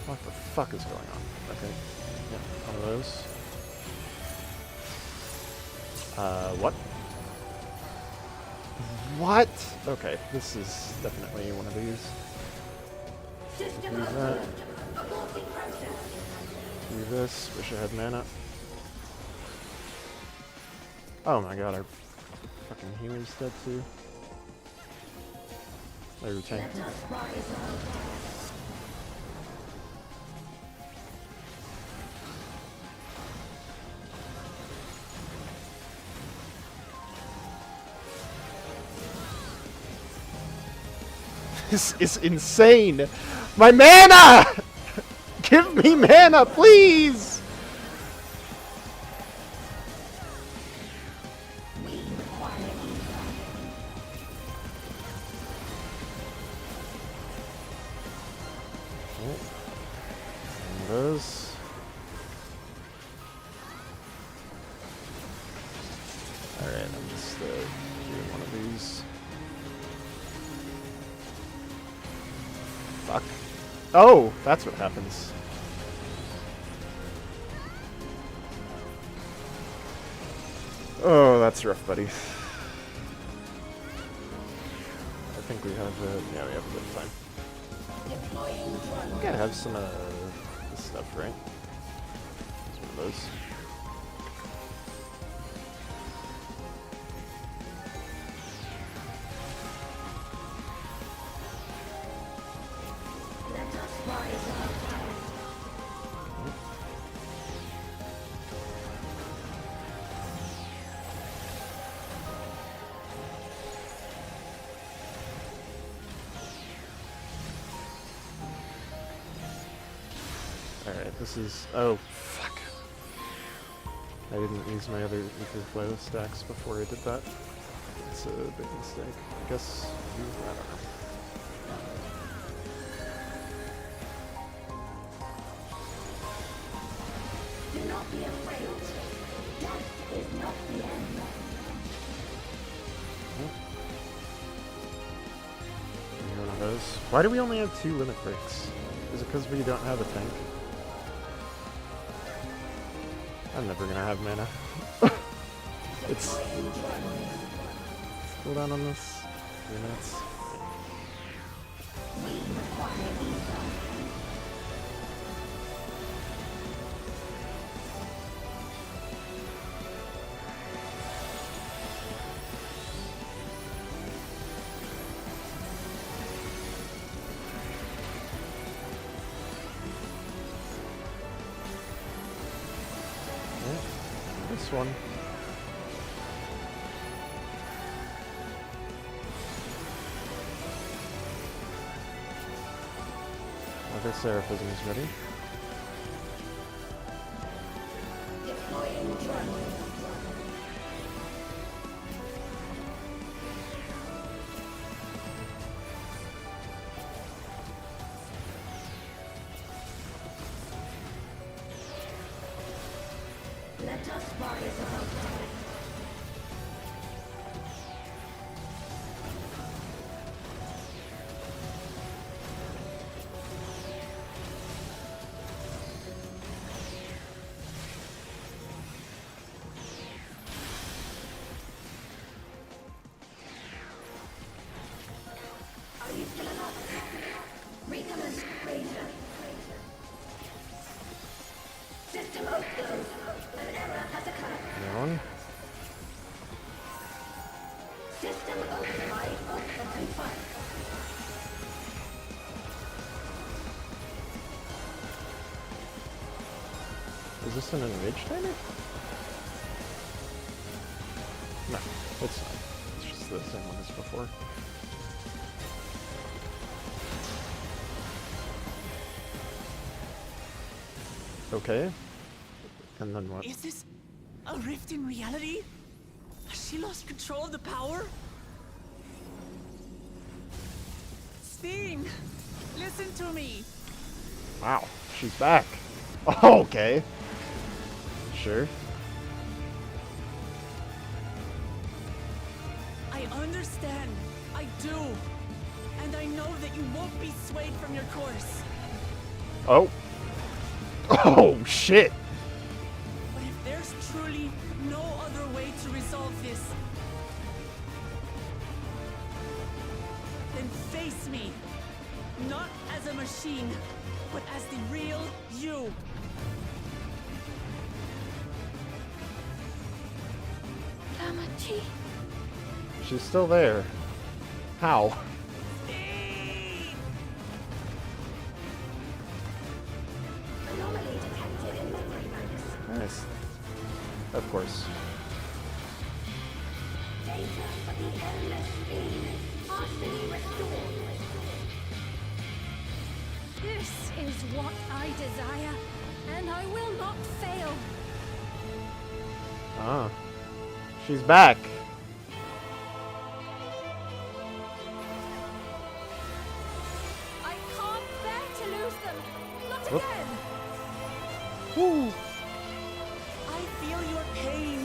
What the fuck is going on? Okay. Yeah, one of those. What? What? Okay, this is definitely one of these. System Do that. observed. Aborting process. Do this. Wish I had mana. Oh my god, our fucking healer's dead too. Their tank. Let us rise up. This is insane! My mana! Give me mana, please! And those. Alright, I'm just doing one of these. Fuck. Oh, that's what happens. Oh, that's rough, buddy. I think we have, yeah, we have a bit of time. We gotta have some, this stuff, right? It's one of those. Let us rise up. Alright, this is... Oh, fuck. I didn't use my other nuclear flow stacks before I did that. It's a big mistake. I guess... I don't know. Do not be afraid. Death is not the end. One of those. Why do we only have 2 limit breaks? Is it because we don't have a tank? I'm never gonna have mana. It's... Hold on this. 3 minutes. This one. Other Seraphism is ready. Deploying drone. Let us rise above them. Are you still alive? Recommence, Ranger. System overload. An error has occurred. Wrong. System override of confirmed. Is this an enraged timer? No, it's not. It's just the same one as before. Okay. And then what? Is this a rift in reality? Has she lost control of the power? Steen, listen to me. Wow, she's back. Oh, okay. Sure. I understand. I do. And I know that you won't be swayed from your course. Oh. Oh, shit. But if there's truly no other way to resolve this, then face me. Not as a machine, but as the real you. Lamachi. She's still there. How? Anomaly detected in memory banks. Nice. Of course. Data for the endless fiend. Partially restored. This is what I desire, and I will not fail. Ah. She's back. I can't bear to lose them. Not Whoop. again. Woo. I feel your pain,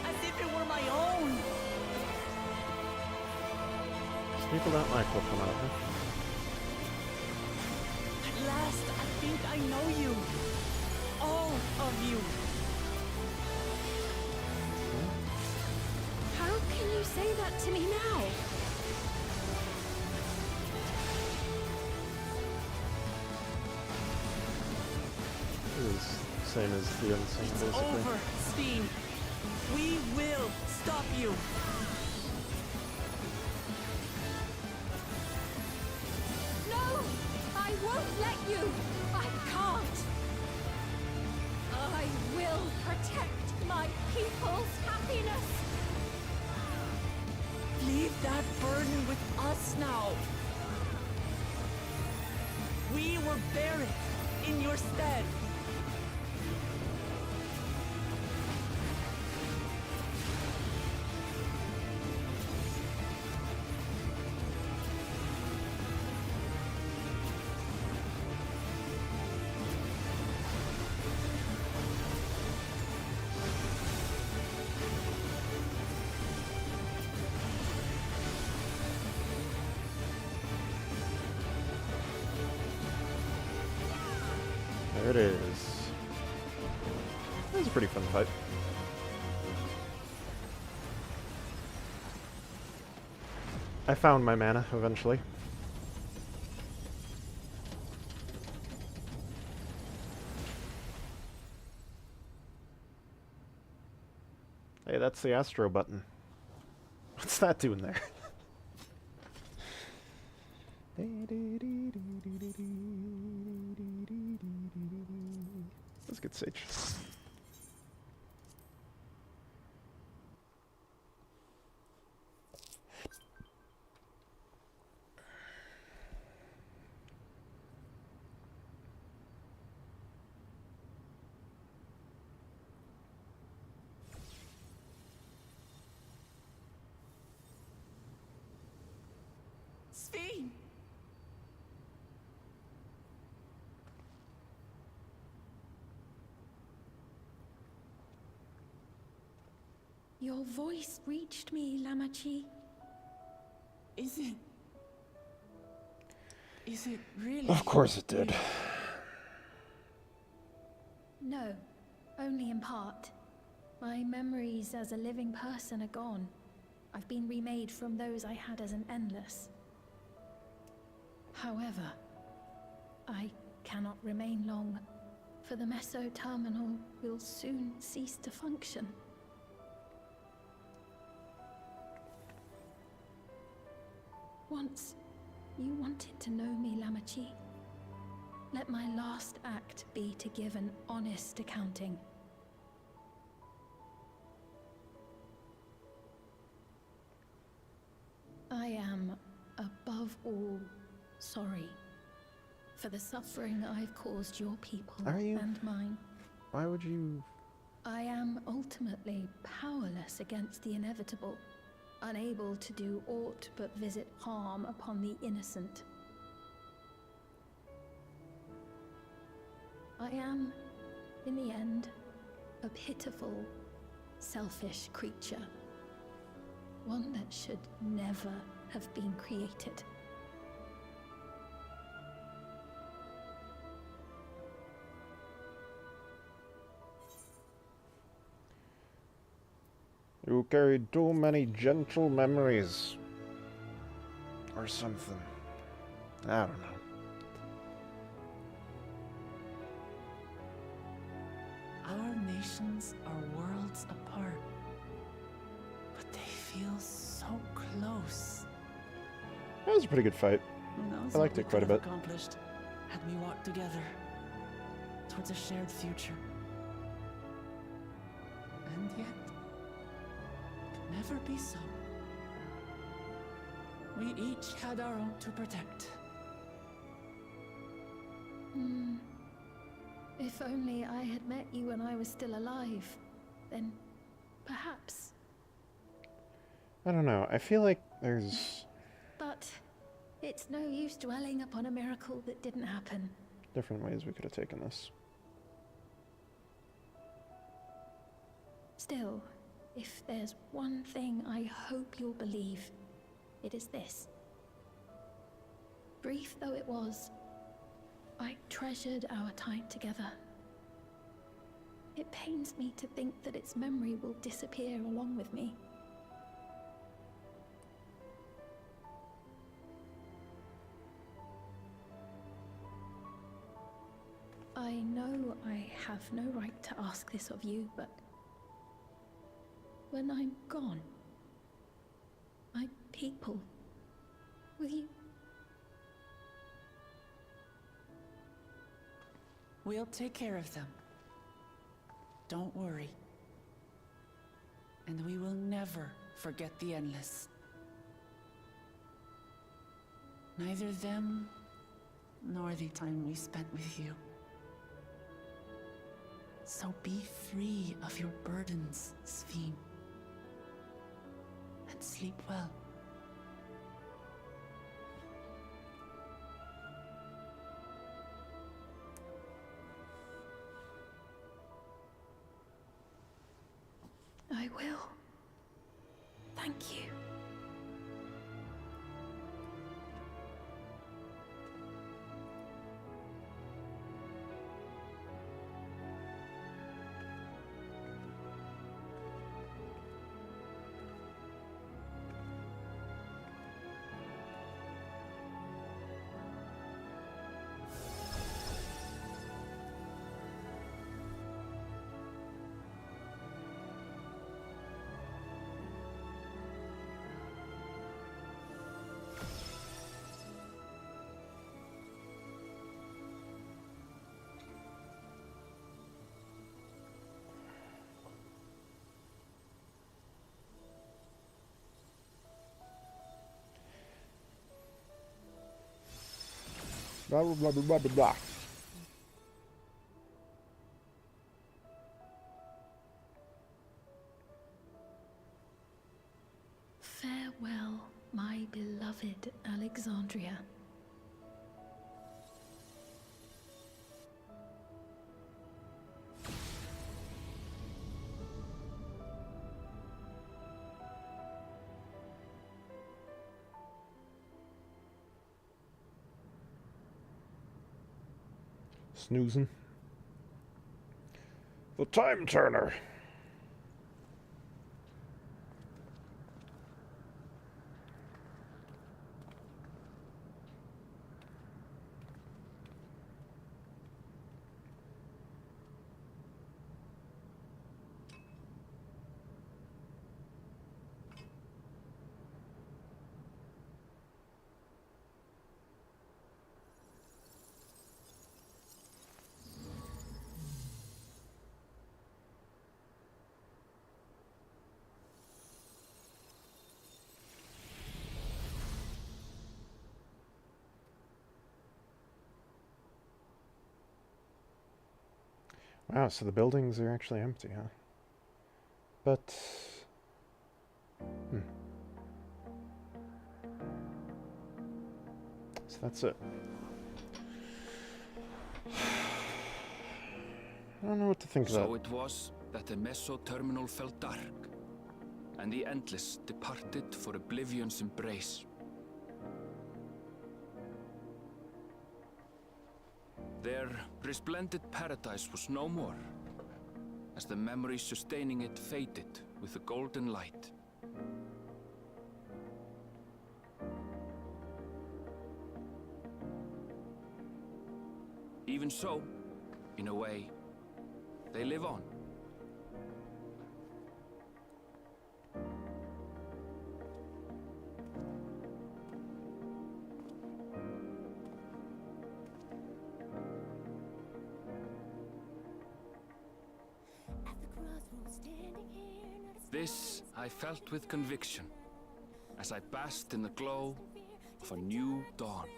as if it were my own. People don't like what come out. At last, I think I know you. All of you. How can you say that to me now? This is the same as the unseen, It's basically. over, Steen. We will stop you. No! I won't let you! I can't! I will protect my people's happiness! Leave that burden with us now. We will bear it in your stead. There it is. That was a pretty fun fight. I found my mana eventually. Hey, that's the Astro button. What's that doing there? Let's get Sage. Steen! Your voice reached me, Lamachi. Is it really? Of course it did. you? No, only in part. My memories as a living person are gone. I've been remade from those I had as an endless. However, I cannot remain long, for the meso-terminal will soon cease to function. Once, you wanted to know me, Lamachi. Let my last act be to give an honest accounting. I am, above all, sorry for the suffering I've caused your people Are you? and mine. Why would you... I am ultimately powerless against the inevitable, unable to do aught but visit harm upon the innocent. I am, in the end, a pitiful, selfish creature. One that should never have been created. You carried too many gentle memories. Or something. I don't know. Our nations are worlds apart, but they feel so close. That was a pretty good fight. Who knows I liked what it we quite a could have bit. accomplished had we walked together towards a shared future. And yet, it could never be so. We each had our own to protect. If only I had met you when I was still alive, then perhaps. I don't know. I feel like there's But it's no use dwelling upon a miracle that didn't happen. different ways we could have taken this. Still, if there's one thing I hope you'll believe, it is this. Brief though it was, I treasured our time together. It pains me to think that its memory will disappear along with me. I know I have no right to ask this of you, but when I'm gone, my people, will you? We'll take care of them. Don't worry. And we will never forget the Endless. Neither them, nor the time we spent with you. So be free of your burdens, Sphene. And sleep well. I will. Thank you. Blah, blah, blah, blah, blah, blah. Farewell, my beloved Alexandria. Snoozing. The Time Turner. Wow, so the buildings are actually empty, huh? But... So that's it. I don't know what to think of that. So it was that the meso-terminal fell dark, and the Endless departed for oblivion's embrace. Their resplendent paradise was no more, as the memory sustaining it faded with the golden light. Even so, in a way, they live on. This I felt with conviction, as I basked in the glow of a new dawn.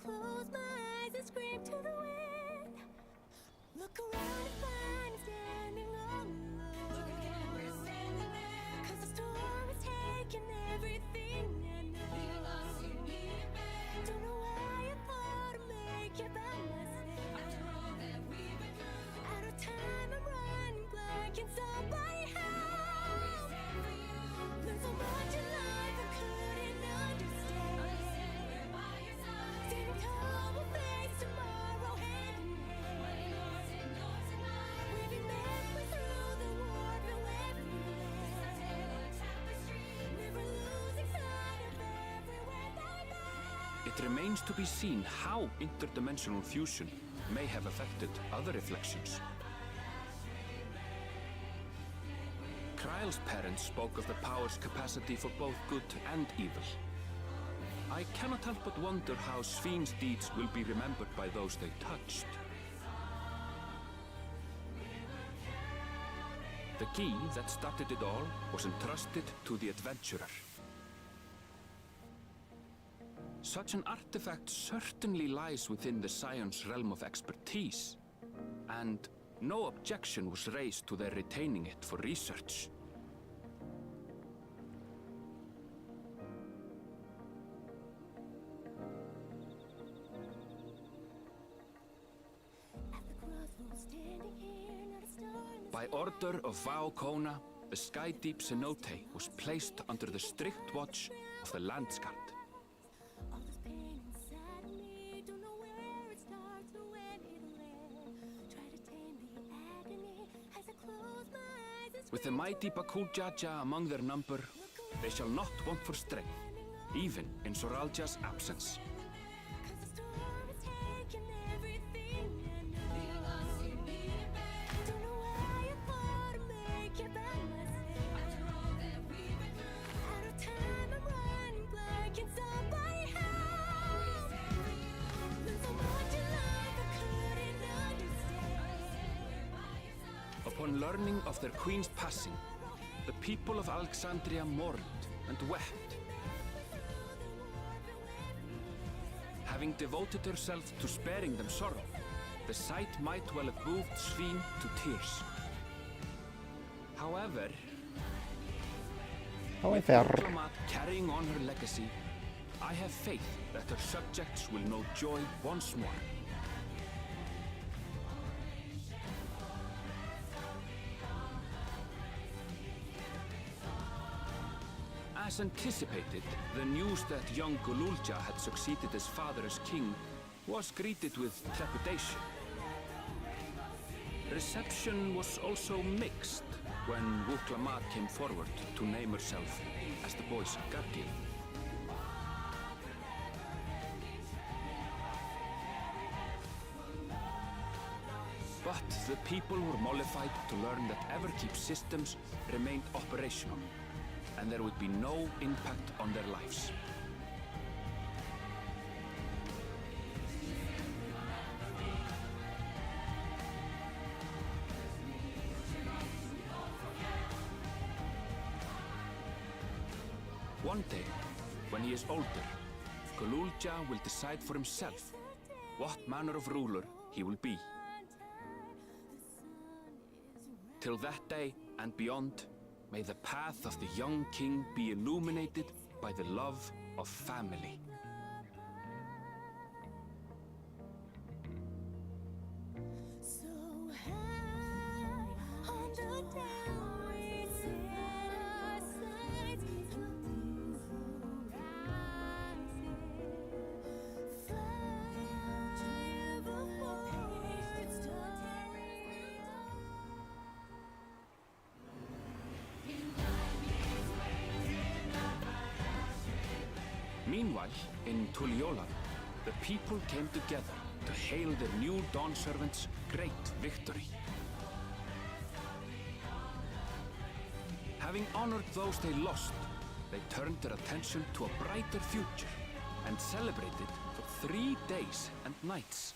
Close my eyes and scream to the wind. Look around and find me standing all alone. Look again, we're standing there. 'Cause the storm is taking everything I know. Feel lost, you need it back. Don't know why I thought I'd make it by myself. After all that we've been through. Out of time, I'm running blank and somebody help. Always stand for you. Learned so much in life I couldn't understand. Understand we're by your side. Standing tall, we'll face tomorrow hand in hand. What ignores tonight. We've been halfway through the war, but we're this our tale of tapestry. Never losing sight of everywhere that lies. It remains to be seen how interdimensional fusion may have affected other reflections. Kryle's parents spoke of the power's capacity for both good and evil. I cannot help but wonder how Sven's deeds will be remembered by those they touched. The key that started it all was entrusted to the adventurer. Such an artifact certainly lies within the Scion's realm of expertise, and no objection was raised to their retaining it for research. By order of Vao Kona, the Sky Deep Cenote was placed under the strict watch of the Landsguard. With the mighty Bakul Jaja among their number, they shall not want for strength, even in Soralja's absence. Upon learning of their queen's passing, the people of Alexandria mourned and wept. Having devoted herself to sparing them sorrow, the sight might well have moved Sven to tears. However, with the diplomat carrying on her legacy, I have faith that her subjects will know joy once more. As anticipated, the news that young Gululja had succeeded his father as king was greeted with trepidation. Reception was also mixed when Wuklamat came forward to name herself as the boy's guardian. But the people were mollified to learn that Everkeep systems remained operational, and there would be no impact on their lives. One day, when he is older, Gululja will decide for himself what manner of ruler he will be. Till that day and beyond, may the path of the young king be illuminated by the love of family. So high on the down we set our sights to these horizons. Fly overboard, starry. Meanwhile, in Tuliyolan, the people came together to hail their new Dawn servants' great victory. Having honored those they lost, they turned their attention to a brighter future and celebrated for 3 days and nights.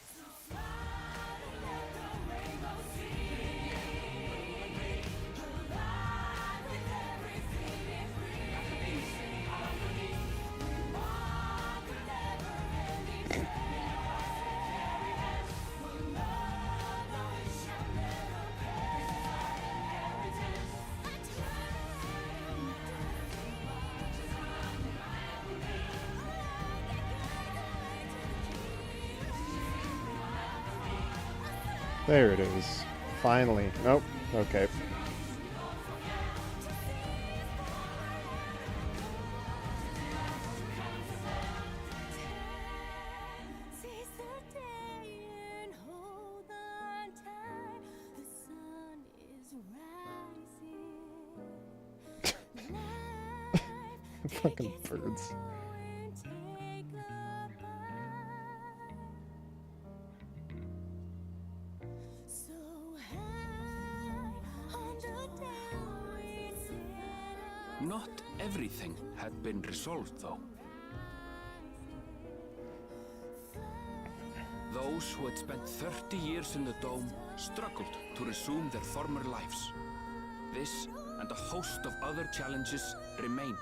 There it is. Finally. Nope. Okay. Seize the day and hold on tight. The sun is rising. Life, Fucking birds. and take a bite. So high on the down we set our Not everything had been resolved, though. Those who had spent 30 years in the Dome struggled to resume their former lives. This and a host of other challenges remained.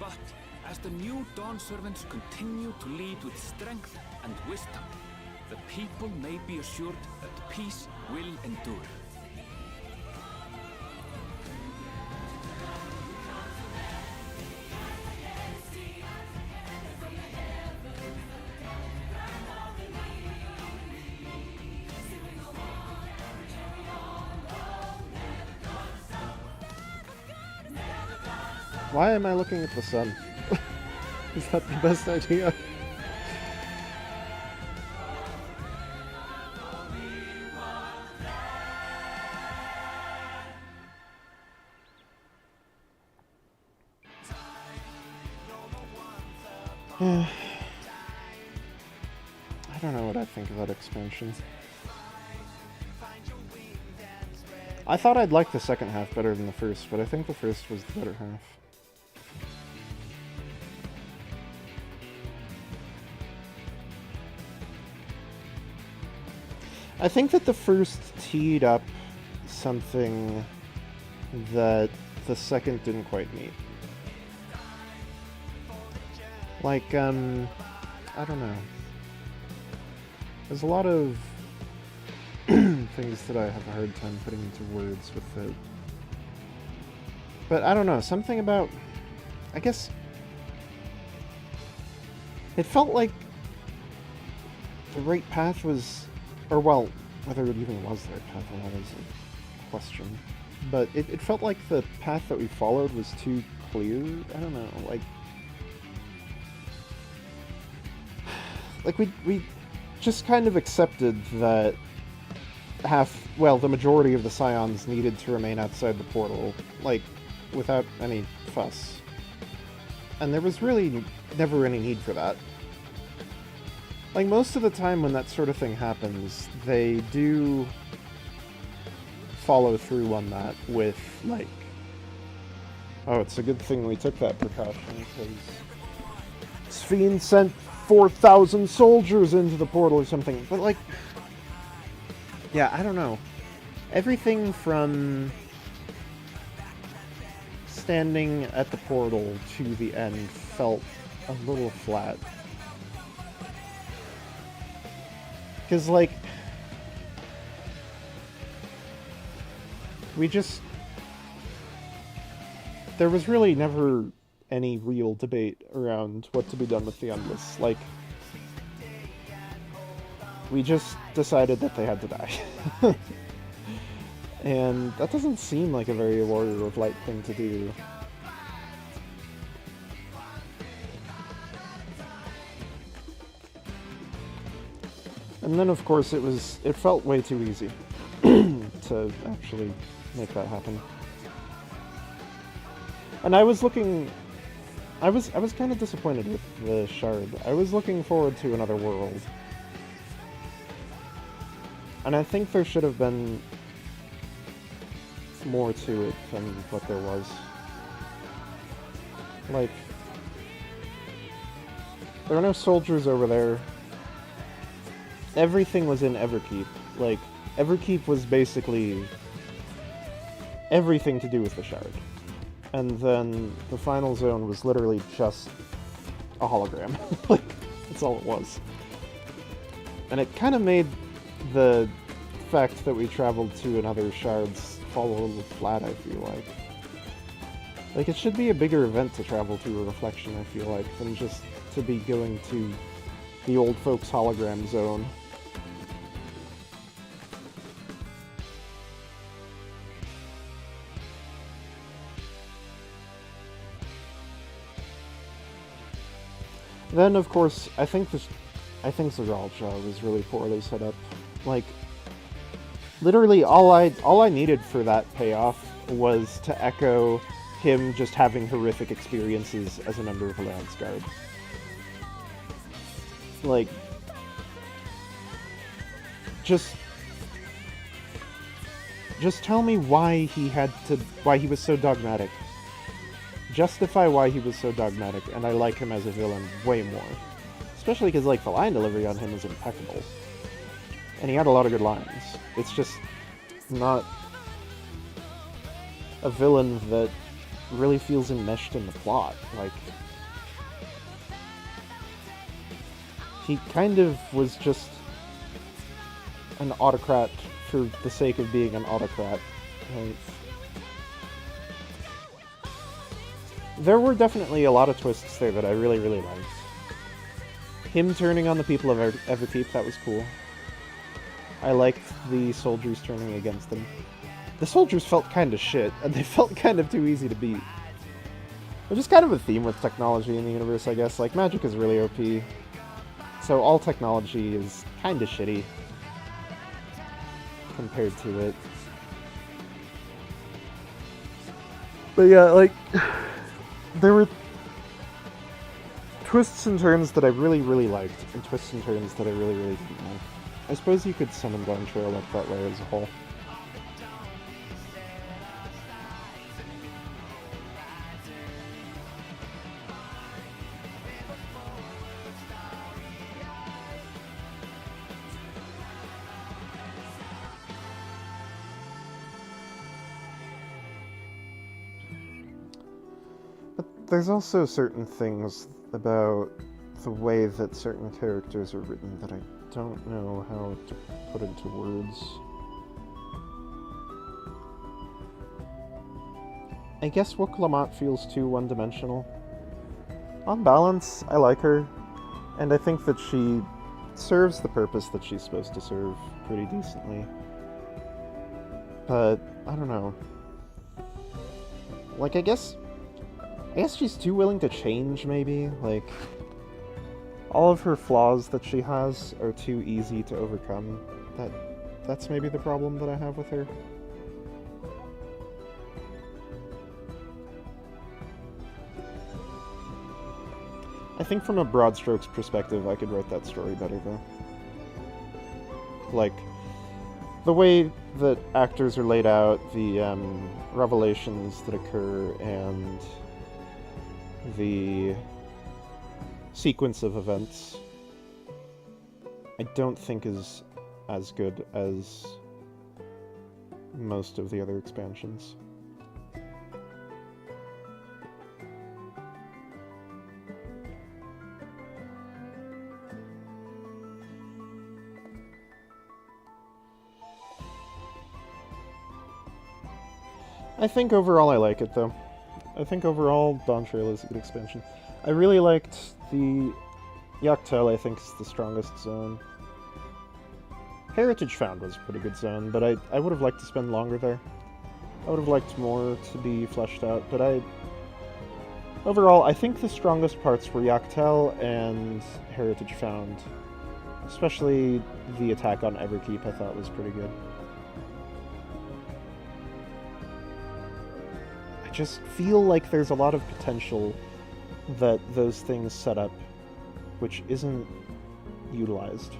But as the new Dawn servants continue to lead with strength and wisdom, the people may be assured that peace will endure. Why am I looking at the sun? Is that the best idea? I don't know what I think of that expansion. I thought I'd like the second half better than the first, but I think the first was the better half. I think that the first teed up something that the second didn't quite meet. Like, I don't know. There's a lot of things that I have a hard time putting into words with it. But I don't know, something about... I guess... It felt like the right path was... Or, well, whether it even was the right path, well, that is a question. But it felt like the path that we followed was too clear. I don't know, like... Like, we just kind of accepted that the majority of the Scions needed to remain outside the portal, like, without any fuss. And there was really never any need for that. Like, most of the time when that sort of thing happens, they do follow through on that with, like, oh, it's a good thing we took that precaution, because Sphene sent 4,000 soldiers into the portal or something. But, like, yeah, I don't know. Everything from standing at the portal to the end felt a little flat. Because, like, there was really never any real debate around what to be done with the Endless. Like, we just decided that they had to die. And that doesn't seem like a very Warrior of Light thing to do. And then, of course, it felt way too easy to actually make that happen. And I was kind of disappointed with the Shard. I was looking forward to another world. And I think there should have been more to it than what there was. Like, there were no soldiers over there. Everything was in Everkeep. Like, Everkeep was basically everything to do with the Shard. And then the final zone was literally just a hologram. Like, that's all it was. And it kind of made the fact that we traveled to another Shards fall a little flat, I feel like. Like, it should be a bigger event to travel to a Reflection, I feel like, than just to be going to the old folks hologram zone. Then, of course, I think Zeralja was really poorly set up. Like, literally all I needed for that payoff was to echo him just having horrific experiences as a member of the Lance Guard. Like, just tell me why he was so dogmatic. Justify why he was so dogmatic, and I like him as a villain way more. Especially because, like, the line delivery on him is impeccable. And he had a lot of good lines. It's just not a villain that really feels enmeshed in the plot. Like, he kind of was just an autocrat for the sake of being an autocrat. Like, there were definitely a lot of twists there that I really, really liked. Him turning on the people of Everkeep, that was cool. I liked the soldiers turning against him. The soldiers felt kind of shit, and they felt kind of too easy to beat. Which is kind of a theme with technology in the universe, I guess. Like, magic is really OP. So all technology is kind of shitty compared to it. But yeah, like, there were twists and turns that I really, really liked, and twists and turns that I really, really didn't like. I suppose you could summon Dawntrail like that way as a whole. But there's also certain things about the way that certain characters are written that I don't know how to put into words. I guess Wook Lamont feels too one-dimensional. On balance, I like her, and I think that she serves the purpose that she's supposed to serve pretty decently. But, I don't know. Like, I guess she's too willing to change, maybe? Like, all of her flaws that she has are too easy to overcome. That's maybe the problem that I have with her. I think from a broad strokes perspective, I could write that story better, though. Like, the way that actors are laid out, the revelations that occur, and the sequence of events, I don't think is as good as most of the other expansions. I think overall I like it, though. I think overall Dawntrail is a good expansion. I really liked the Yaktel, I think, is the strongest zone. Heritage Found was a pretty good zone, but I would have liked to spend longer there. I would have liked more to be fleshed out, but overall, I think the strongest parts were Yaktel and Heritage Found. Especially the attack on Everkeep I thought was pretty good. Just feel like there's a lot of potential that those things set up, which isn't utilized.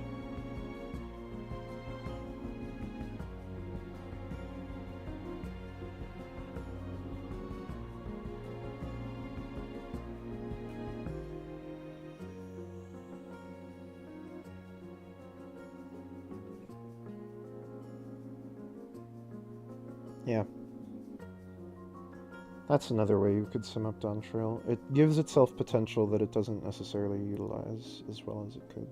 Yeah. That's another way you could sum up Dawntrail. It gives itself potential that it doesn't necessarily utilize as well as it could.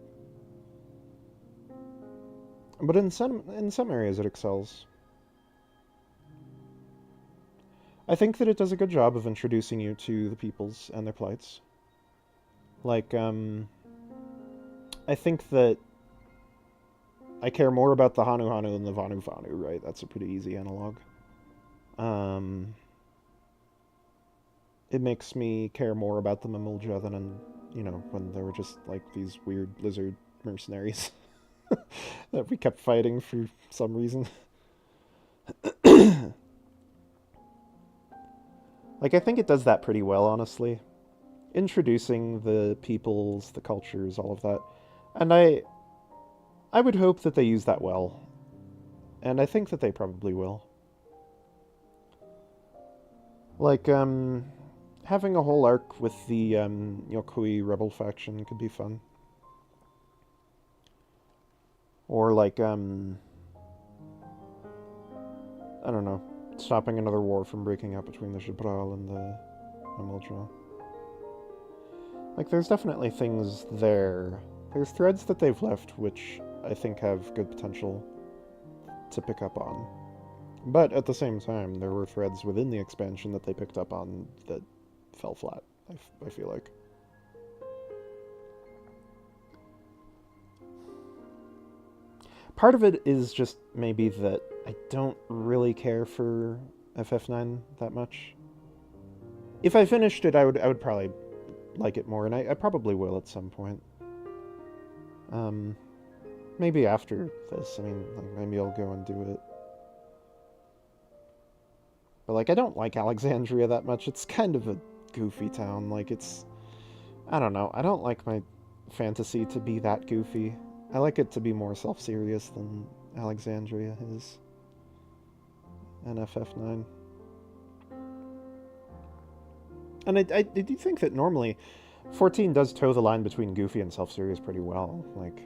But in some areas it excels. I think that it does a good job of introducing you to the peoples and their plights. Like, I think that I care more about the Hanu Hanu than the Vanu Vanu, right? That's a pretty easy analog. It makes me care more about the Mamulja than, when they were just, like, these weird lizard mercenaries that we kept fighting for some reason. Like, I think it does that pretty well, honestly. Introducing the peoples, the cultures, all of that. And I would hope that they use that well. And I think that they probably will. Like, having a whole arc with the Yokui rebel faction could be fun. Or like, I don't know, stopping another war from breaking out between the Jabral and the Mamulja. Like, there's definitely things there. There's threads that they've left which I think have good potential to pick up on. But at the same time, there were threads within the expansion that they picked up on that fell flat, I feel like. Part of it is just maybe that I don't really care for FF9 that much. If I finished it, I would probably like it more, and I probably will at some point. Maybe after this, I mean, like, maybe I'll go and do it. But, like, I don't like Alexandria that much. It's kind of a goofy town. Like, it's... I don't know. I don't like my fantasy to be that goofy. I like it to be more self-serious than Alexandria is in FF9. And I do think that normally 14 does toe the line between goofy and self-serious pretty well. Like,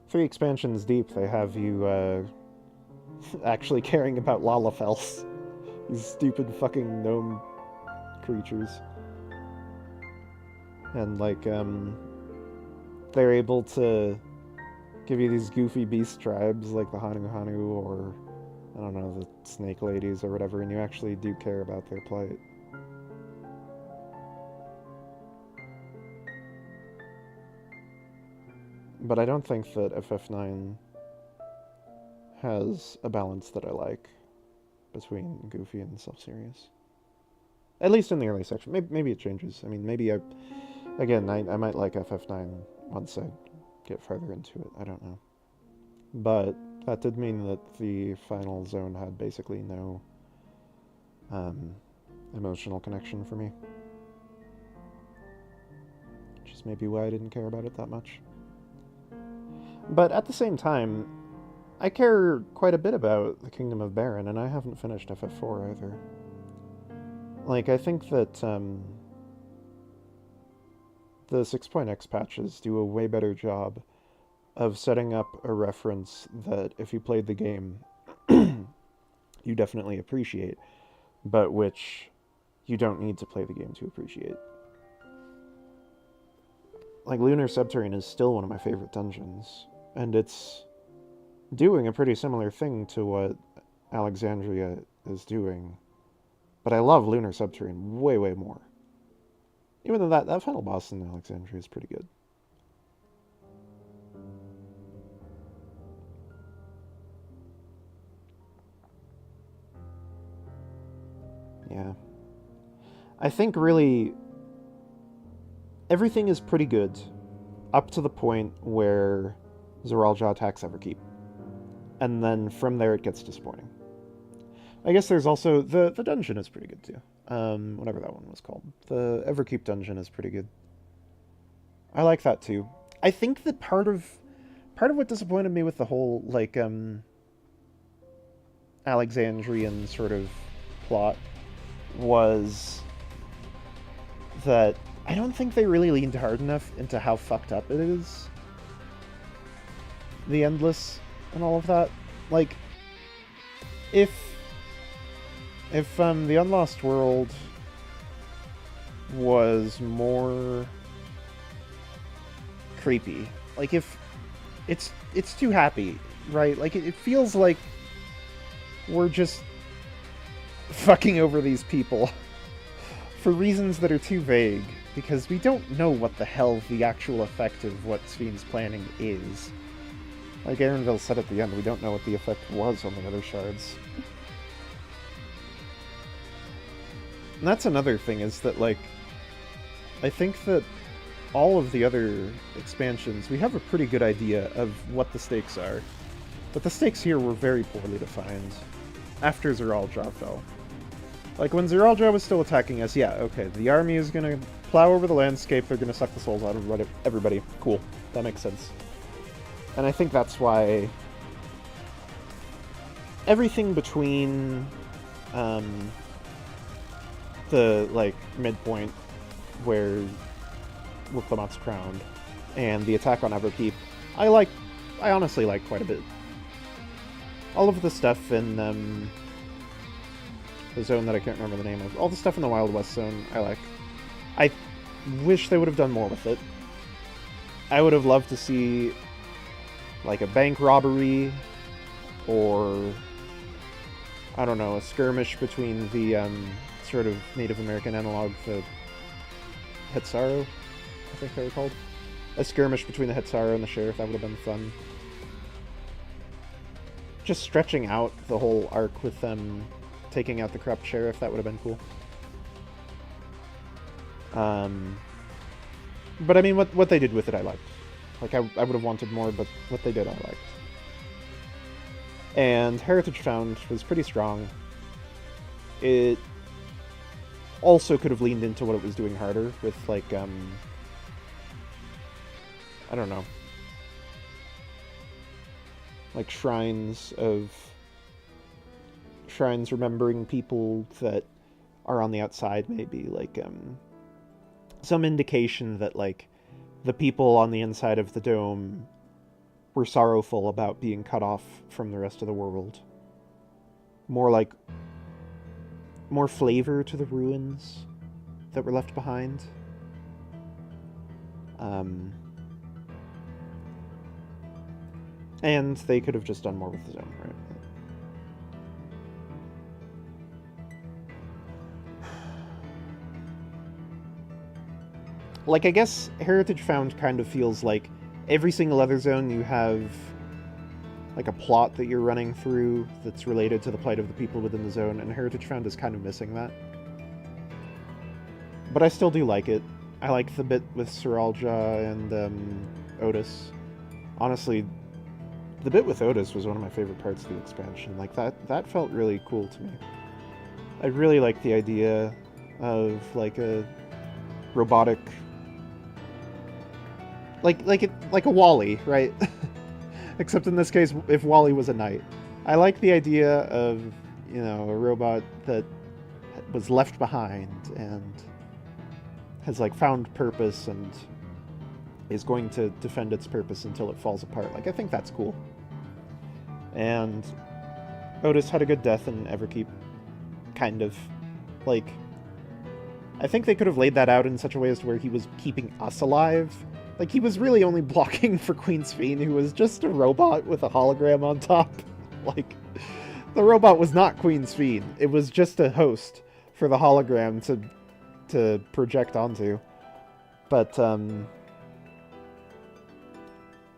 3 expansions deep, they have you actually caring about Lalafels. These stupid fucking gnome creatures. And, like, they're able to give you these goofy beast tribes, like the Hanu Hanu, or, I don't know, the snake ladies or whatever, and you actually do care about their plight. But I don't think that FF9 has a balance that I like between goofy and self-serious. At least in the early section. Maybe it changes. I mean, maybe I might like FF9 once I get further into it. I don't know. But that did mean that the final zone had basically no emotional connection for me. Which is maybe why I didn't care about it that much. But at the same time, I care quite a bit about the Kingdom of Baron, and I haven't finished FF4 either. Like, I think that the 6.x patches do a way better job of setting up a reference that, if you played the game, you definitely appreciate, but which you don't need to play the game to appreciate. Like, Lunar Subterrane is still one of my favorite dungeons, and it's doing a pretty similar thing to what Alexandria is doing. But I love Lunar Subterrane way, way more. Even though that final boss in Alexandria is pretty good. Yeah. I think really everything is pretty good up to the point where Zeralja attacks Everkeep. And then from there it gets disappointing. I guess there's also the dungeon is pretty good too. Whatever that one was called. The Everkeep dungeon is pretty good. I like that too. I think that part of what disappointed me with the whole like Alexandrian sort of plot was that I don't think they really leaned hard enough into how fucked up it is. The Endless and all of that. Like, if the Unlost World was more creepy, like if it's too happy, right? Like it feels like we're just fucking over these people for reasons that are too vague, because we don't know what the hell the actual effect of what Sven's planning is. Like Aaronville said at the end, we don't know what the effect was on the other shards. And that's another thing, is that, like, I think that all of the other expansions, we have a pretty good idea of what the stakes are. But the stakes here were very poorly defined after Zeralja fell. Like, when Zeralja was still attacking us, yeah, okay, the army is gonna plow over the landscape, they're gonna suck the souls out of everybody. Cool. That makes sense. And I think that's why everything between the, like, midpoint where Wuklamot's crowned and the attack on Everkeep, I honestly like quite a bit. All of the stuff in the zone that I can't remember the name of, all the stuff in the Wild West zone, I like. I wish they would have done more with it. I would have loved to see, like, a bank robbery, or, I don't know, a skirmish between the sort of Native American analog, the Hitsaro, I think they were called. A skirmish between the Hitsaro and the Sheriff, that would have been fun. Just stretching out the whole arc with them taking out the corrupt Sheriff, that would have been cool. But I mean, what they did with it, I liked. Like, I would have wanted more, but what they did, I liked. And Heritage Found was pretty strong. It also could have leaned into what it was doing harder with, like, I don't know. Like, shrines remembering people that are on the outside, maybe. Like, some indication that, like, the people on the inside of the dome were sorrowful about being cut off from the rest of the world. More flavor to the ruins that were left behind. And they could have just done more with the zone, right? Like, I guess Heritage Found kind of feels like every single other zone you have, like, a plot that you're running through that's related to the plight of the people within the zone, and Heritage Found is kind of missing that. But I still do like it. I like the bit with Seralja and Otis. Honestly, the bit with Otis was one of my favorite parts of the expansion. Like, that felt really cool to me. I really like the idea of, like, a robotic... Like a Wall-E, right? Except in this case, if Wall-E was a knight. I like the idea of, you know, a robot that was left behind and has, like, found purpose and is going to defend its purpose until it falls apart. Like, I think that's cool. And Otis had a good death in Everkeep. Kind of. Like, I think they could have laid that out in such a way as to where he was keeping us alive. Like, he was really only blocking for Queen Sphene, who was just a robot with a hologram on top. Like, the robot was not Queen Sphene. It was just a host for the hologram to project onto. But,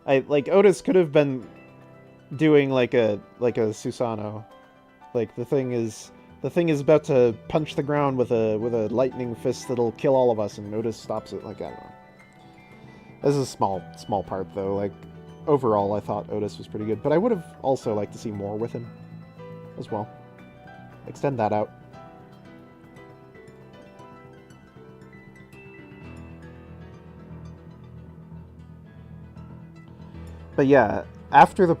Otis could have been doing like a Susano. Like, the thing is about to punch the ground with a lightning fist that'll kill all of us, and Otis stops it. Like, I don't know. This is a small part though. Like, overall I thought Otis was pretty good, but I would have also liked to see more with him as well. Extend that out. But yeah, after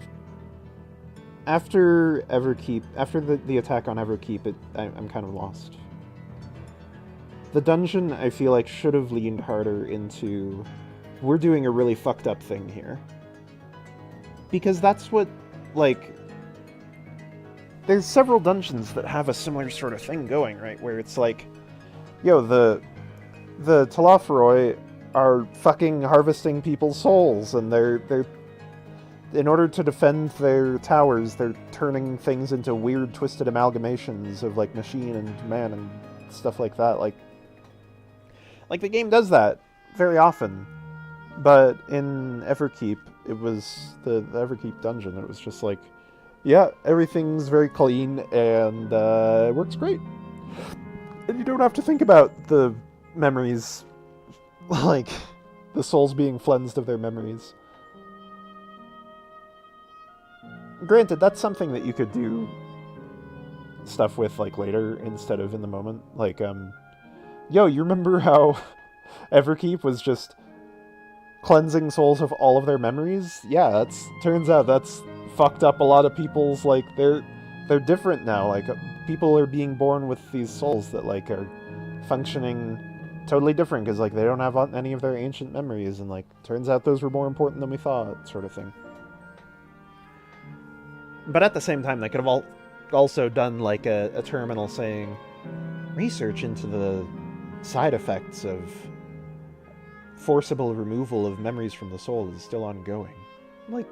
Everkeep, after the attack on Everkeep, I'm kind of lost. The dungeon, I feel like, should have leaned harder into, we're doing a really fucked up thing here. Because that's what, like, there's several dungeons that have a similar sort of thing going, right? Where it's like, yo, the Talaferoi are fucking harvesting people's souls, and they're in order to defend their towers, they're turning things into weird, twisted amalgamations of, like, machine and man and stuff like that. Like the game does that very often. But in Everkeep, it was the Everkeep dungeon. It was just like, yeah, everything's very clean, and it works great. And you don't have to think about the memories, like, the souls being cleansed of their memories. Granted, that's something that you could do stuff with, like, later instead of in the moment. Like, yo, you remember how Everkeep was just cleansing souls of all of their memories? Yeah, turns out that's fucked up a lot of people's, like, they're different now. Like, people are being born with these souls that, like, are functioning totally different because, like, they don't have any of their ancient memories, and, like, turns out those were more important than we thought, sort of thing. But at the same time, they could have also done, like, a terminal saying, research into the side effects of forcible removal of memories from the soul is still ongoing. Like,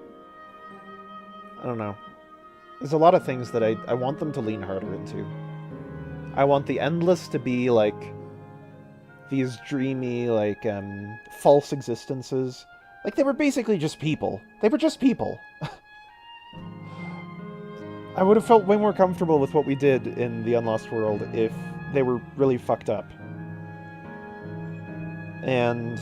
I don't know. There's a lot of things that I want them to lean harder into. I want the Endless to be, like, these dreamy, like, false existences. Like, they were basically just people. They were just people. I would have felt way more comfortable with what we did in the Unlost World if they were really fucked up. And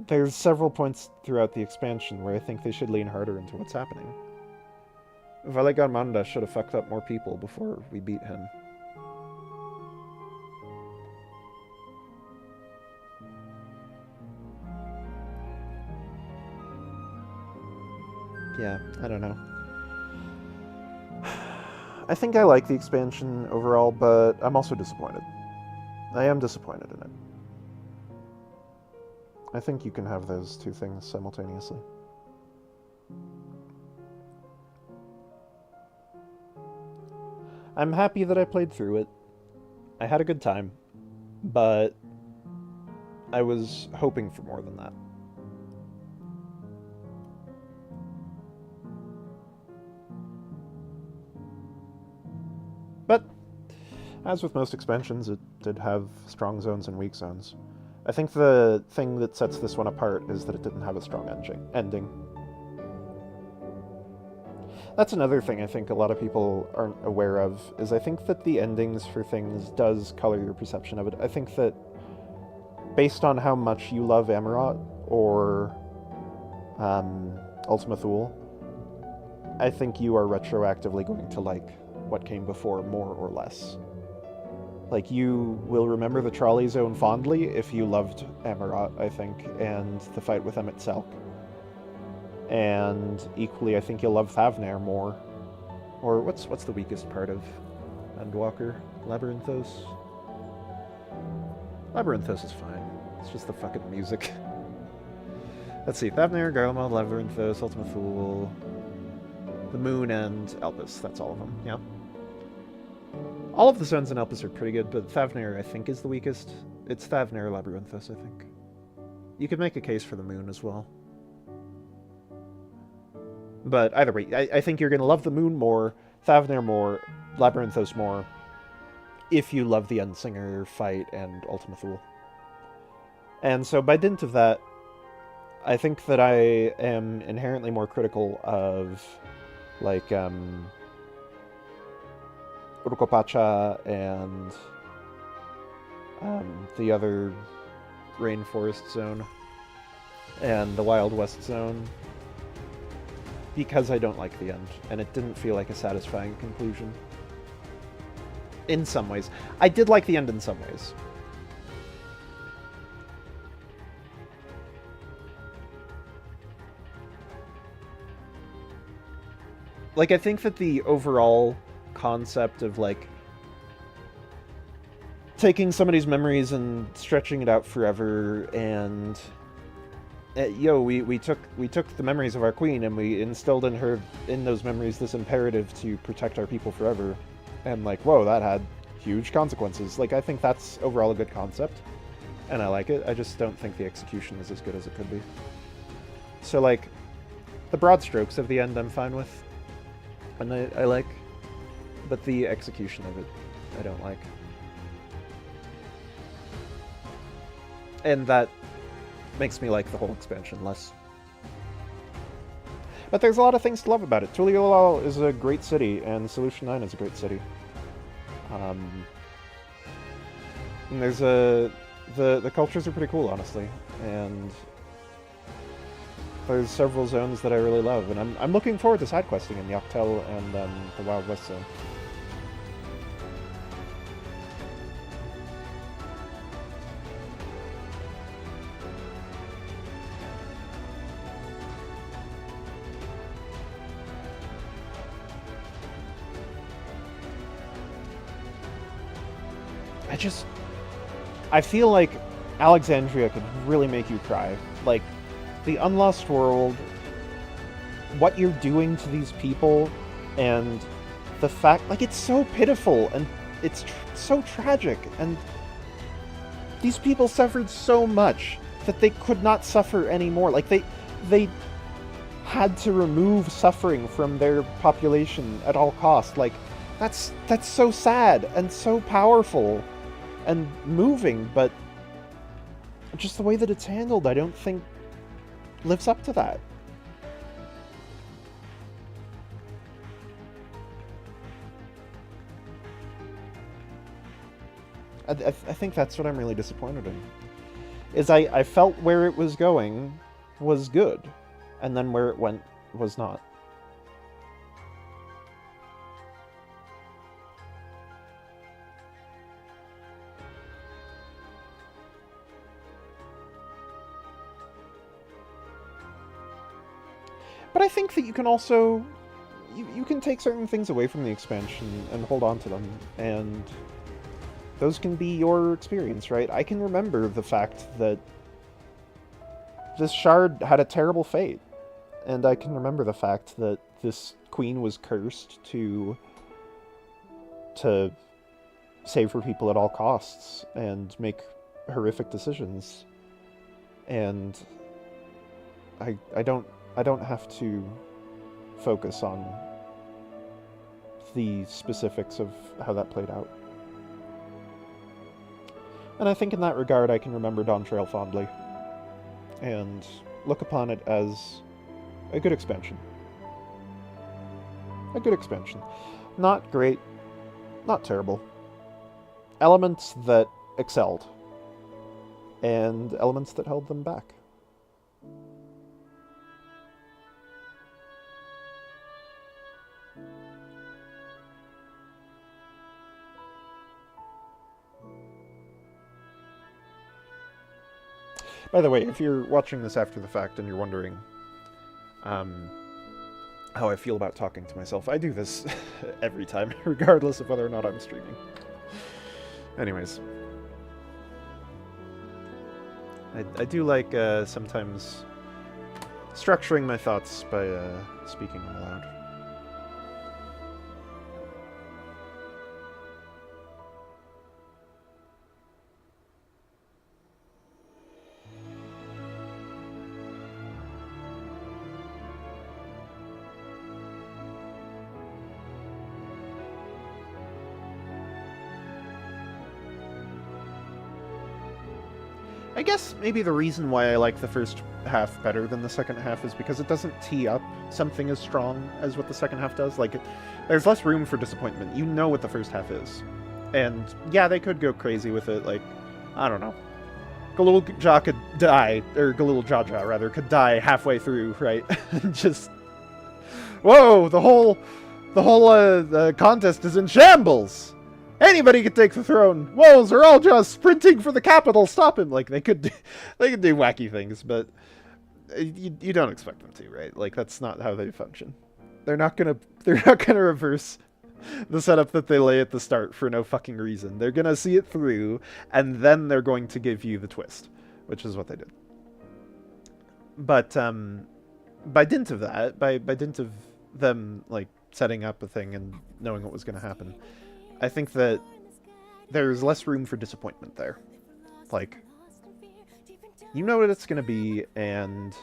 there's several points throughout the expansion where I think they should lean harder into what's happening. Valegarmanda should have fucked up more people before we beat him. Yeah, I don't know. I think I like the expansion overall, but I'm also disappointed. I am disappointed in it. I think you can have those two things simultaneously. I'm happy that I played through it. I had a good time, but I was hoping for more than that. But, as with most expansions, it did have strong zones and weak zones. I think the thing that sets this one apart is that it didn't have a strong ending. That's another thing I think a lot of people aren't aware of, is I think that the endings for things does color your perception of it. I think that based on how much you love Amarot or Ultima Thule, I think you are retroactively going to like what came before more or less. Like, you will remember the trolley zone fondly if you loved Amarot, I think, and the fight with Emmett Selk. And equally, I think you'll love Thavnair more. Or what's the weakest part of Endwalker? Labyrinthos? Labyrinthos is fine. It's just the fucking music. Let's see, Thavnair, Garlemald, Labyrinthos, Ultima Thule, the Moon, and Elpis. That's all of them, yeah. All of the zones in Elpis are pretty good, but Thavnair, I think, is the weakest. It's Thavnair, Labyrinthos, I think. You could make a case for the Moon as well. But either way, I think you're going to love the Moon more, Thavnair more, Labyrinthos more, if you love the Endsinger fight and Ultima Thule. And so by dint of that, I think that I am inherently more critical of, like, Urukopacha and the other Rainforest Zone and the Wild West Zone, because I don't like the end, and it didn't feel like a satisfying conclusion. In some ways. I did like the end in some ways. Like, I think that the overall concept of, like, taking somebody's memories and stretching it out forever, and we took the memories of our queen and we instilled in those memories this imperative to protect our people forever, and, like, whoa, that had huge consequences. Like, I think that's overall a good concept, and I like it. I just don't think the execution is as good as it could be. So, like, the broad strokes of the end I'm fine with, and I like, but the execution of it I don't like. And that makes me like the whole expansion less. But there's a lot of things to love about it. Tuliolal is a great city, and Solution 9 is a great city. And there's the cultures are pretty cool, honestly, and there's several zones that I really love, and I'm looking forward to side questing in Yoctel and the Wild West Zone. I feel like Alexandria could really make you cry. Like, the Unlost World, what you're doing to these people, and the fact, like, it's so pitiful, and it's so tragic, and these people suffered so much that they could not suffer anymore. Like, they had to remove suffering from their population at all costs. Like, that's so sad, and so powerful, and moving, but just the way that it's handled, I don't think lives up to that. I think that's what I'm really disappointed in. Is I felt where it was going was good, and then where it went was not. But I think that you can also, you can take certain things away from the expansion and hold on to them, and those can be your experience, right? I can remember the fact that this shard had a terrible fate, and I can remember the fact that this queen was cursed to save her people at all costs and make horrific decisions. and I don't have to focus on the specifics of how that played out. And I think in that regard I can remember Dawntrail fondly, and look upon it as a good expansion. A good expansion. Not great, not terrible. Elements that excelled, and elements that held them back. By the way, if you're watching this after the fact and you're wondering how I feel about talking to myself, I do this every time, regardless of whether or not I'm streaming. Anyways. I do like sometimes structuring my thoughts by speaking them aloud. I guess maybe the reason why I like the first half better than the second half is because it doesn't tee up something as strong as what the second half does. Like, there's less room for disappointment. You know what the first half is. And, yeah, they could go crazy with it, like, I don't know. Galul Jah could die, or Galul Jaja, rather, could die halfway through, right? And just... Whoa! The whole contest is in shambles! Anybody could take the throne. Wolves are all just sprinting for the capital. Stop him! Like, they could do wacky things, but you don't expect them to, right? Like, that's not how they function. They're not gonna reverse the setup that they lay at the start for no fucking reason. They're gonna see it through, and then they're going to give you the twist, which is what they did. But by dint of that, by dint of them like setting up a thing and knowing what was going to happen, I think that there's less room for disappointment there. Like, you know what it's going to be, and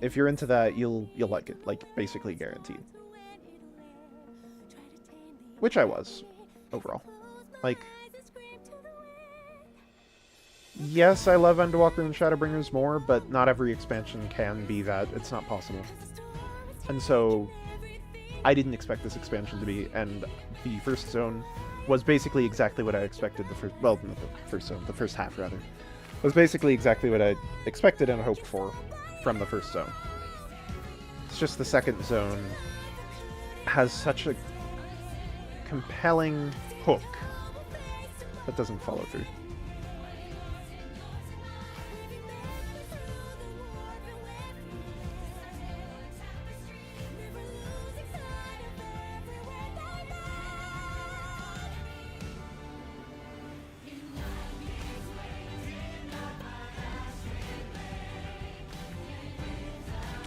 if you're into that, you'll like it, like, basically guaranteed. Which I was, overall. Like, yes, I love Endwalker and Shadowbringers more, but not every expansion can be that. It's not possible. And so, I didn't expect this expansion to be, and the first zone was basically exactly what I expected the first, well, not the first zone, the first half, rather, was basically exactly what I expected and hoped for from the first zone. It's just the second zone has such a compelling hook that doesn't follow through.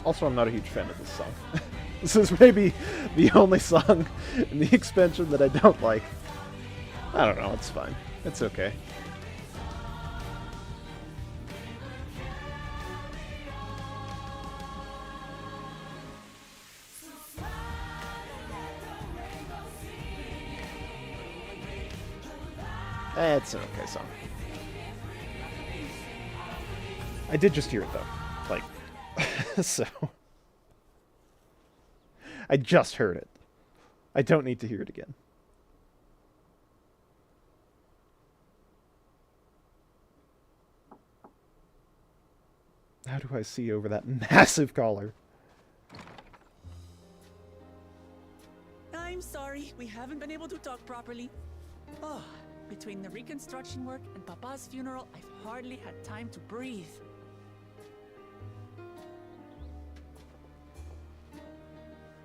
Also, I'm not a huge fan of this song. This is maybe the only song in the expansion that I don't like. I don't know, it's fine. It's okay. It's an okay song. I did just hear it, though. Like, so... I just heard it. I don't need to hear it again. How do I see over that massive collar? I'm sorry, we haven't been able to talk properly. Oh, between the reconstruction work and Papa's funeral, I've hardly had time to breathe.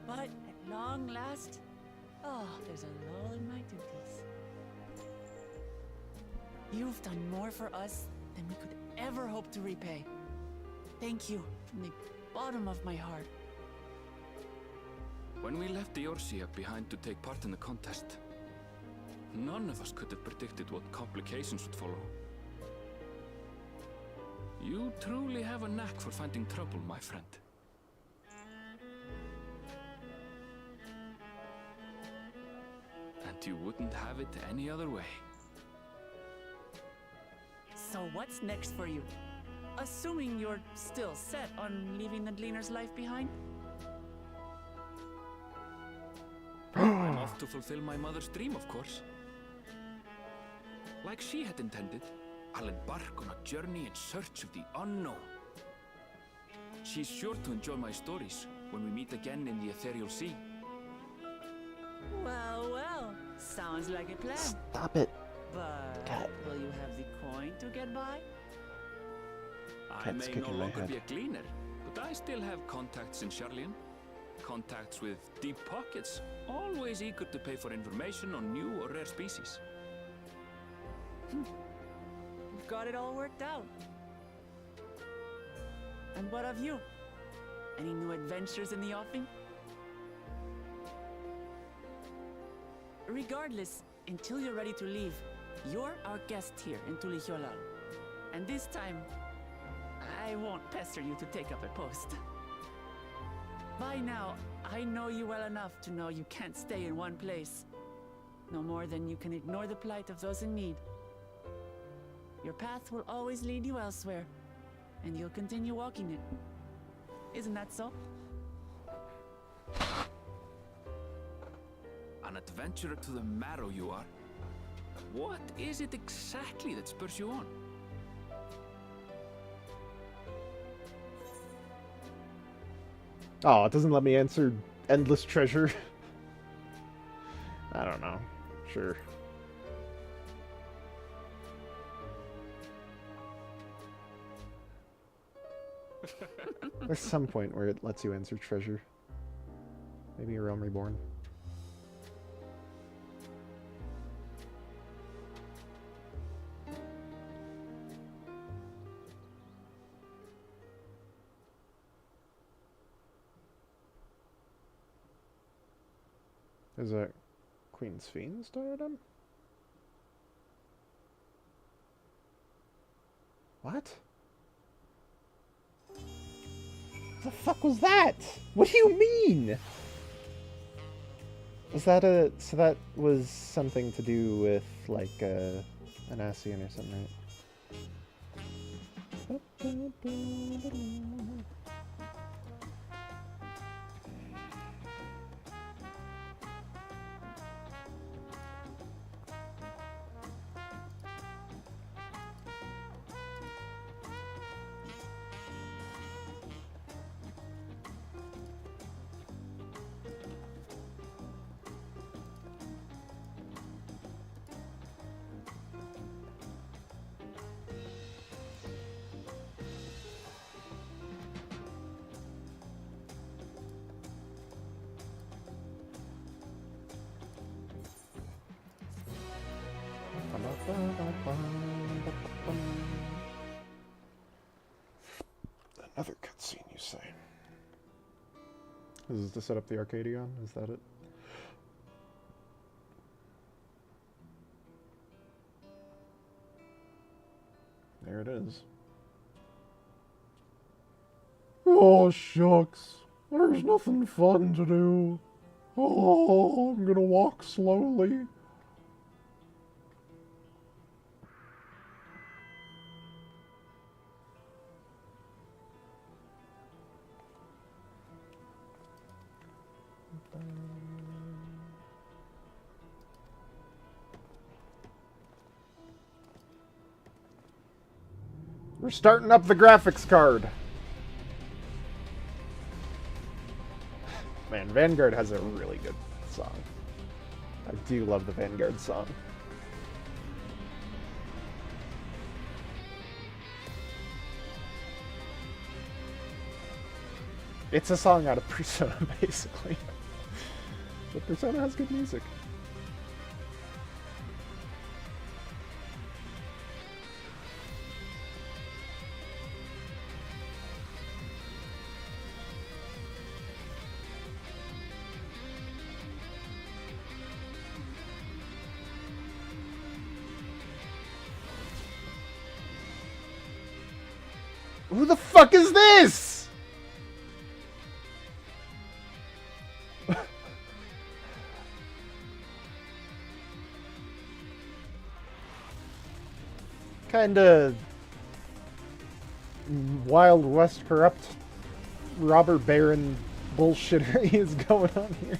But at long last, there's a lull in my duties. You've done more for us than we could ever hope to repay. Thank you from the bottom of my heart. When we left the Eorzea behind to take part in the contest, none of us could have predicted what complications would follow. You truly have a knack for finding trouble, my friend. And you wouldn't have it any other way. So what's next for you? Assuming you're still set on leaving the Gleaner's life behind? I'm off to fulfill my mother's dream, of course. Like she had intended, I'll embark on a journey in search of the unknown. She's sure to enjoy my stories when we meet again in the ethereal sea. Well, well, sounds like a plan. Stop it. But Cat. will you have the coin to get by? I Cat's may no kicking my longer head. be a gleaner, but I still have contacts in Charlian. Contacts with deep pockets, always eager to pay for information on new or rare species. You've got it all worked out. And what of you? Any new adventures in the offing? Regardless, until you're ready to leave, you're our guest here in Tulihiolal. And this time, I won't pester you to take up a post. By now, I know you well enough to know you can't stay in one place. No more than you can ignore the plight of those in need. Your path will always lead you elsewhere, and you'll continue walking it. Isn't that so? An adventurer to the marrow you are. What is it exactly that spurs you on? Oh, it doesn't let me answer endless treasure. I don't know. Sure. There's some point where it lets you answer treasure. Maybe a Realm Reborn. Is that Queen's Fiend's diadem? What? The fuck was that? What do you mean? Was that a... So that was something to do with, like, an Ascian or something, right? Another cutscene, you say? This is to set up the Arcadion? Is that it? There it is. Oh, shucks. There's nothing fun to do. Oh, I'm gonna walk slowly. We're starting up the graphics card. Man, Vanguard has a really good song. I do love the Vanguard song. It's a song out of Persona, basically. But Persona has good music. Who the fuck is this? Kinda Wild West corrupt robber baron bullshittery is going on here.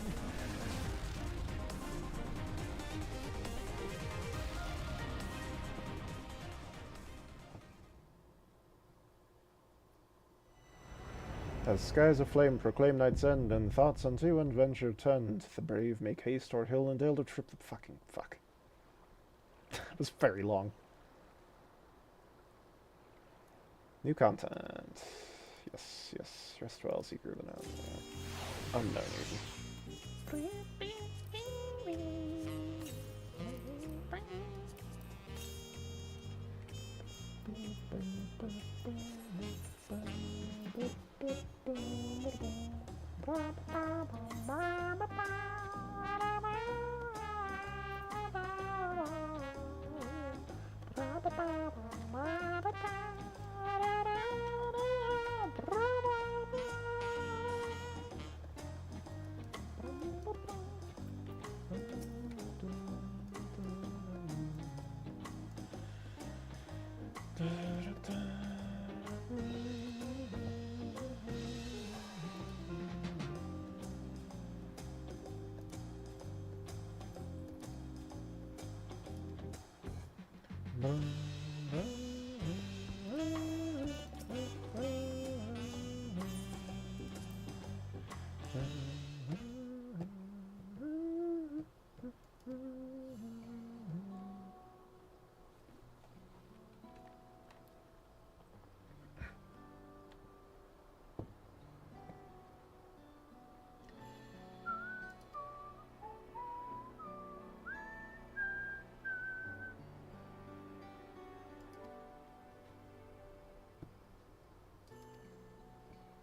As skies aflame proclaim night's end, and thoughts unto and venture tend, the brave make haste toward hill and dale to trip the fucking fuck. It was very long. New content. Yes, yes. Rest well, Seeker of the Known. Unknown even.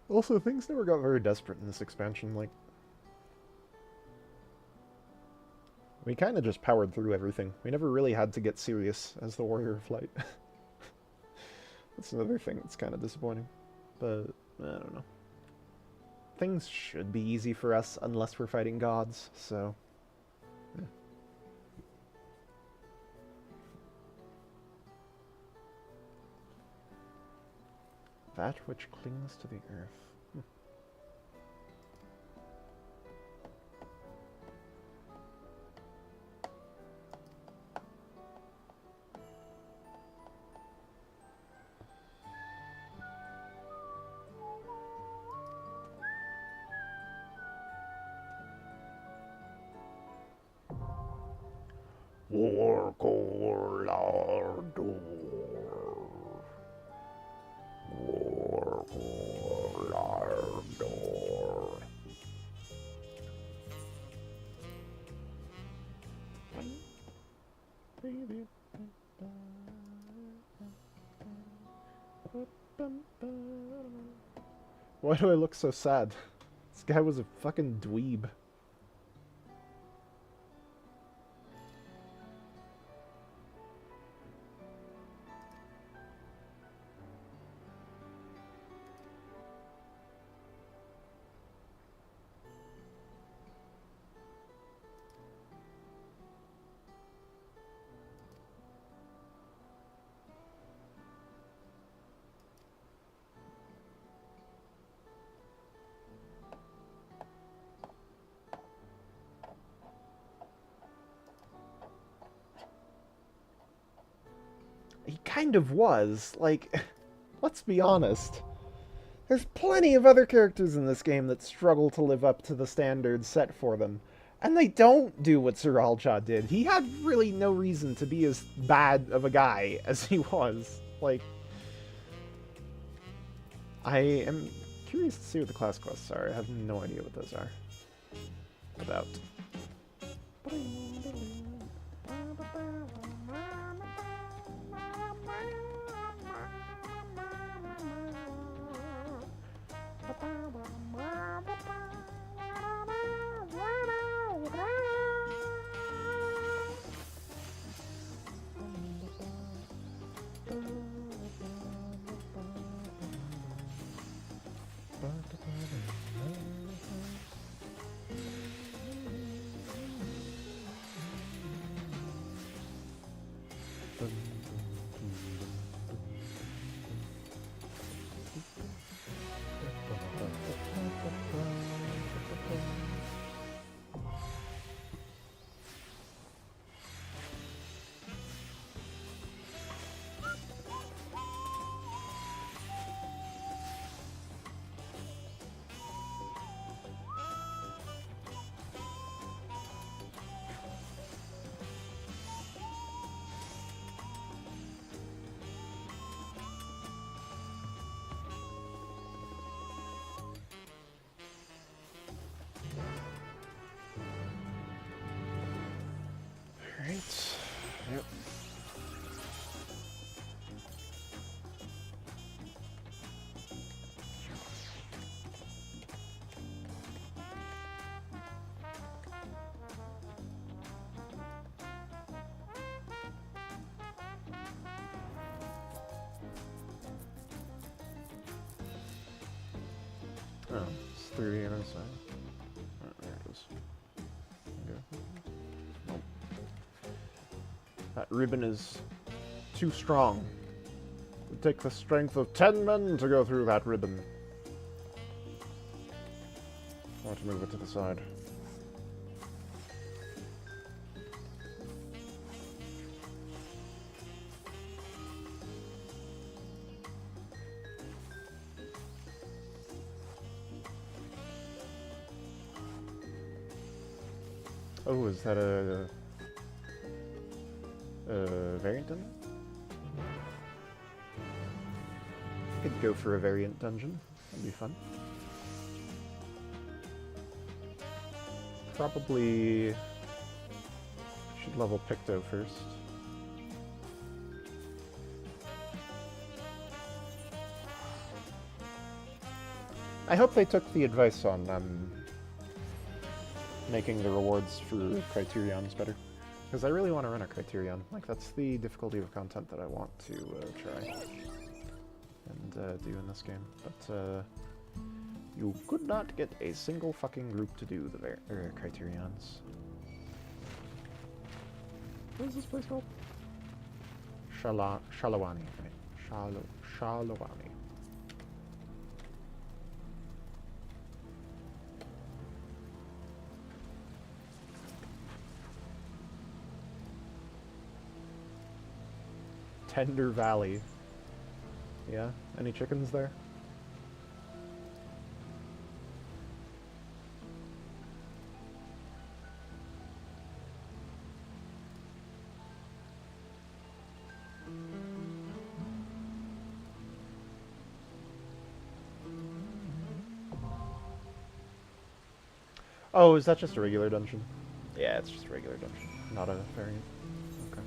Also, things never got very desperate in this expansion, like... We kind of just powered through everything. We never really had to get serious as the Warrior of Light. That's another thing that's kind of disappointing. But, I don't know. Things should be easy for us, unless we're fighting gods, so... Yeah. That which clings to the earth. Why do I look so sad? This guy was a fucking dweeb. He kind of was. Like, let's be honest. There's plenty of other characters in this game that struggle to live up to the standards set for them. And they don't do what Sir Alja did. He had really no reason to be as bad of a guy as he was. Like, I am curious to see what the class quests are. I have no idea what those are about. Alright. Yep. Oh, it's 30 on the side. Oh, there it is. Okay. Nope. That ribbon is too strong. It would take the strength of 10 men to go through that ribbon. I want to move it to the side. Oh, is that a variant dungeon? Could go for a variant dungeon. That'd be fun. Probably should level Picto first. I hope they took the advice on making the rewards for Criterions better. Because I really want to run a Criterion. Like, that's the difficulty of content that I want to try and do in this game. But you could not get a single fucking group to do the Criterions. What is this place called? Shalawani, right? Shalawani. Tender Valley. Yeah? Any chickens there? Oh, is that just a regular dungeon? Yeah, it's just a regular dungeon, not a variant. Okay.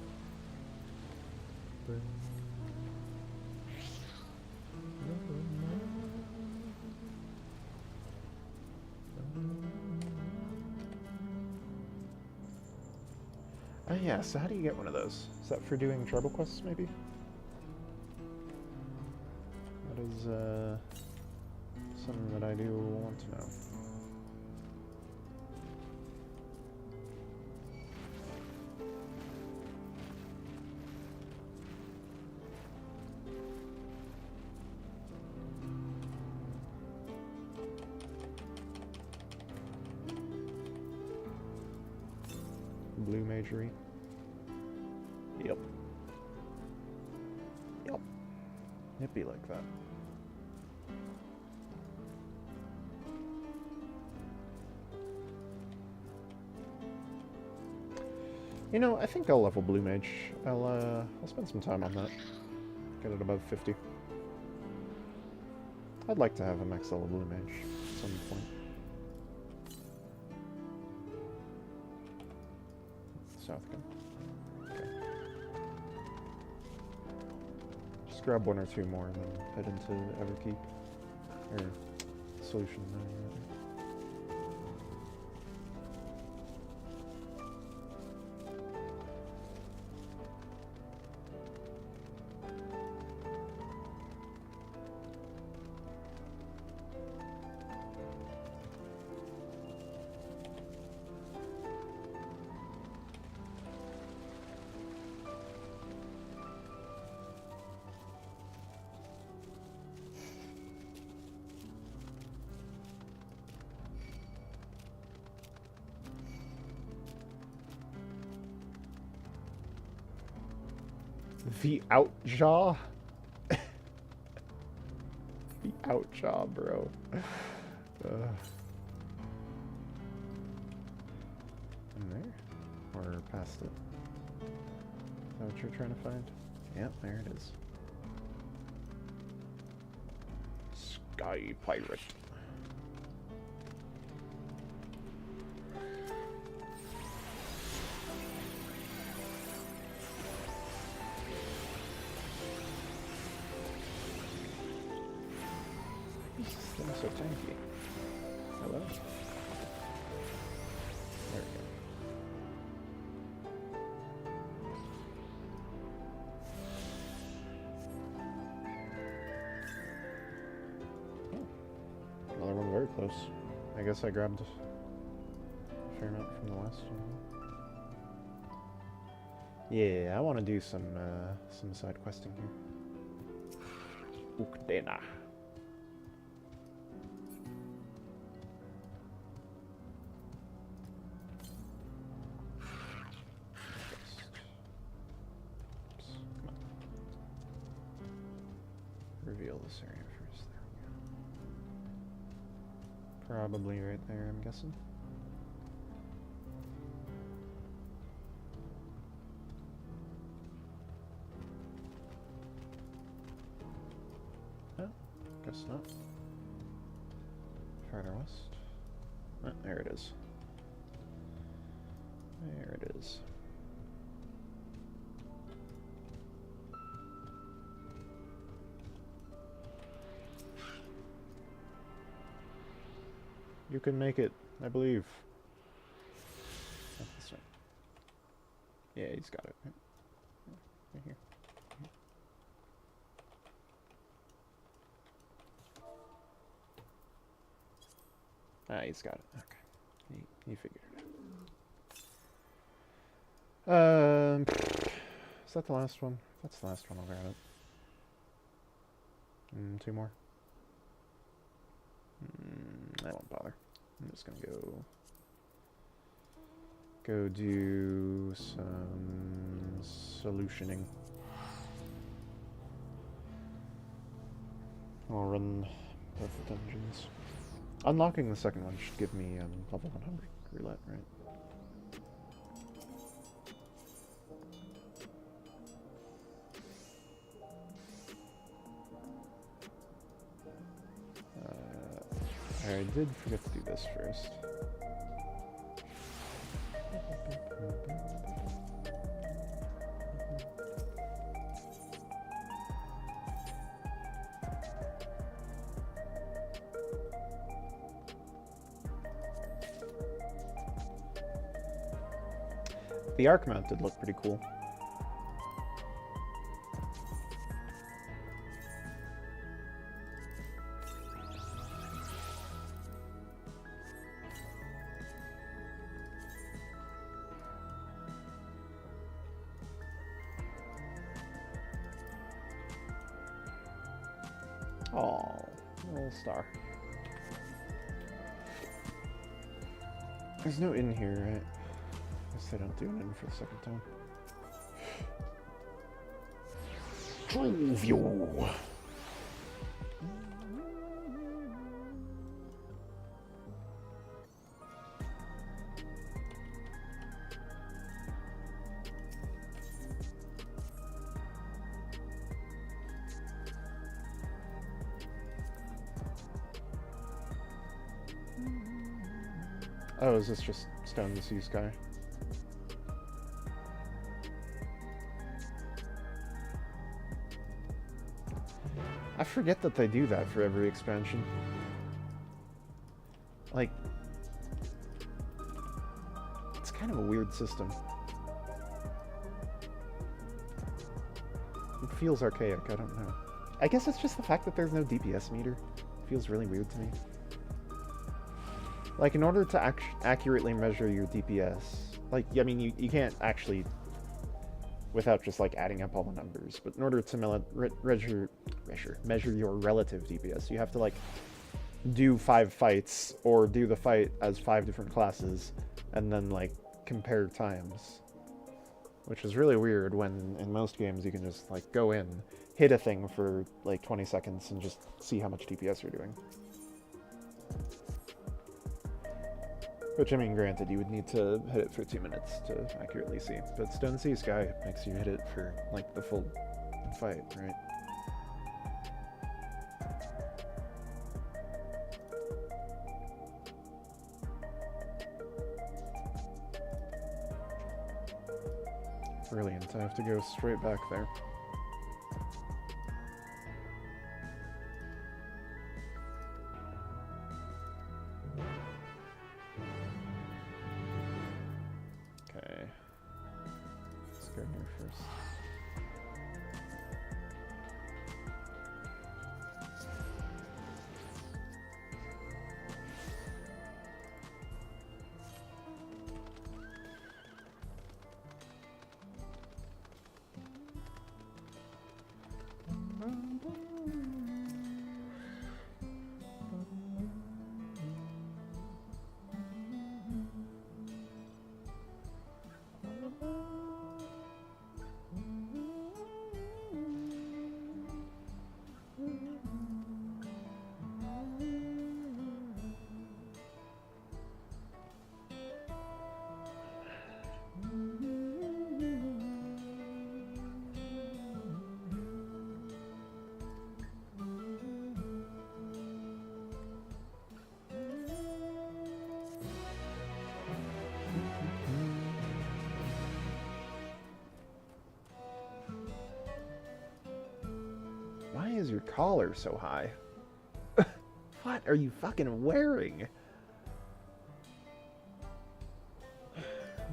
Oh yeah, so how do you get one of those? Is that for doing tribal quests, maybe? That is, something that I do want to know. Blue Majory. Yep. Yep. It'd be like that. You know, I think I'll level Blue Mage. I'll spend some time on that. Get it above 50. I'd like to have a max level Blue Mage at some point. Southgate. Okay. Just grab one or two more and then head into Everkeep. Or Solution 9, rather. The outjaw? The outjaw, bro. In there? Or past it? Is that what you're trying to find? Yep, there it is. Sky Pirate. They're so tanky. Hello? There we go. Oh. Another one very close. I guess I grabbed a fair amount from the last one. Yeah, I want to do some side questing here. Ukdena. Reveal this area first. There we go. Probably right there, I'm guessing. Oh, guess not. Farther west. Oh, there it is. There it is. You can make it, I believe. Oh, this way. Yeah, he's got it. Right here. Ah, he's got it. Okay. He figured it out. Is that the last one? If that's the last one, I'll grab it. Two more. I won't bother. I'm just gonna go do some solutioning. I'll run both the dungeons. Unlocking the second one should give me level 100 roulette, right? I did forget to do this first. The arc mount did look pretty cool. Oh, little star. There's no inn here, right? Guess they don't do an inn for the second time. Drove you! Oh, is this just Stone the Sea Sky? I forget that they do that for every expansion. Like, it's kind of a weird system. It feels archaic, I don't know. I guess it's just the fact that there's no DPS meter. It feels really weird to me. Like, in order to accurately measure your DPS, like, I mean, you can't actually, without just, like, adding up all the numbers, but in order to measure your relative DPS, you have to, like, do 5 fights, or do the fight as 5 different classes, and then, like, compare times. Which is really weird when in most games you can just like go in, hit a thing for like 20 seconds and just see how much DPS you're doing. Which, I mean, granted, you would need to hit it for 2 minutes to accurately see. But Stone Sea Sky makes you hit it for like the full fight, right? Brilliant, I have to go straight back there. Okay. Let's go here first. Why is your collar so high? What are you fucking wearing?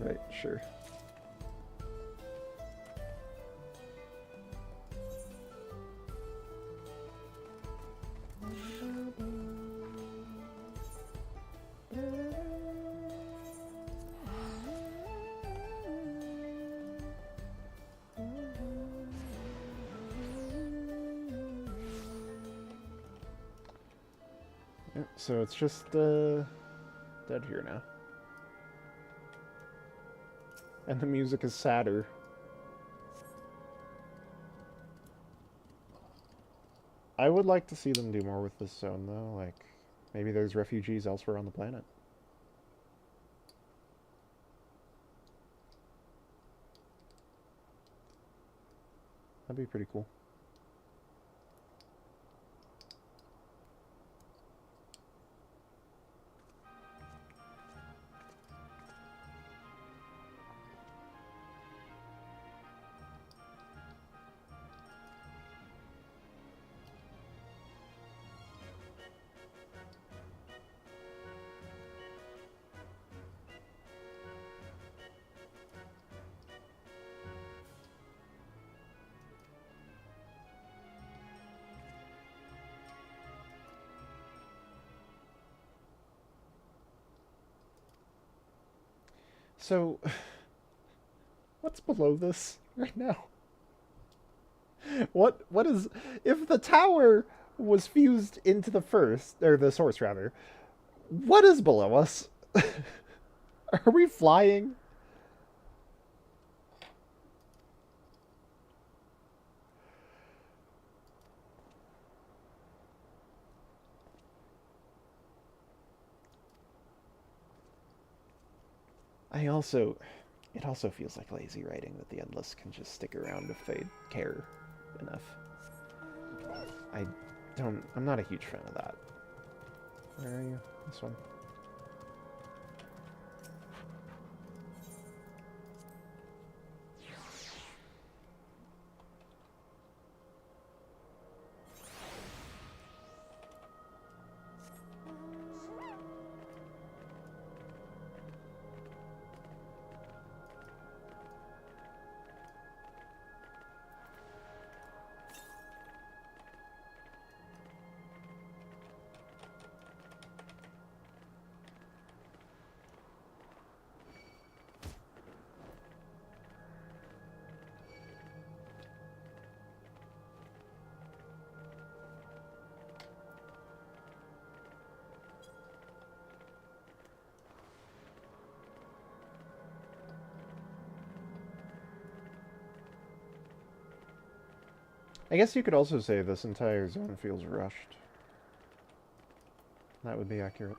Right, sure. Yep, so it's just dead here now. And the music is sadder. I would like to see them do more with this zone, though. Like, maybe there's refugees elsewhere on the planet. That'd be pretty cool. So, what's below this right now? What is, if the tower was fused into the first, or the source rather, what is below us? Are we flying? It also feels like lazy writing that the Endless can just stick around if they care enough. I'm not a huge fan of that. Where are you? This one. I guess you could also say this entire zone feels rushed. That would be accurate.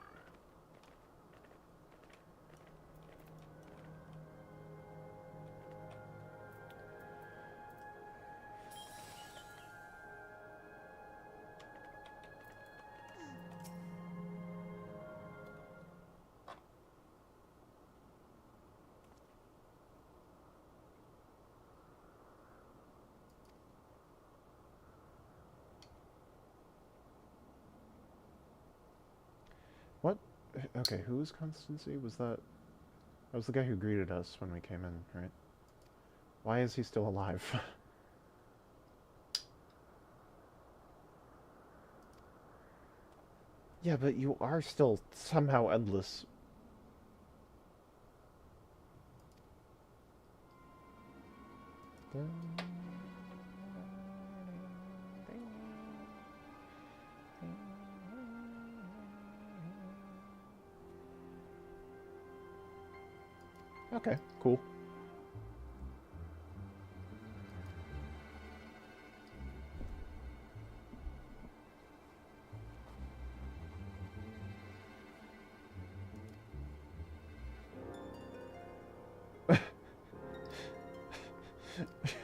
What? Okay, who was Constancy? Was that... That was the guy who greeted us when we came in, right? Why is he still alive? Yeah, but you are still somehow endless. Okay, cool.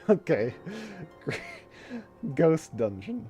Okay. Ghost dungeon.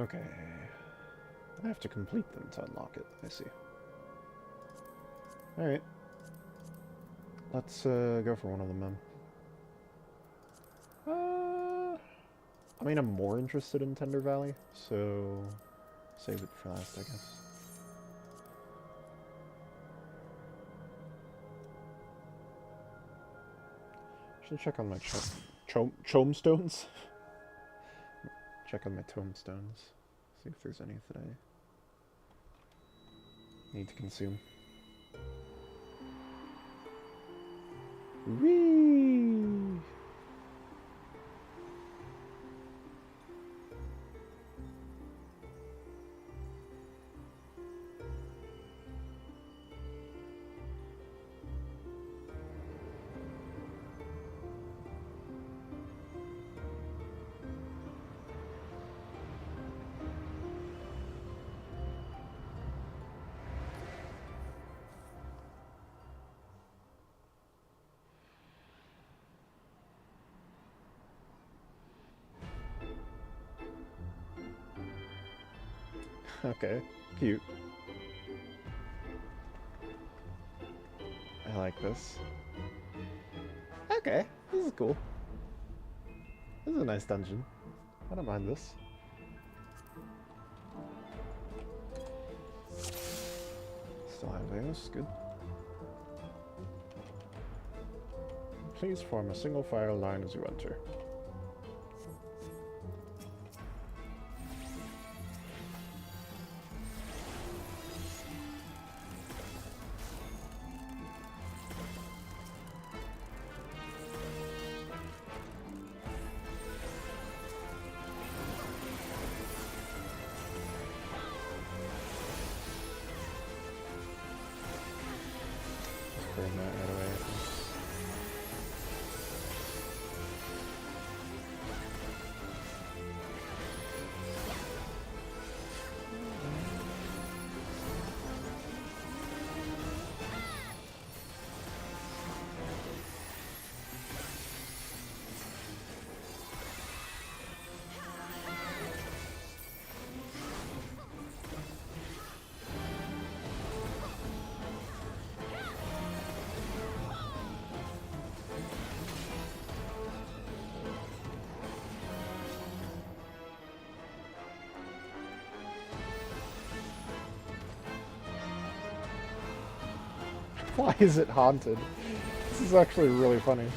Okay. I have to complete them to unlock it. I see. Alright. Let's go for one of them then. I mean, I'm more interested in Tender Valley, so save it for last, I guess. Should check on my tombstones. Check on my tombstones. See if there's any that I need to consume. Whee! Okay, cute. I like this. Okay, this is cool. This is a nice dungeon. I don't mind this. Still have those, good. Please form a single file line as you enter. Burn that right away, I think. Why is it haunted? This is actually really funny.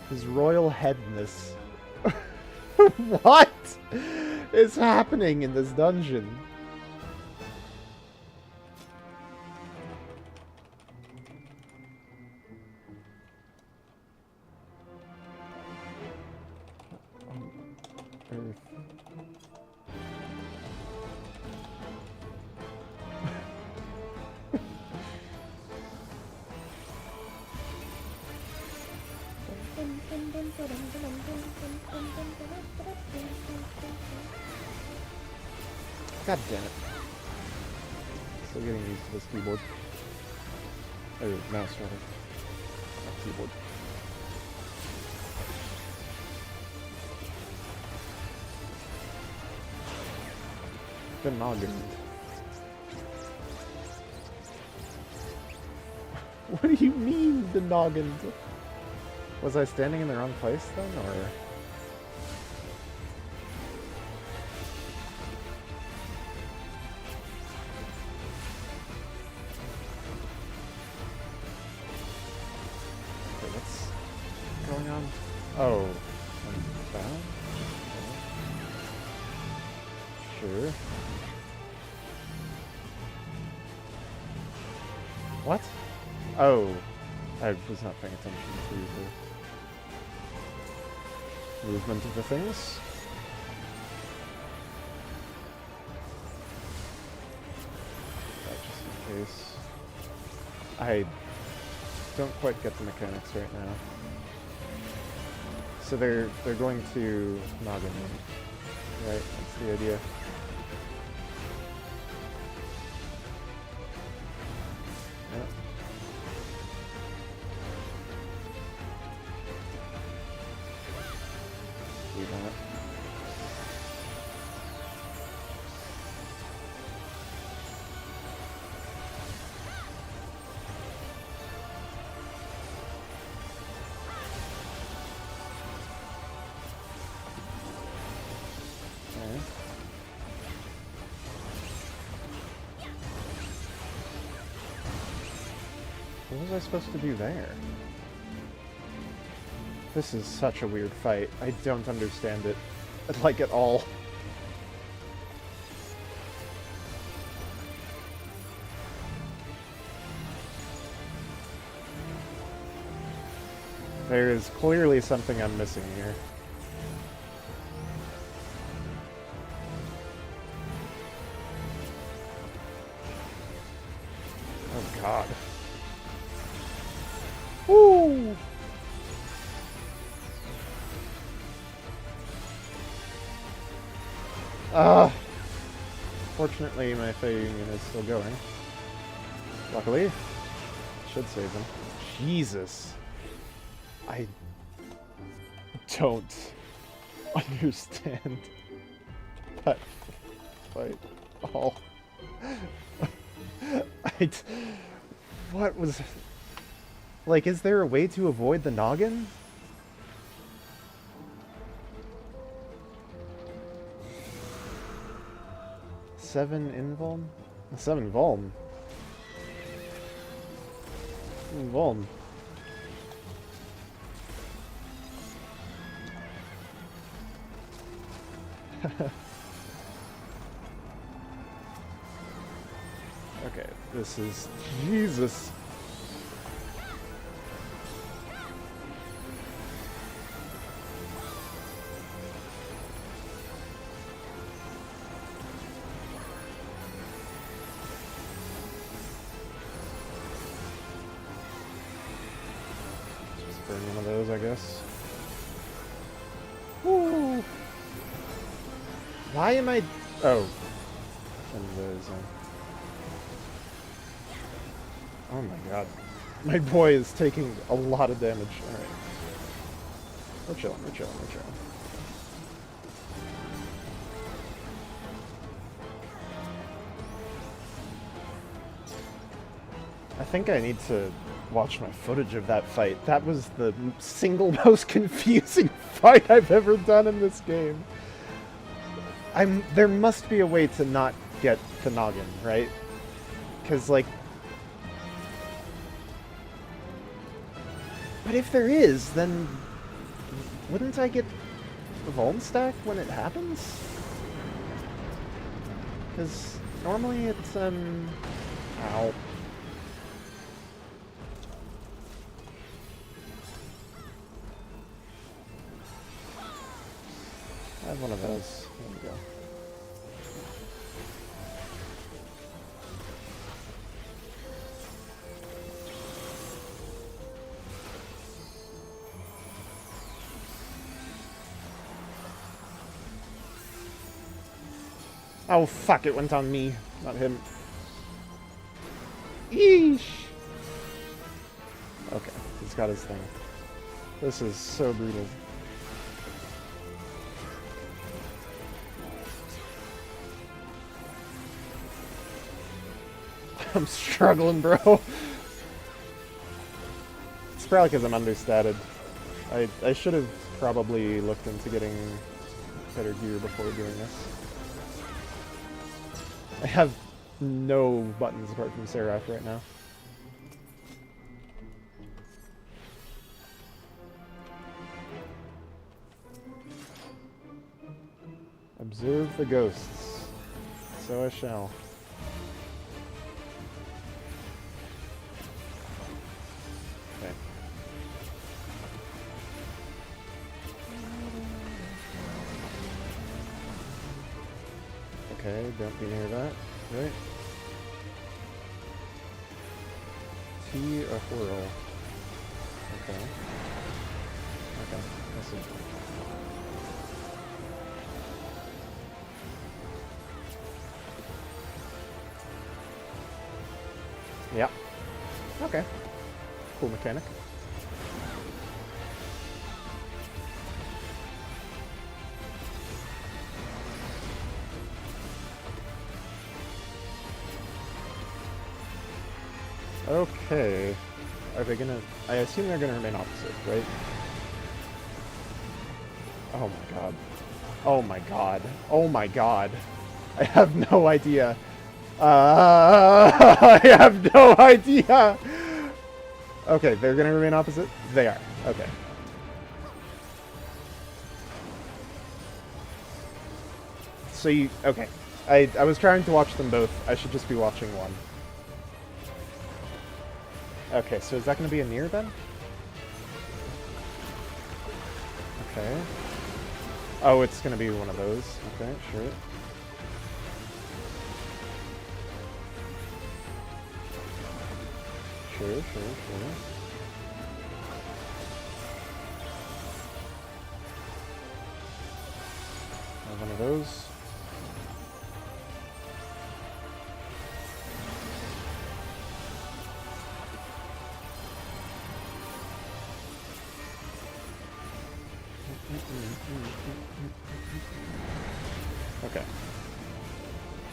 His royal headness. What is happening in this dungeon? God damn it. Still getting used to this keyboard. Or mouse, rather. Not keyboard. The noggin. What do you mean, the noggin? Was I standing in the wrong place then, or...? Oh, I'm down? Sure. What? Oh, I was not paying attention to the movement of the things. Just in case. I don't quite get the mechanics right now. So they're going to noggin, right? That's the idea. Yep. Do that. What was I supposed to do there? This is such a weird fight. I don't understand it, like, at all. There is clearly something I'm missing here. Oh god. Woo! Fortunately, my Fey Union is still going. Luckily, should save them. Jesus. I don't understand that fight at all. What was... Like, is there a way to avoid the noggin? Seven invuln? 7 vuln. Vuln. Okay, this is... Jesus. Just burn one of those, I guess. Woo! Why am I... Oh. And those, oh my god. My boy is taking a lot of damage. Alright. We're chilling, we're chilling, we're chilling. I think I need to watch my footage of that fight. That was the single most confusing fight I've ever done in this game. There must be a way to not get the noggin, right? Because, like... But if there is, then... Wouldn't I get the Vuln stack when it happens? Because normally it's, Ow. I have one of those. There we go. Oh fuck, it went on me, not him. Yeesh! Okay, he's got his thing. This is so brutal. I'm struggling, bro. It's probably because I'm understated. I should have probably looked into getting better gear before doing this. I have no buttons apart from Seraph right now. Observe the ghosts. So I shall. Okay. Okay, don't be near that. Right? Tea or whirl? Okay. Okay, I see. Yep. Okay. Cool mechanic. Okay. Are they gonna... I assume they're gonna remain opposite, right? Oh my god. Oh my god. Oh my god. I have no idea. I have no idea! Okay, they're gonna remain opposite? They are. Okay. So you... Okay. I was trying to watch them both. I should just be watching one. Okay, so is that going to be a near then? Okay. Oh, it's going to be one of those. Okay, sure. Sure. Have one of those. Okay.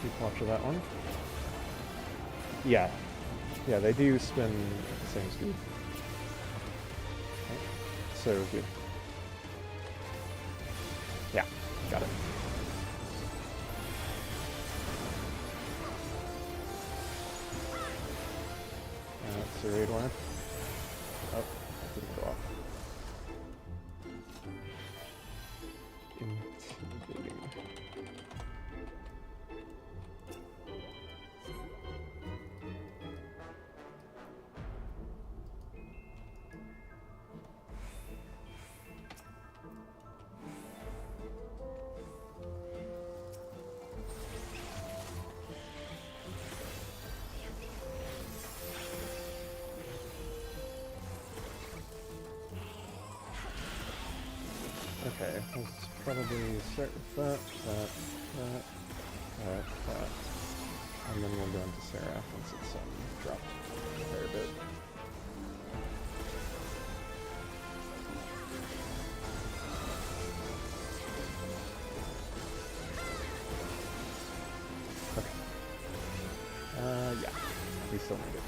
Keep watch of that one. Yeah. Yeah, they do spin at the same speed. Okay. So good. Yeah, got it. That's the raid one. Oh, didn't go off. Intimidating. Okay, let's probably start with that, that. And then we'll go into Seraph once it's dropped a fair bit. Okay. Yeah. We still need it.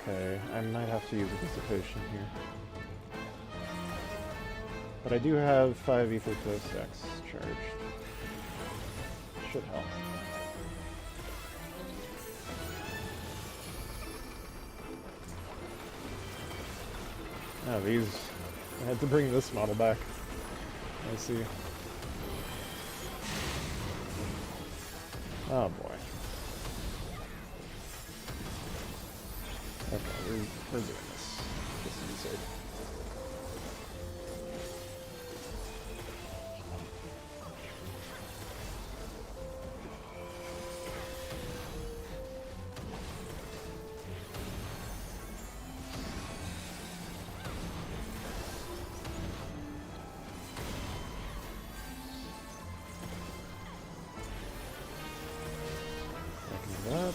Okay, I might have to use a dissipation here. But I do have 5 Ether Toast X charged. Should help. Oh, these... I had to bring this model back. I see. Oh boy. Okay, we're doing this. This is safe. That.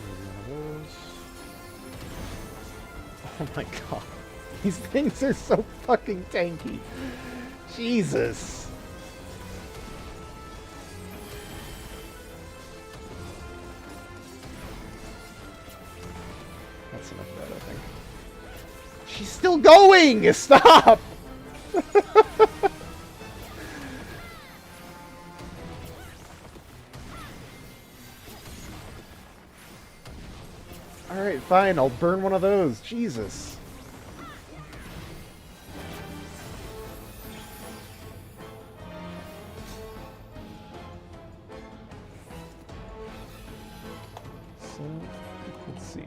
Maybe one of those. Oh my god. These things are so fucking tanky. Jesus. That's enough of that, I think. She's still going! Stop! Alright, fine, I'll burn one of those. Jesus. So, let's see.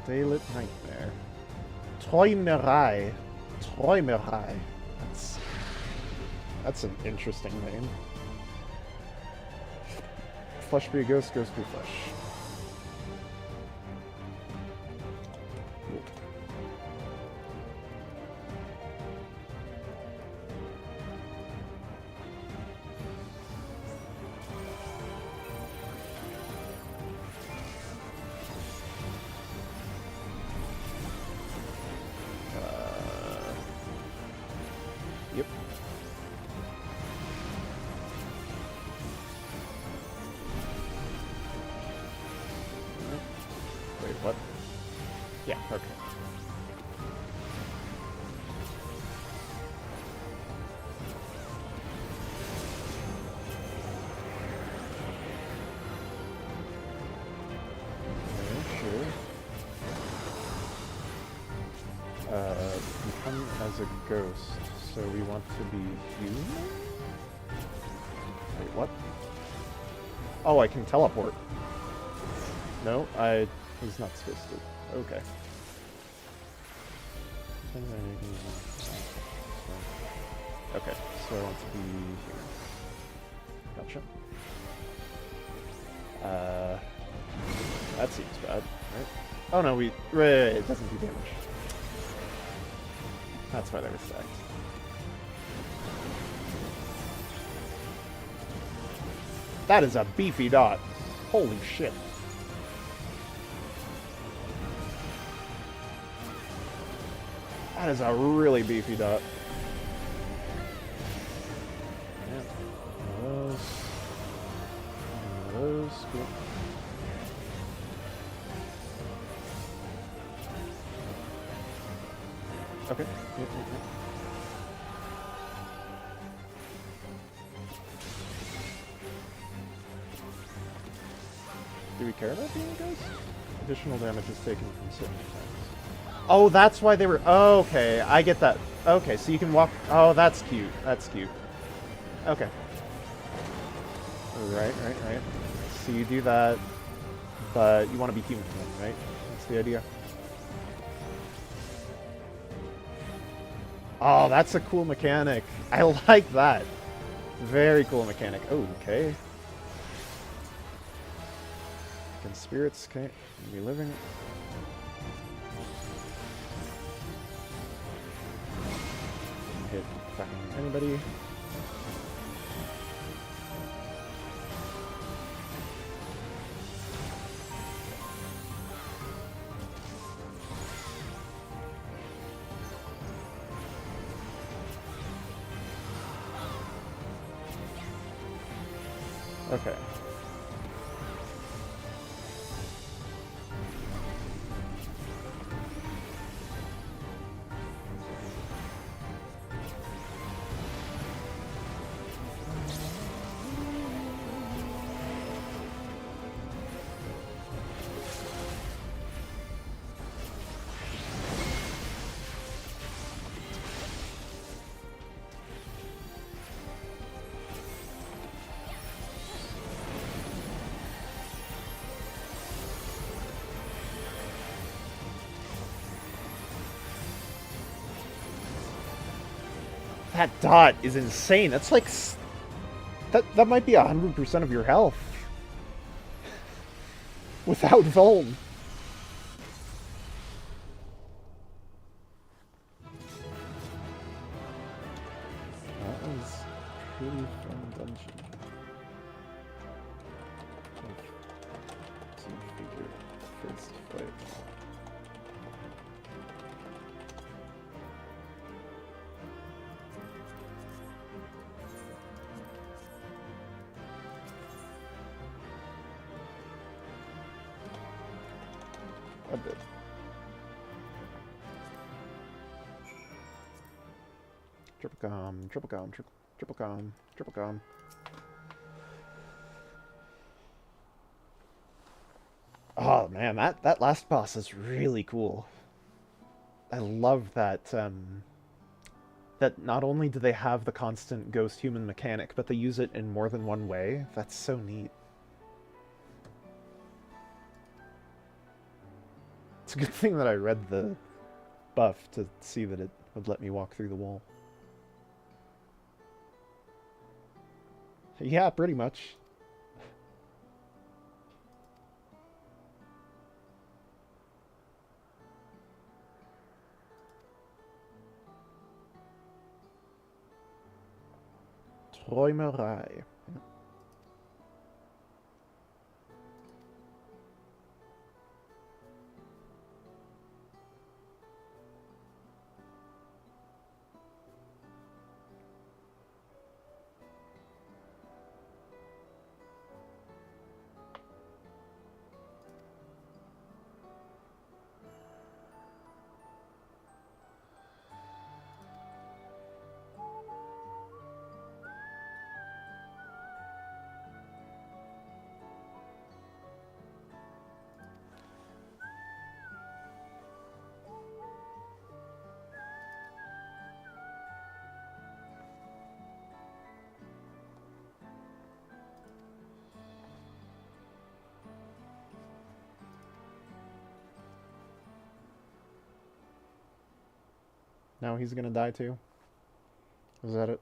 Daylit Nightmare. Träumerei. Träumerei. That's an interesting name. Flesh be a ghost, ghost be flesh. Yep. Wait, what? Yeah, okay. Sure. Become as a ghost, so we want to be human? Wait, what? Oh, I can teleport. No, I was not supposed to. Okay. Okay, so I want to be human. Gotcha. That seems bad, right? Oh no, it doesn't do damage. That's why they were stacked. That is a beefy dot. Holy shit. That is a really beefy dot. Yeah. One of those. Cool. Okay. Yep. Do we care about being a ghost? Additional damage is taken from certain attacks. Oh, that's why they were... Oh, okay, I get that. Okay, so you can walk... Oh, that's cute. That's cute. Okay. Right. So you do that, but you want to be human, right? That's the idea. Oh, that's a cool mechanic. I like that. Very cool mechanic. Oh, okay. Can spirits be living? Hit fucking anybody. Okay. That dot is insane. That's like... That might be 100% of your health. Without Vuln. That was a pretty fun dungeon. Two-figure fist fight. A bit. Triple com. Oh man, that last boss is really cool. I love that, that not only do they have the constant ghost human mechanic, but they use it in more than one way. That's so neat. It's a good thing that I read the buff to see that it would let me walk through the wall. Yeah, pretty much. Träumerei. Now he's gonna die too? Is that it?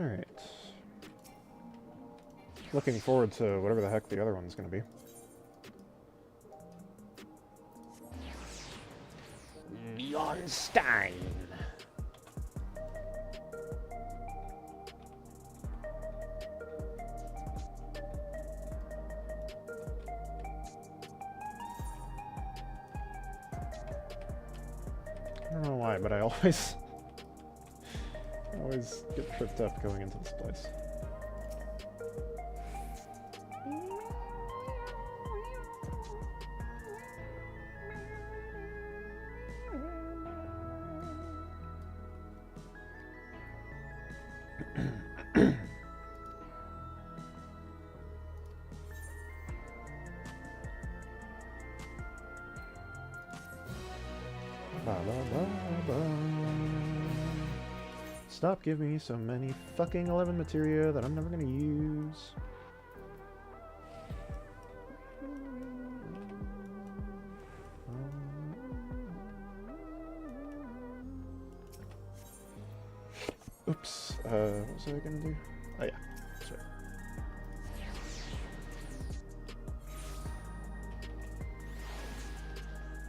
Alright. Looking forward to whatever the heck the other one's gonna be. Neonstein! I don't know why, but I always get tripped up going into this place. Stop giving me so many fucking 11 materia that I'm never gonna use. Oops, what was I gonna do? Oh yeah, that's right.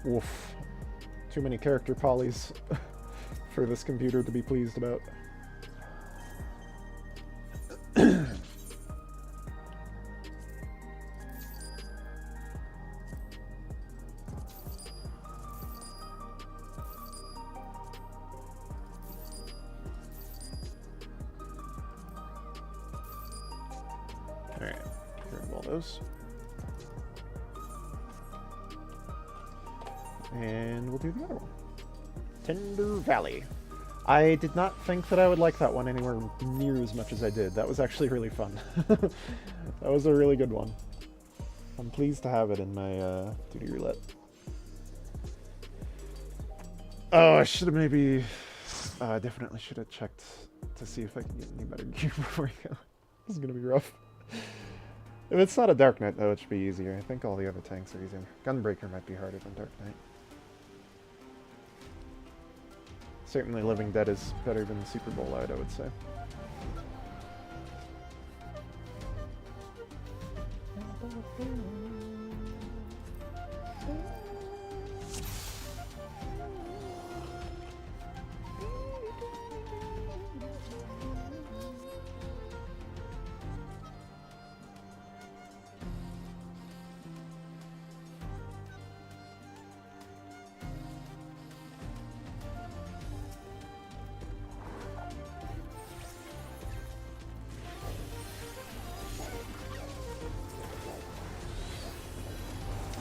Woof. Too many character polys for this computer to be pleased about. Alright, grab all those. And we'll do the other one. Tinder Valley. I did not think that I would like that one anywhere near as much as I did. That was actually really fun. That was a really good one. I'm pleased to have it in my duty roulette. Oh, I should have maybe... definitely should have checked to see if I can get any better gear before I go. This is going to be rough. If it's not a Dark Knight, though, it should be easier. I think all the other tanks are easier. Gunbreaker might be harder than Dark Knight. Certainly Living Dead is better than Super Bowl out, I would say.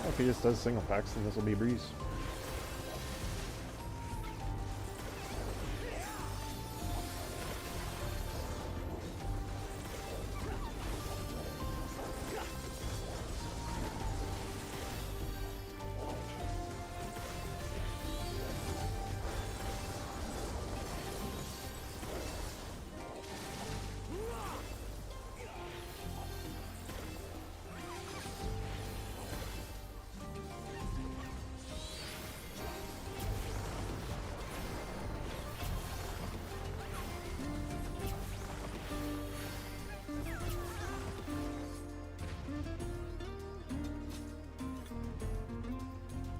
If he just does single packs, then this will be a breeze.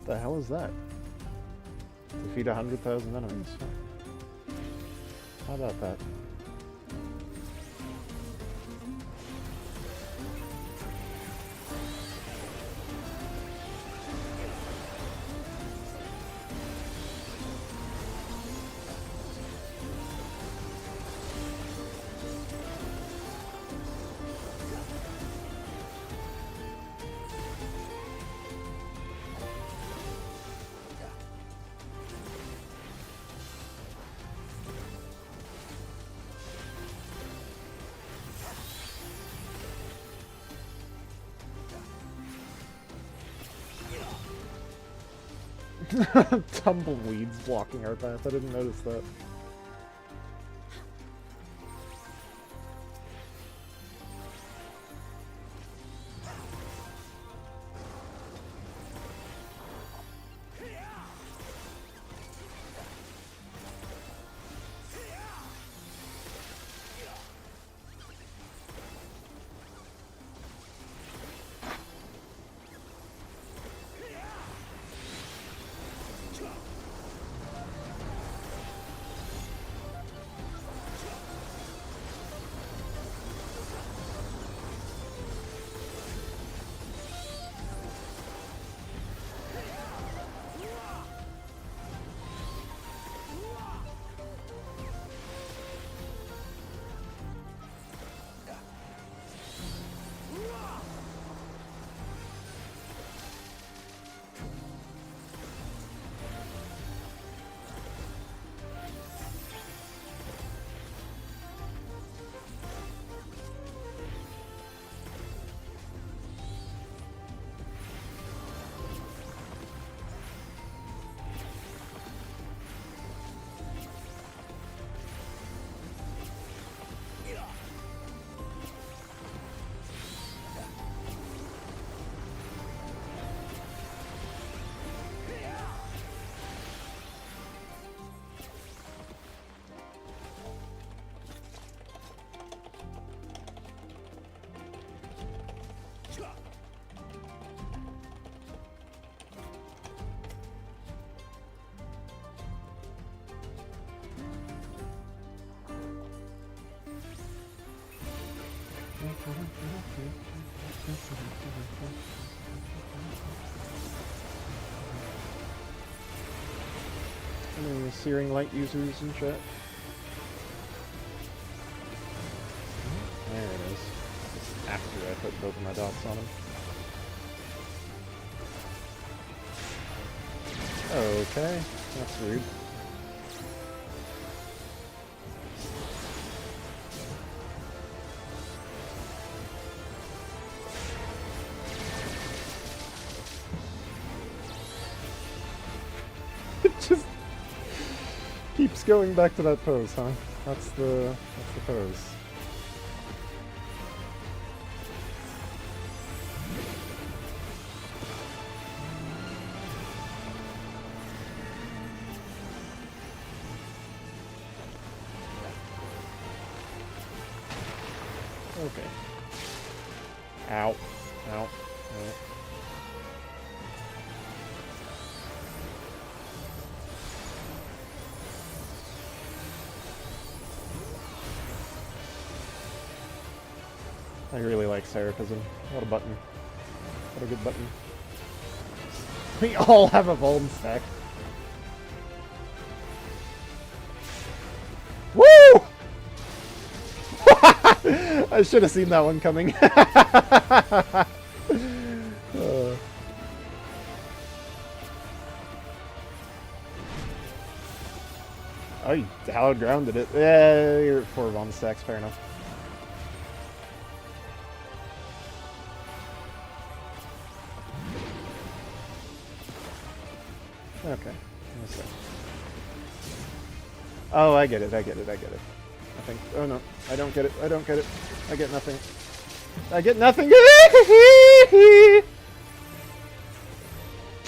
The hell is that? Defeat 100,000 enemies. How about that? Tumbleweeds blocking our path. I didn't notice that. Any searing light users in chat? There it is. Just after I put both of my dots on him. Okay, that's rude. It just keeps going back to that pose, huh? That's the pose. Okay. Ow. Ow. Ow. I really like Seraphism. What a button. What a good button. We all have a Vuln stack. Woo! I should have seen that one coming. Oh, you hallowed grounded it. Yeah, you're at 4 Vuln stacks, fair enough. Okay. Oh, I get it, I get it, I get it. Nothing. Oh no, I don't get it, I don't get it. I get nothing. I get nothing!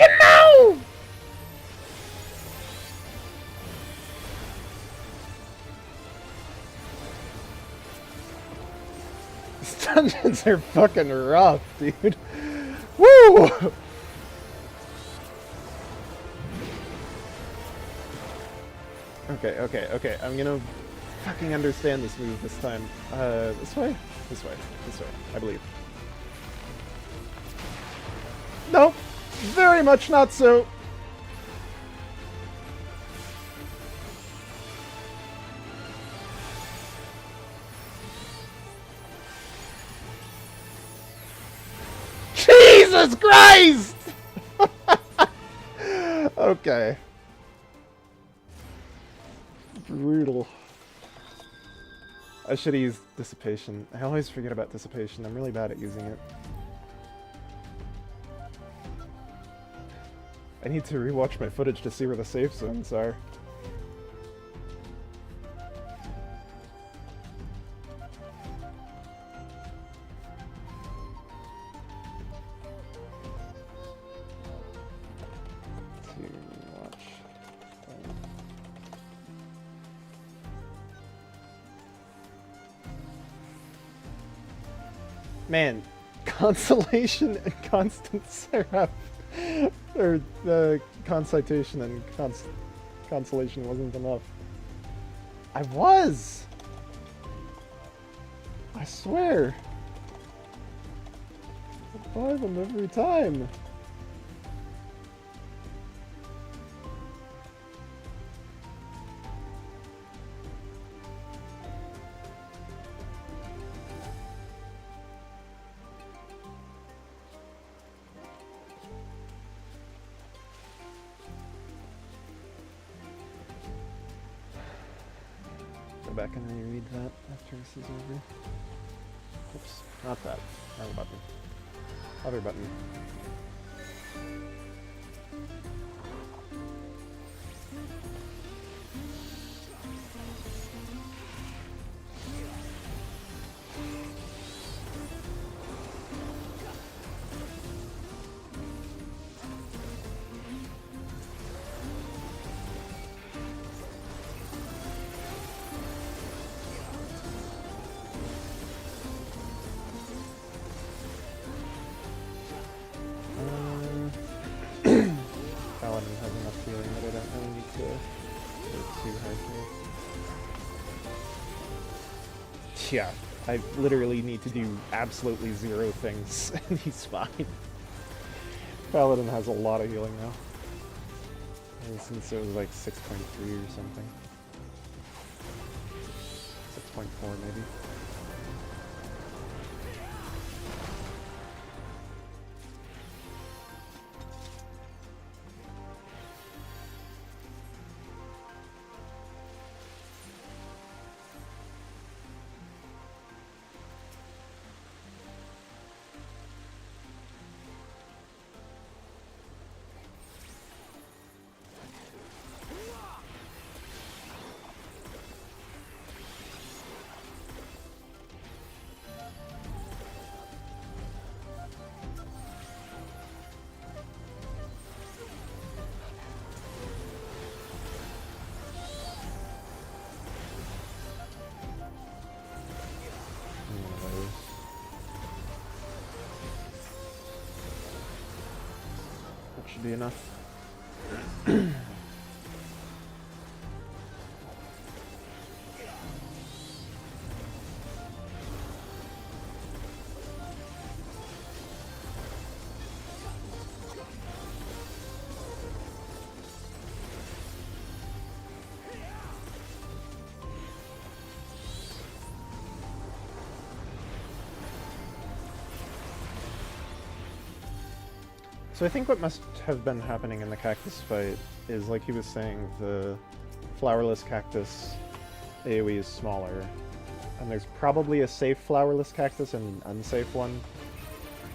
No! These dungeons are fucking rough, dude. Woo! Okay, okay, okay. I'm gonna fucking understand this move this time. This way? This way. This way. I believe. Nope! Very much not so! Jesus Christ! Okay. Brutal. I should have used Dissipation. I always forget about Dissipation. I'm really bad at using it. I need to rewatch my footage to see where the safe zones are. Man, Consolation and Constant Seraph, or the Concitation and Consolation wasn't enough. I was! I swear! I buy them every time. Go back and reread that after this is over. Oops, not that. Wrong button. Other button. Paladin has enough healing that I don't really need to go too hard here. Yeah, I literally need to do absolutely 0 things, and he's fine. Paladin has a lot of healing now. And since it was like 6.3 or something. 6.4 maybe. That should be enough. So I think what must have been happening in the cactus fight is, like he was saying, the flowerless cactus AoE is smaller. And there's probably a safe flowerless cactus and an unsafe one.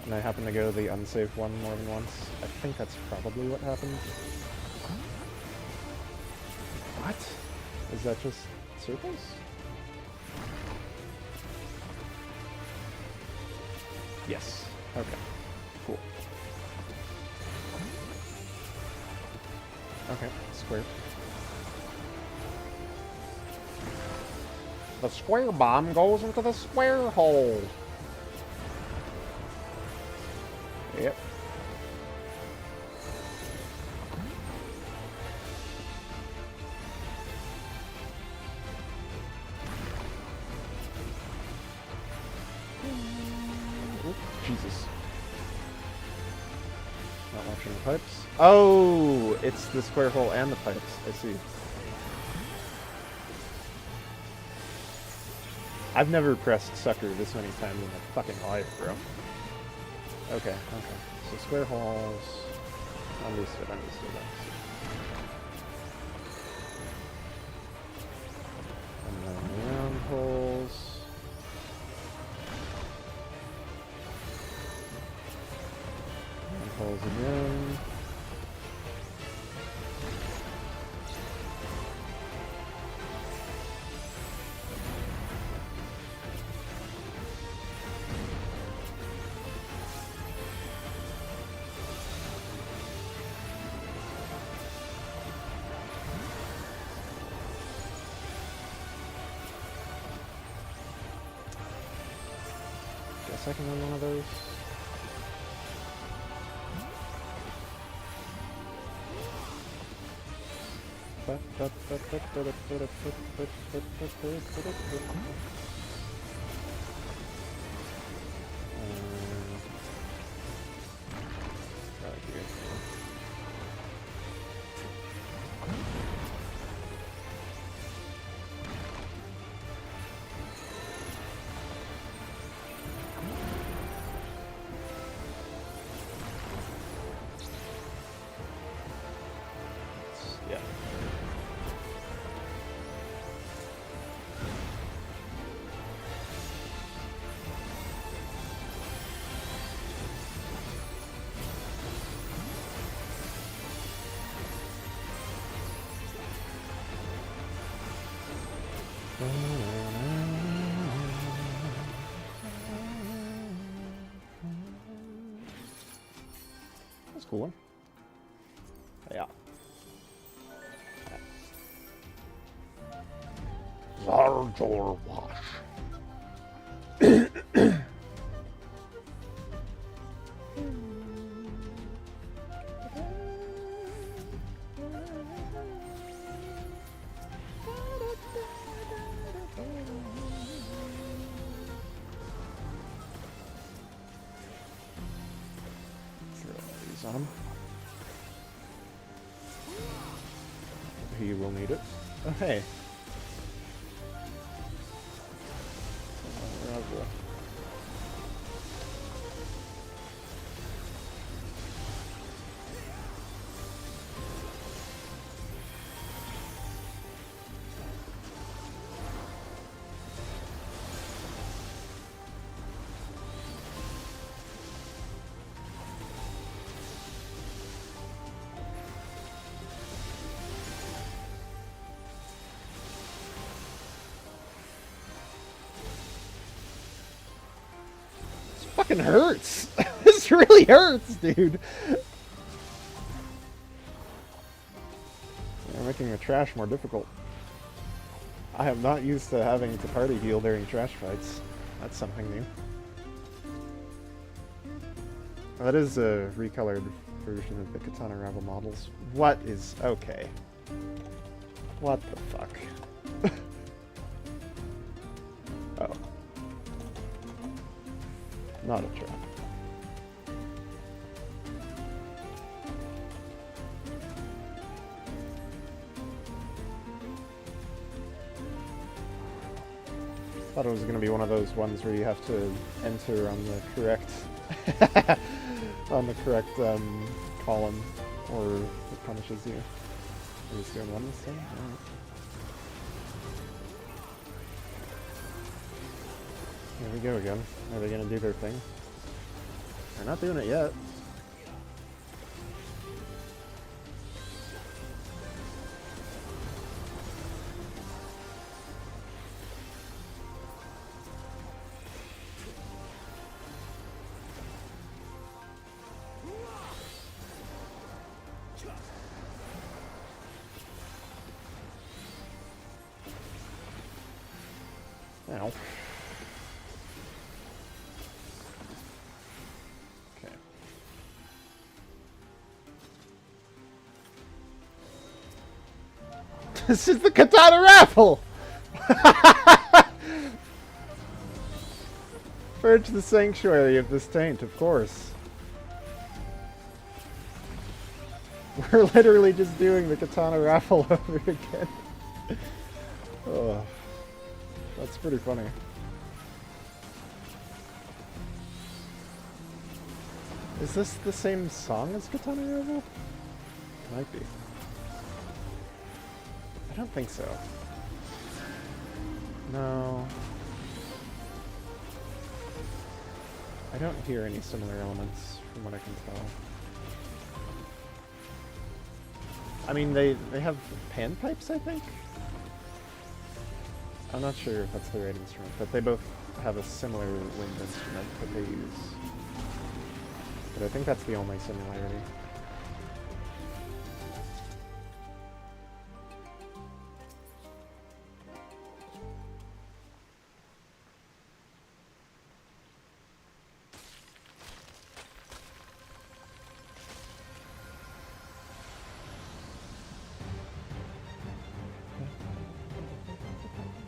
And I happen to go to the unsafe one more than once. I think that's probably what happened. What? Is that just circles? Yes. Okay. Cool. Okay, square. The square bomb goes into the square hole. Yep. Oop, Jesus. Not watching the pipes. Oh, it's the square hole and the pipes. I see. I've never pressed sucker this many times in my fucking life, bro. Okay, okay. So square holes. Understood, understood, understood. And then round holes. Round holes again. Second on one of those. Right here. Yeah. That's a cool one. Yeah. Zardor Wash. on him. He will need it. Oh, hey. Ravel. Fucking hurts. This really hurts, dude. They're making the trash more difficult. I am not used to having to party heal during trash fights. That's something new. That is a recolored version of the Katana Ravel models. What is... okay. What the fuck? Oh. Not a trap. Thought it was going to be one of those ones where you have to enter on the correct column, or it punishes you. Are you just doing one this time? Alright. Here we go again. Are they going to do their thing? They're not doing it yet. Ow. Okay. This is the Katana Raffle! Purge the sanctuary of this taint, of course. We're literally just doing the Katana Raffle over again. Oh. That's pretty funny. Is this the same song as Katana Ravel? Might be. I don't think so. No. I don't hear any similar elements from what I can tell. I mean, they have panpipes, I think? I'm not sure if that's the right instrument, but they both have a similar wind instrument that they use. But I think that's the only similarity.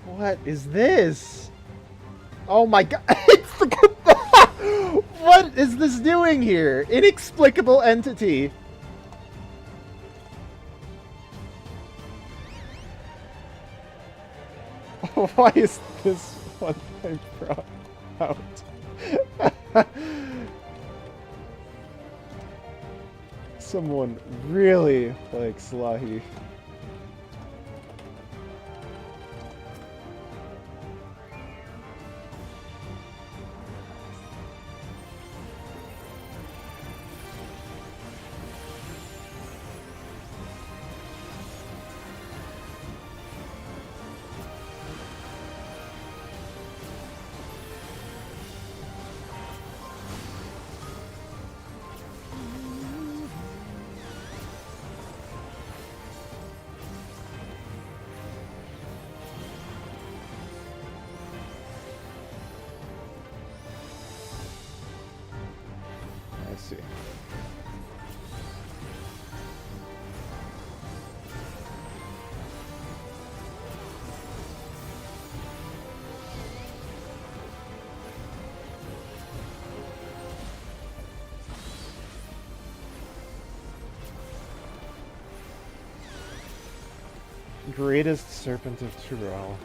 What is this? Oh my god! It's the... What is this doing here? Inexplicable entity. Why is this one I brought out? Someone really likes Lahi. greatest serpent of Tyrell.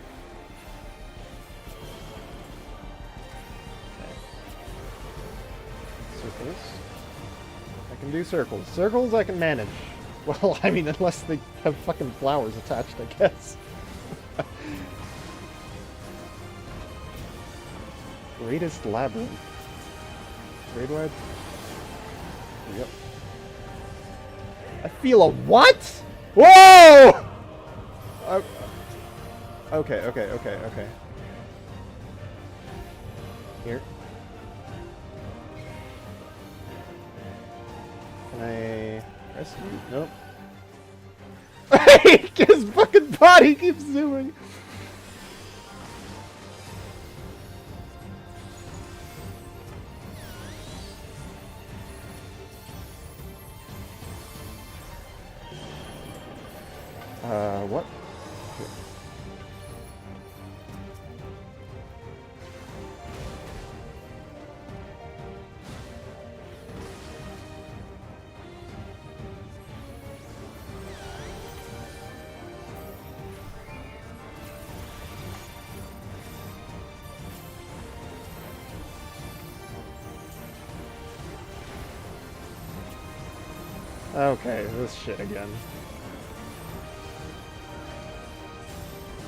Okay. Circles. I can do circles. Circles I can manage. Well, I mean, unless they have fucking flowers attached, I guess. Greatest labyrinth. Grade wide? Yep. I feel a what? Whoa! Okay. Here. Can I rescue? Nope. His fucking body keeps zooming. What? Here. Okay, this shit again.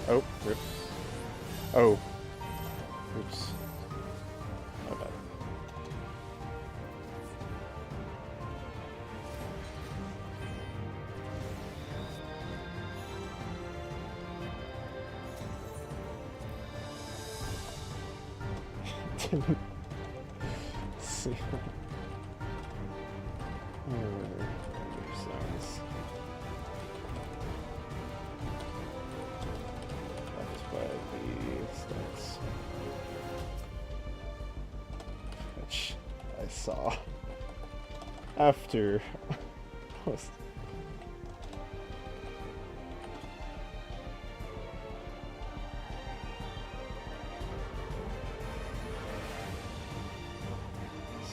Oh, rip. Oh. Oops. My bad. Didn't see. Sounds. Left by the stats. Which I saw after post.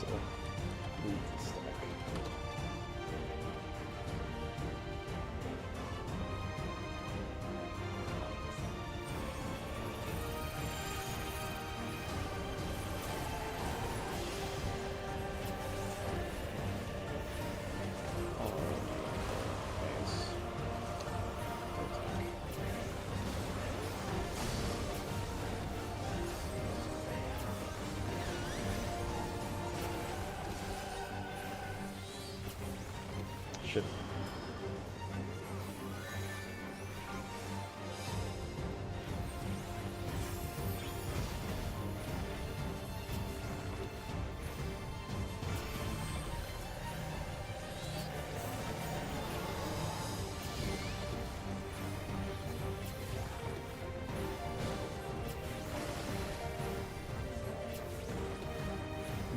So, read the stack. Shit.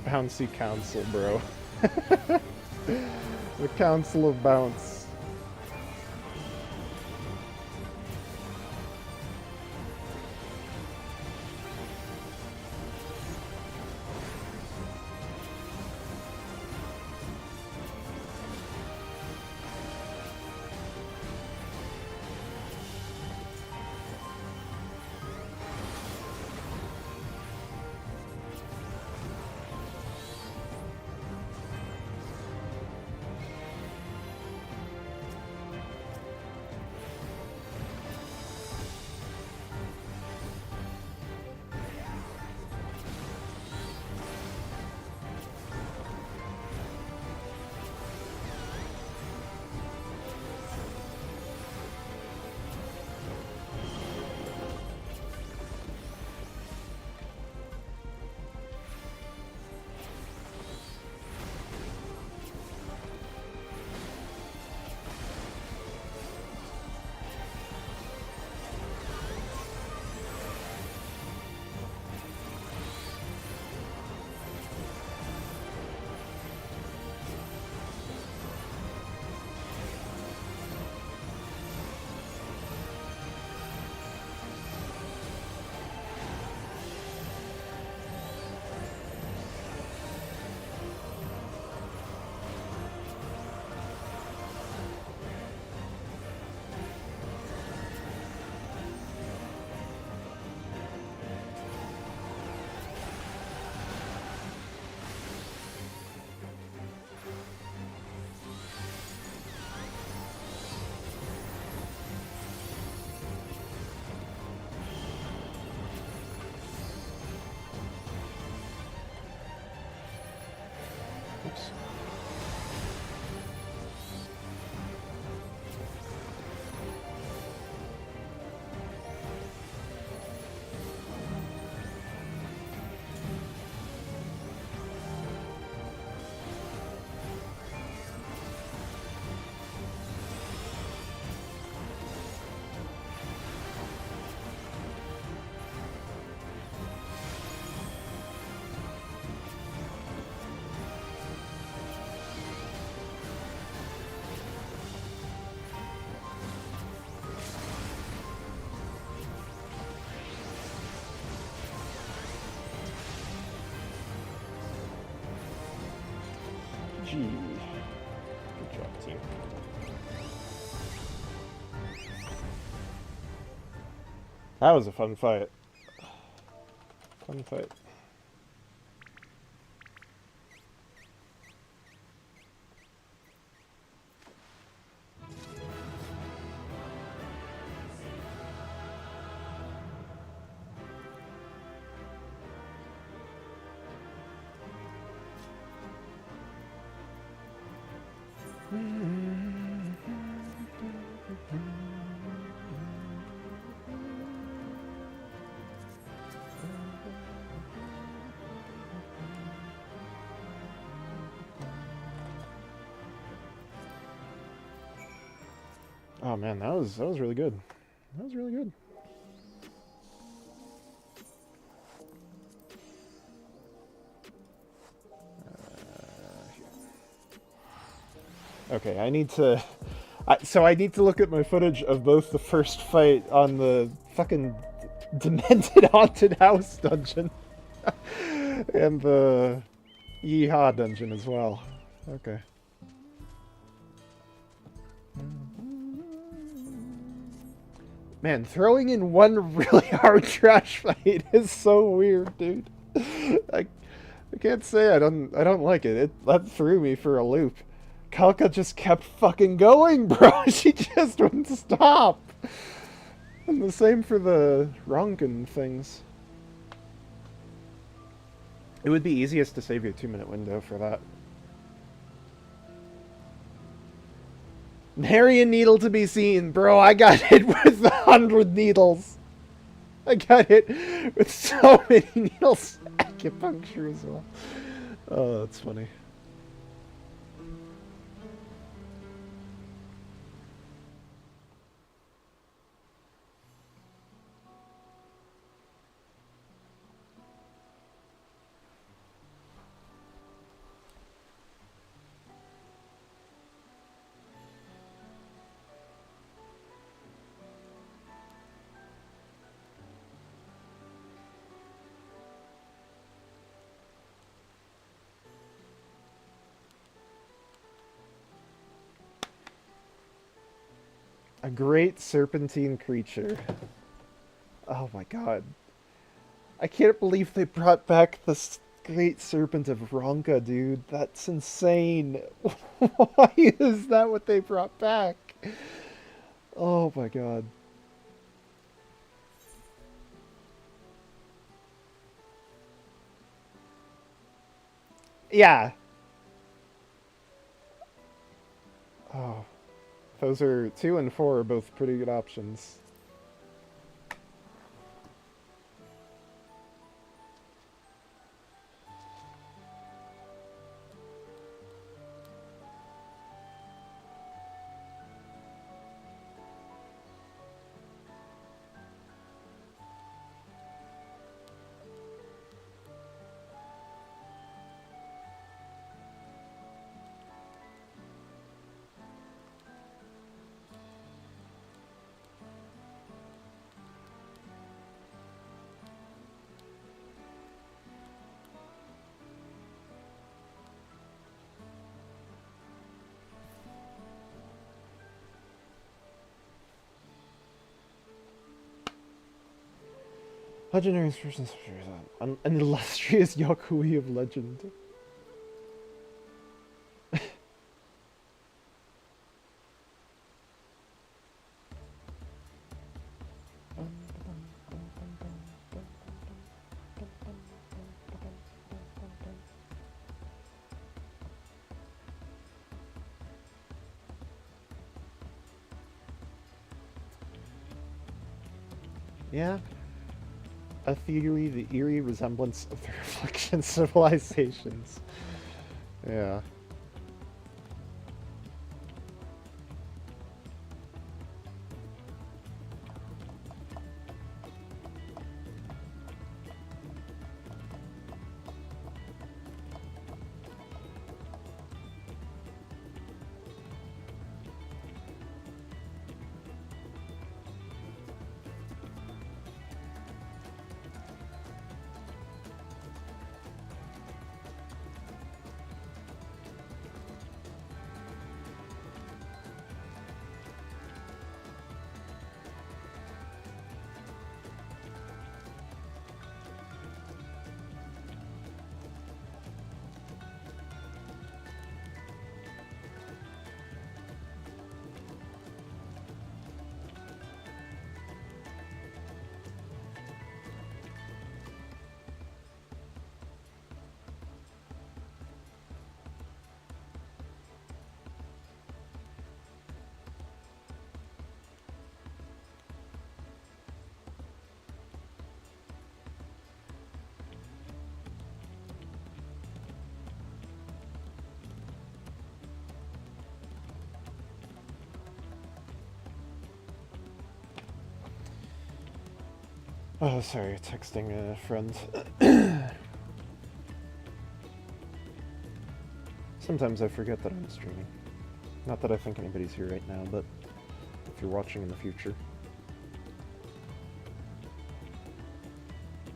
Bouncy council, bro. The Council of Bounce. Good job, team. That was a fun fight. Fun fight. Oh man, that was really good. That was really good. Okay, I need to. So I need to look at my footage of both the first fight on the fucking demented haunted house dungeon and the Yeehaw dungeon as well. Okay. Man, throwing in one really hard trash fight is so weird, dude. I can't say I don't like it. That threw me for a loop. Kalka just kept fucking going, bro. She just wouldn't stop. And the same for the Ronkin things. It would be easiest to save your 2-minute window for that. Nary a needle to be seen, bro. I got hit with 100 needles. I got hit with so many needles. Acupuncture as well. Oh, that's funny. A great serpentine creature. Oh my god. I can't believe they brought back the great serpent of Ronka, dude. That's insane. Why is that what they brought back? Oh my god. Yeah. Oh. Those are 2 and 4 are both pretty good options. Legendary inspirations, an illustrious Yakui of legend. Yeah. A theory, the eerie resemblance of the reflection civilizations. Yeah. Oh, sorry, texting a friend. Sometimes I forget that I'm streaming. Not that I think anybody's here right now, but if you're watching in the future.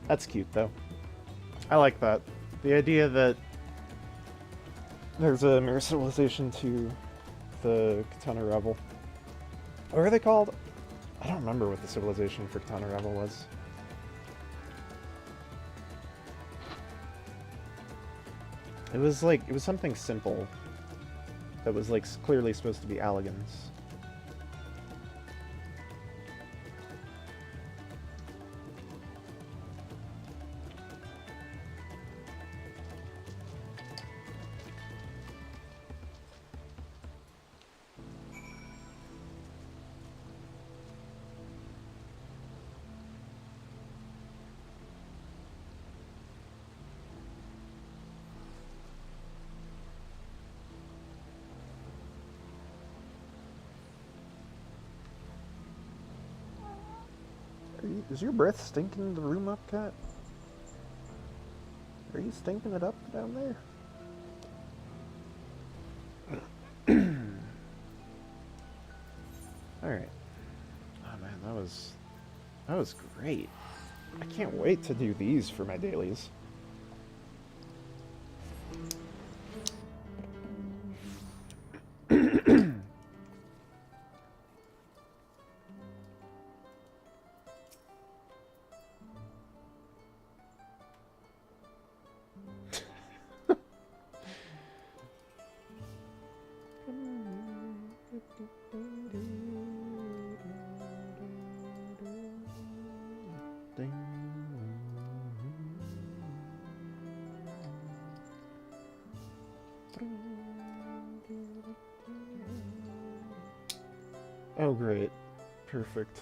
That's cute, though. I like that. The idea that there's a mirror civilization to the Katana Revel. What are they called? I don't remember what the civilization for Katana Revel was. It was like, it was something simple that was like clearly supposed to be Alligans. Is your breath stinking the room up, Cat? Are you stinking it up down there? Alright. Oh man, that was great. I can't wait to do these for my dailies. Oh great. Perfect.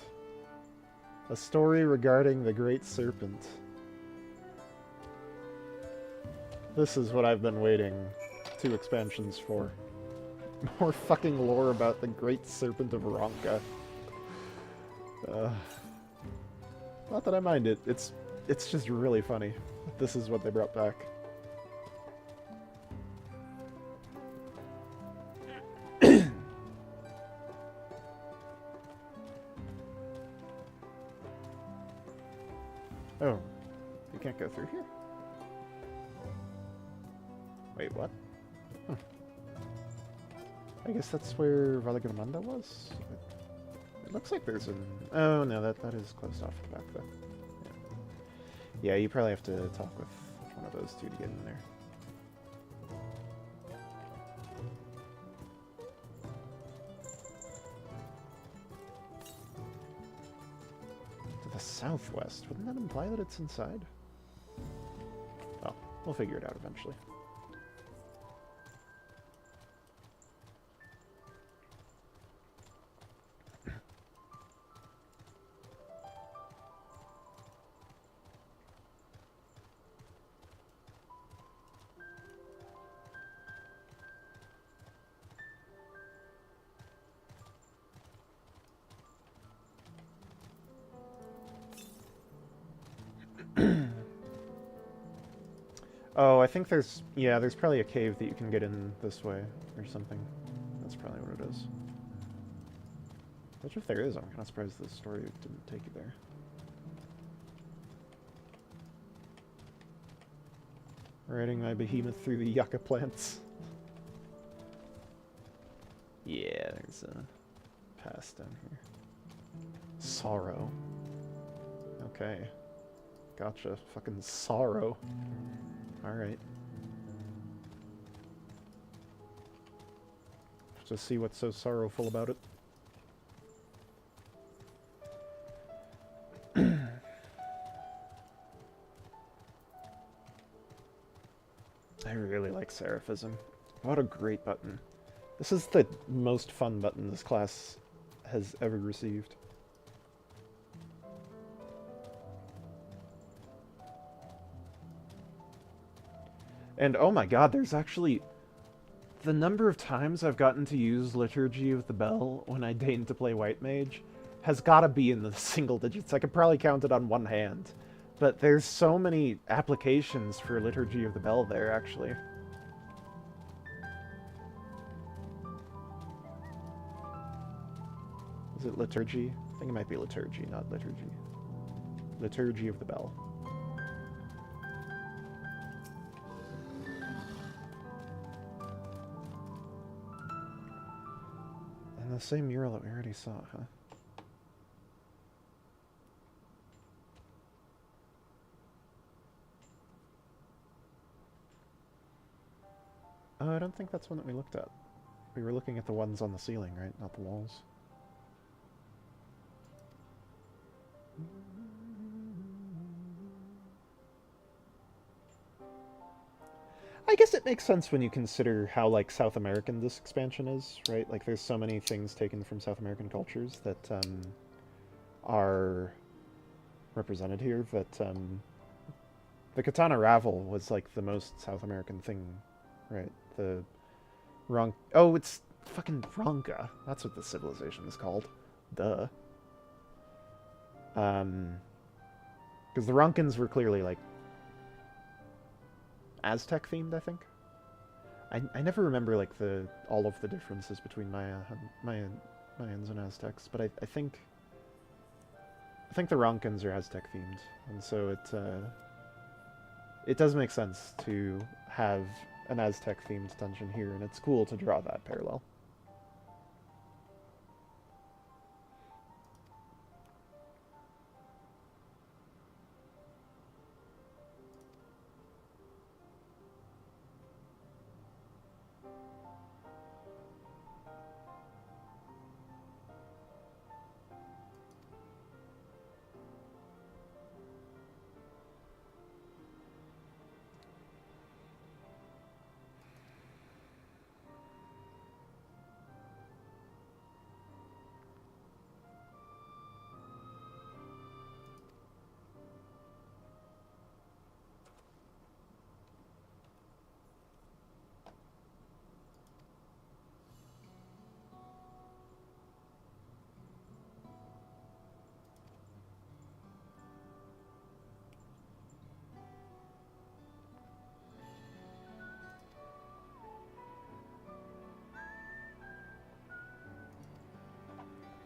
A story regarding the Great Serpent. This is what I've been waiting 2 expansions for. More fucking lore about the Great Serpent of Ronka. Not that I mind it. It's just really funny. This is what they brought back. Oh, you can't go through here. Wait, what? Huh. I guess that's where Valagramanda was? It looks like there's an... Oh, no, that is closed off at the back, though. Yeah, you probably have to talk with one of those 2 to get in there. To the southwest. Wouldn't that imply that it's inside? Well, we'll figure it out eventually. Oh, I think there's... Yeah, there's probably a cave that you can get in this way, or something. That's probably what it is. Which if there is, I'm kind of surprised the story didn't take you there. Riding my behemoth through the yucca plants. Yeah, there's a pass down here. Sorrow. Okay. Gotcha. Fucking sorrow. Alright. Just see what's so sorrowful about it. I really like Seraphism. What a great button. This is the most fun button this class has ever received. And oh my god, there's actually... The number of times I've gotten to use Liturgy of the Bell when I deign to play White Mage has got to be in the single digits. I could probably count it on one hand. But there's so many applications for Liturgy of the Bell there, actually. Is it Liturgy? I think it might be Liturgy, not Liturgy. Liturgy of the Bell. And the same mural that we already saw, huh? Oh, I don't think that's one that we looked at. We were looking at the ones on the ceiling, right? Not the walls. I guess it makes sense when you consider how, like, South American this expansion is, right? Like, there's so many things taken from South American cultures that are represented here, that the katana ravel was, like, the most South American thing, right? The oh, it's fucking Ronka. That's what the civilization is called. Duh. Because the Ronkans were clearly, like, Aztec themed, I think. I never remember, like, all of the differences between Mayans and Aztecs, but I think the Ronkans are Aztec themed, and so it does make sense to have an Aztec themed dungeon here, and it's cool to draw that parallel.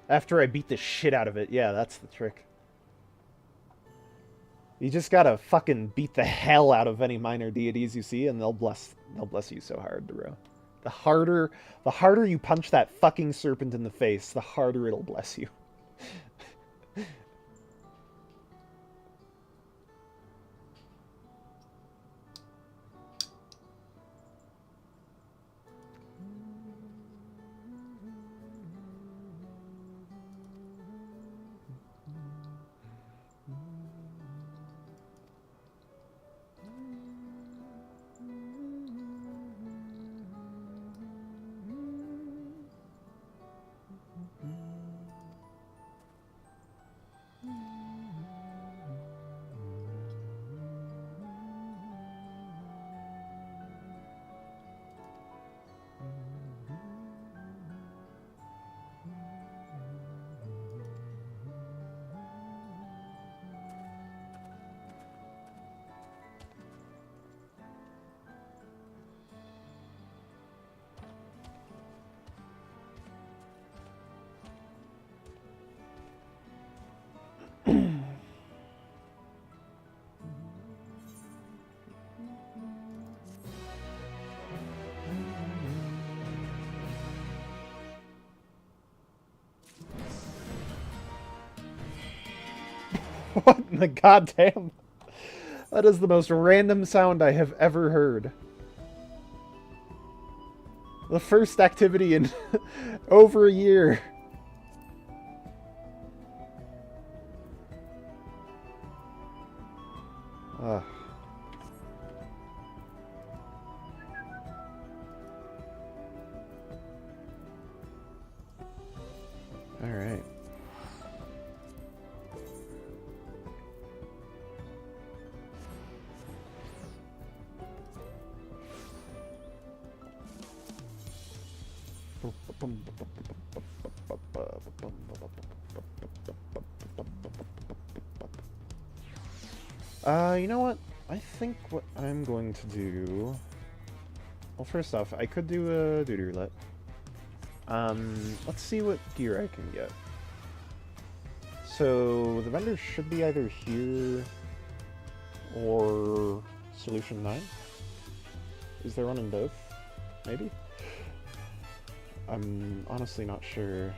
After I beat the shit out of it, yeah, that's the trick. You just gotta fucking beat the hell out of any minor deities you see, and they'll bless you so hard, bro. The harder you punch that fucking serpent in the face, the harder it'll bless you. What in the goddamn? That is the most random sound I have ever heard. The first activity in over a year. Ugh. All right. You know what? I think what I'm going to do... Well, first off, I could do a duty roulette. Let's see what gear I can get. So, the vendor should be either here or Solution 9. Is there one in both? Maybe? I'm honestly not sure.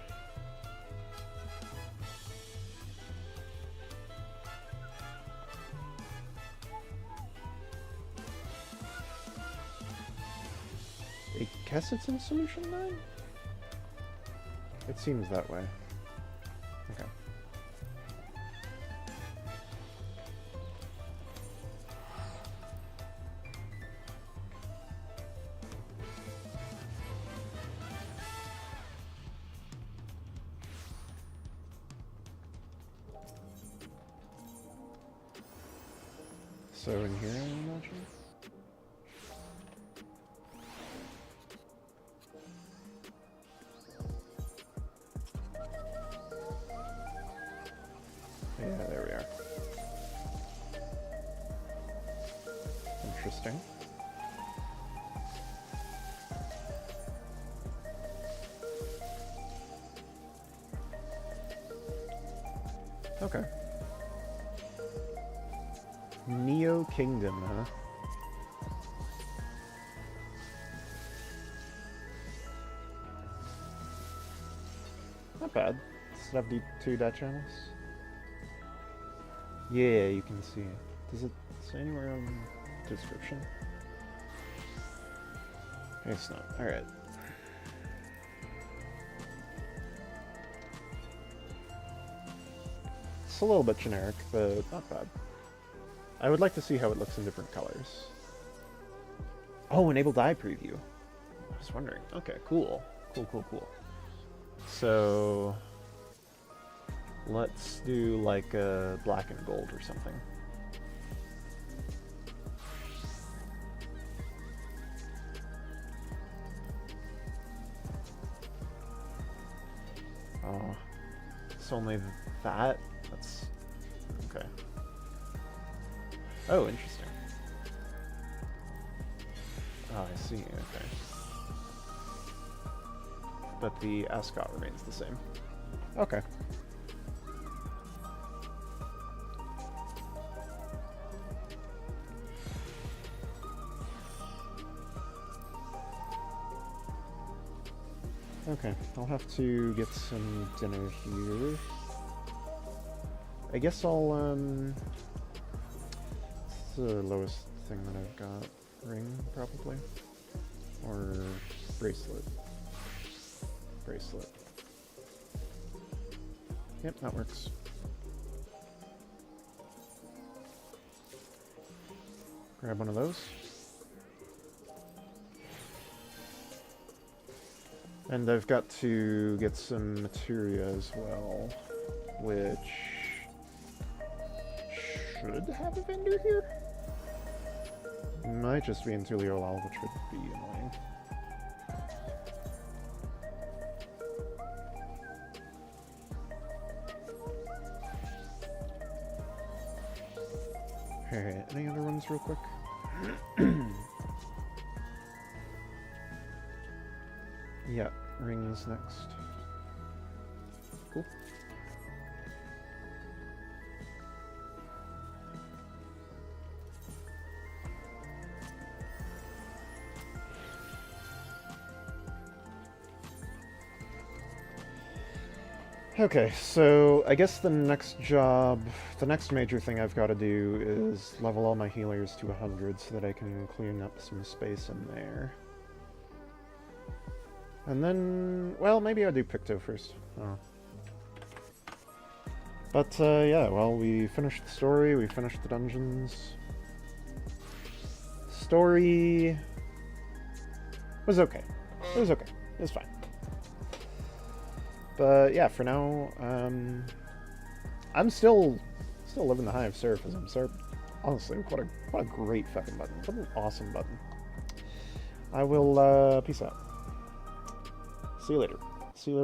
I guess it's in Solution 9? It seems that way. Okay. So in here, I imagine? Yeah, there we are. Interesting. Okay. Neo Kingdom, huh? Not bad. Does it have the 2 dot channels? Yeah, you can see it. Does it say anywhere on the description? It's not. Alright. It's a little bit generic, but not bad. I would like to see how it looks in different colors. Oh, enable dye preview. I was wondering. Okay, cool. Cool. So... let's do like a black and gold or something. Oh, it's only that? That's... okay. Oh, interesting. Oh, I see, okay. But the ascot remains the same. Okay. Okay, I'll have to get some dinner here. I guess I'll, it's the lowest thing that I've got. Ring, probably? Or bracelet. Bracelet. Yep, that works. Grab one of those. And I've got to get some materia as well, which should have a vendor here? Might just be in Tuliolal, which would be annoying. Alright, any other ones real quick? Yeah, rings next. Cool. Okay, so I guess the next job, the next major thing I've got to do is level all my healers to 100 so that I can clean up some space in there. And then, well, maybe I'll do Picto first. Oh. But, yeah, well, we finished the story, we finished the dungeons. Story was okay. It was okay. It was fine. But, yeah, for now, I'm still living the Hive Surf as I'm Surf. Honestly, what a great fucking button. What an awesome button. I will, peace out. See you later. See you later.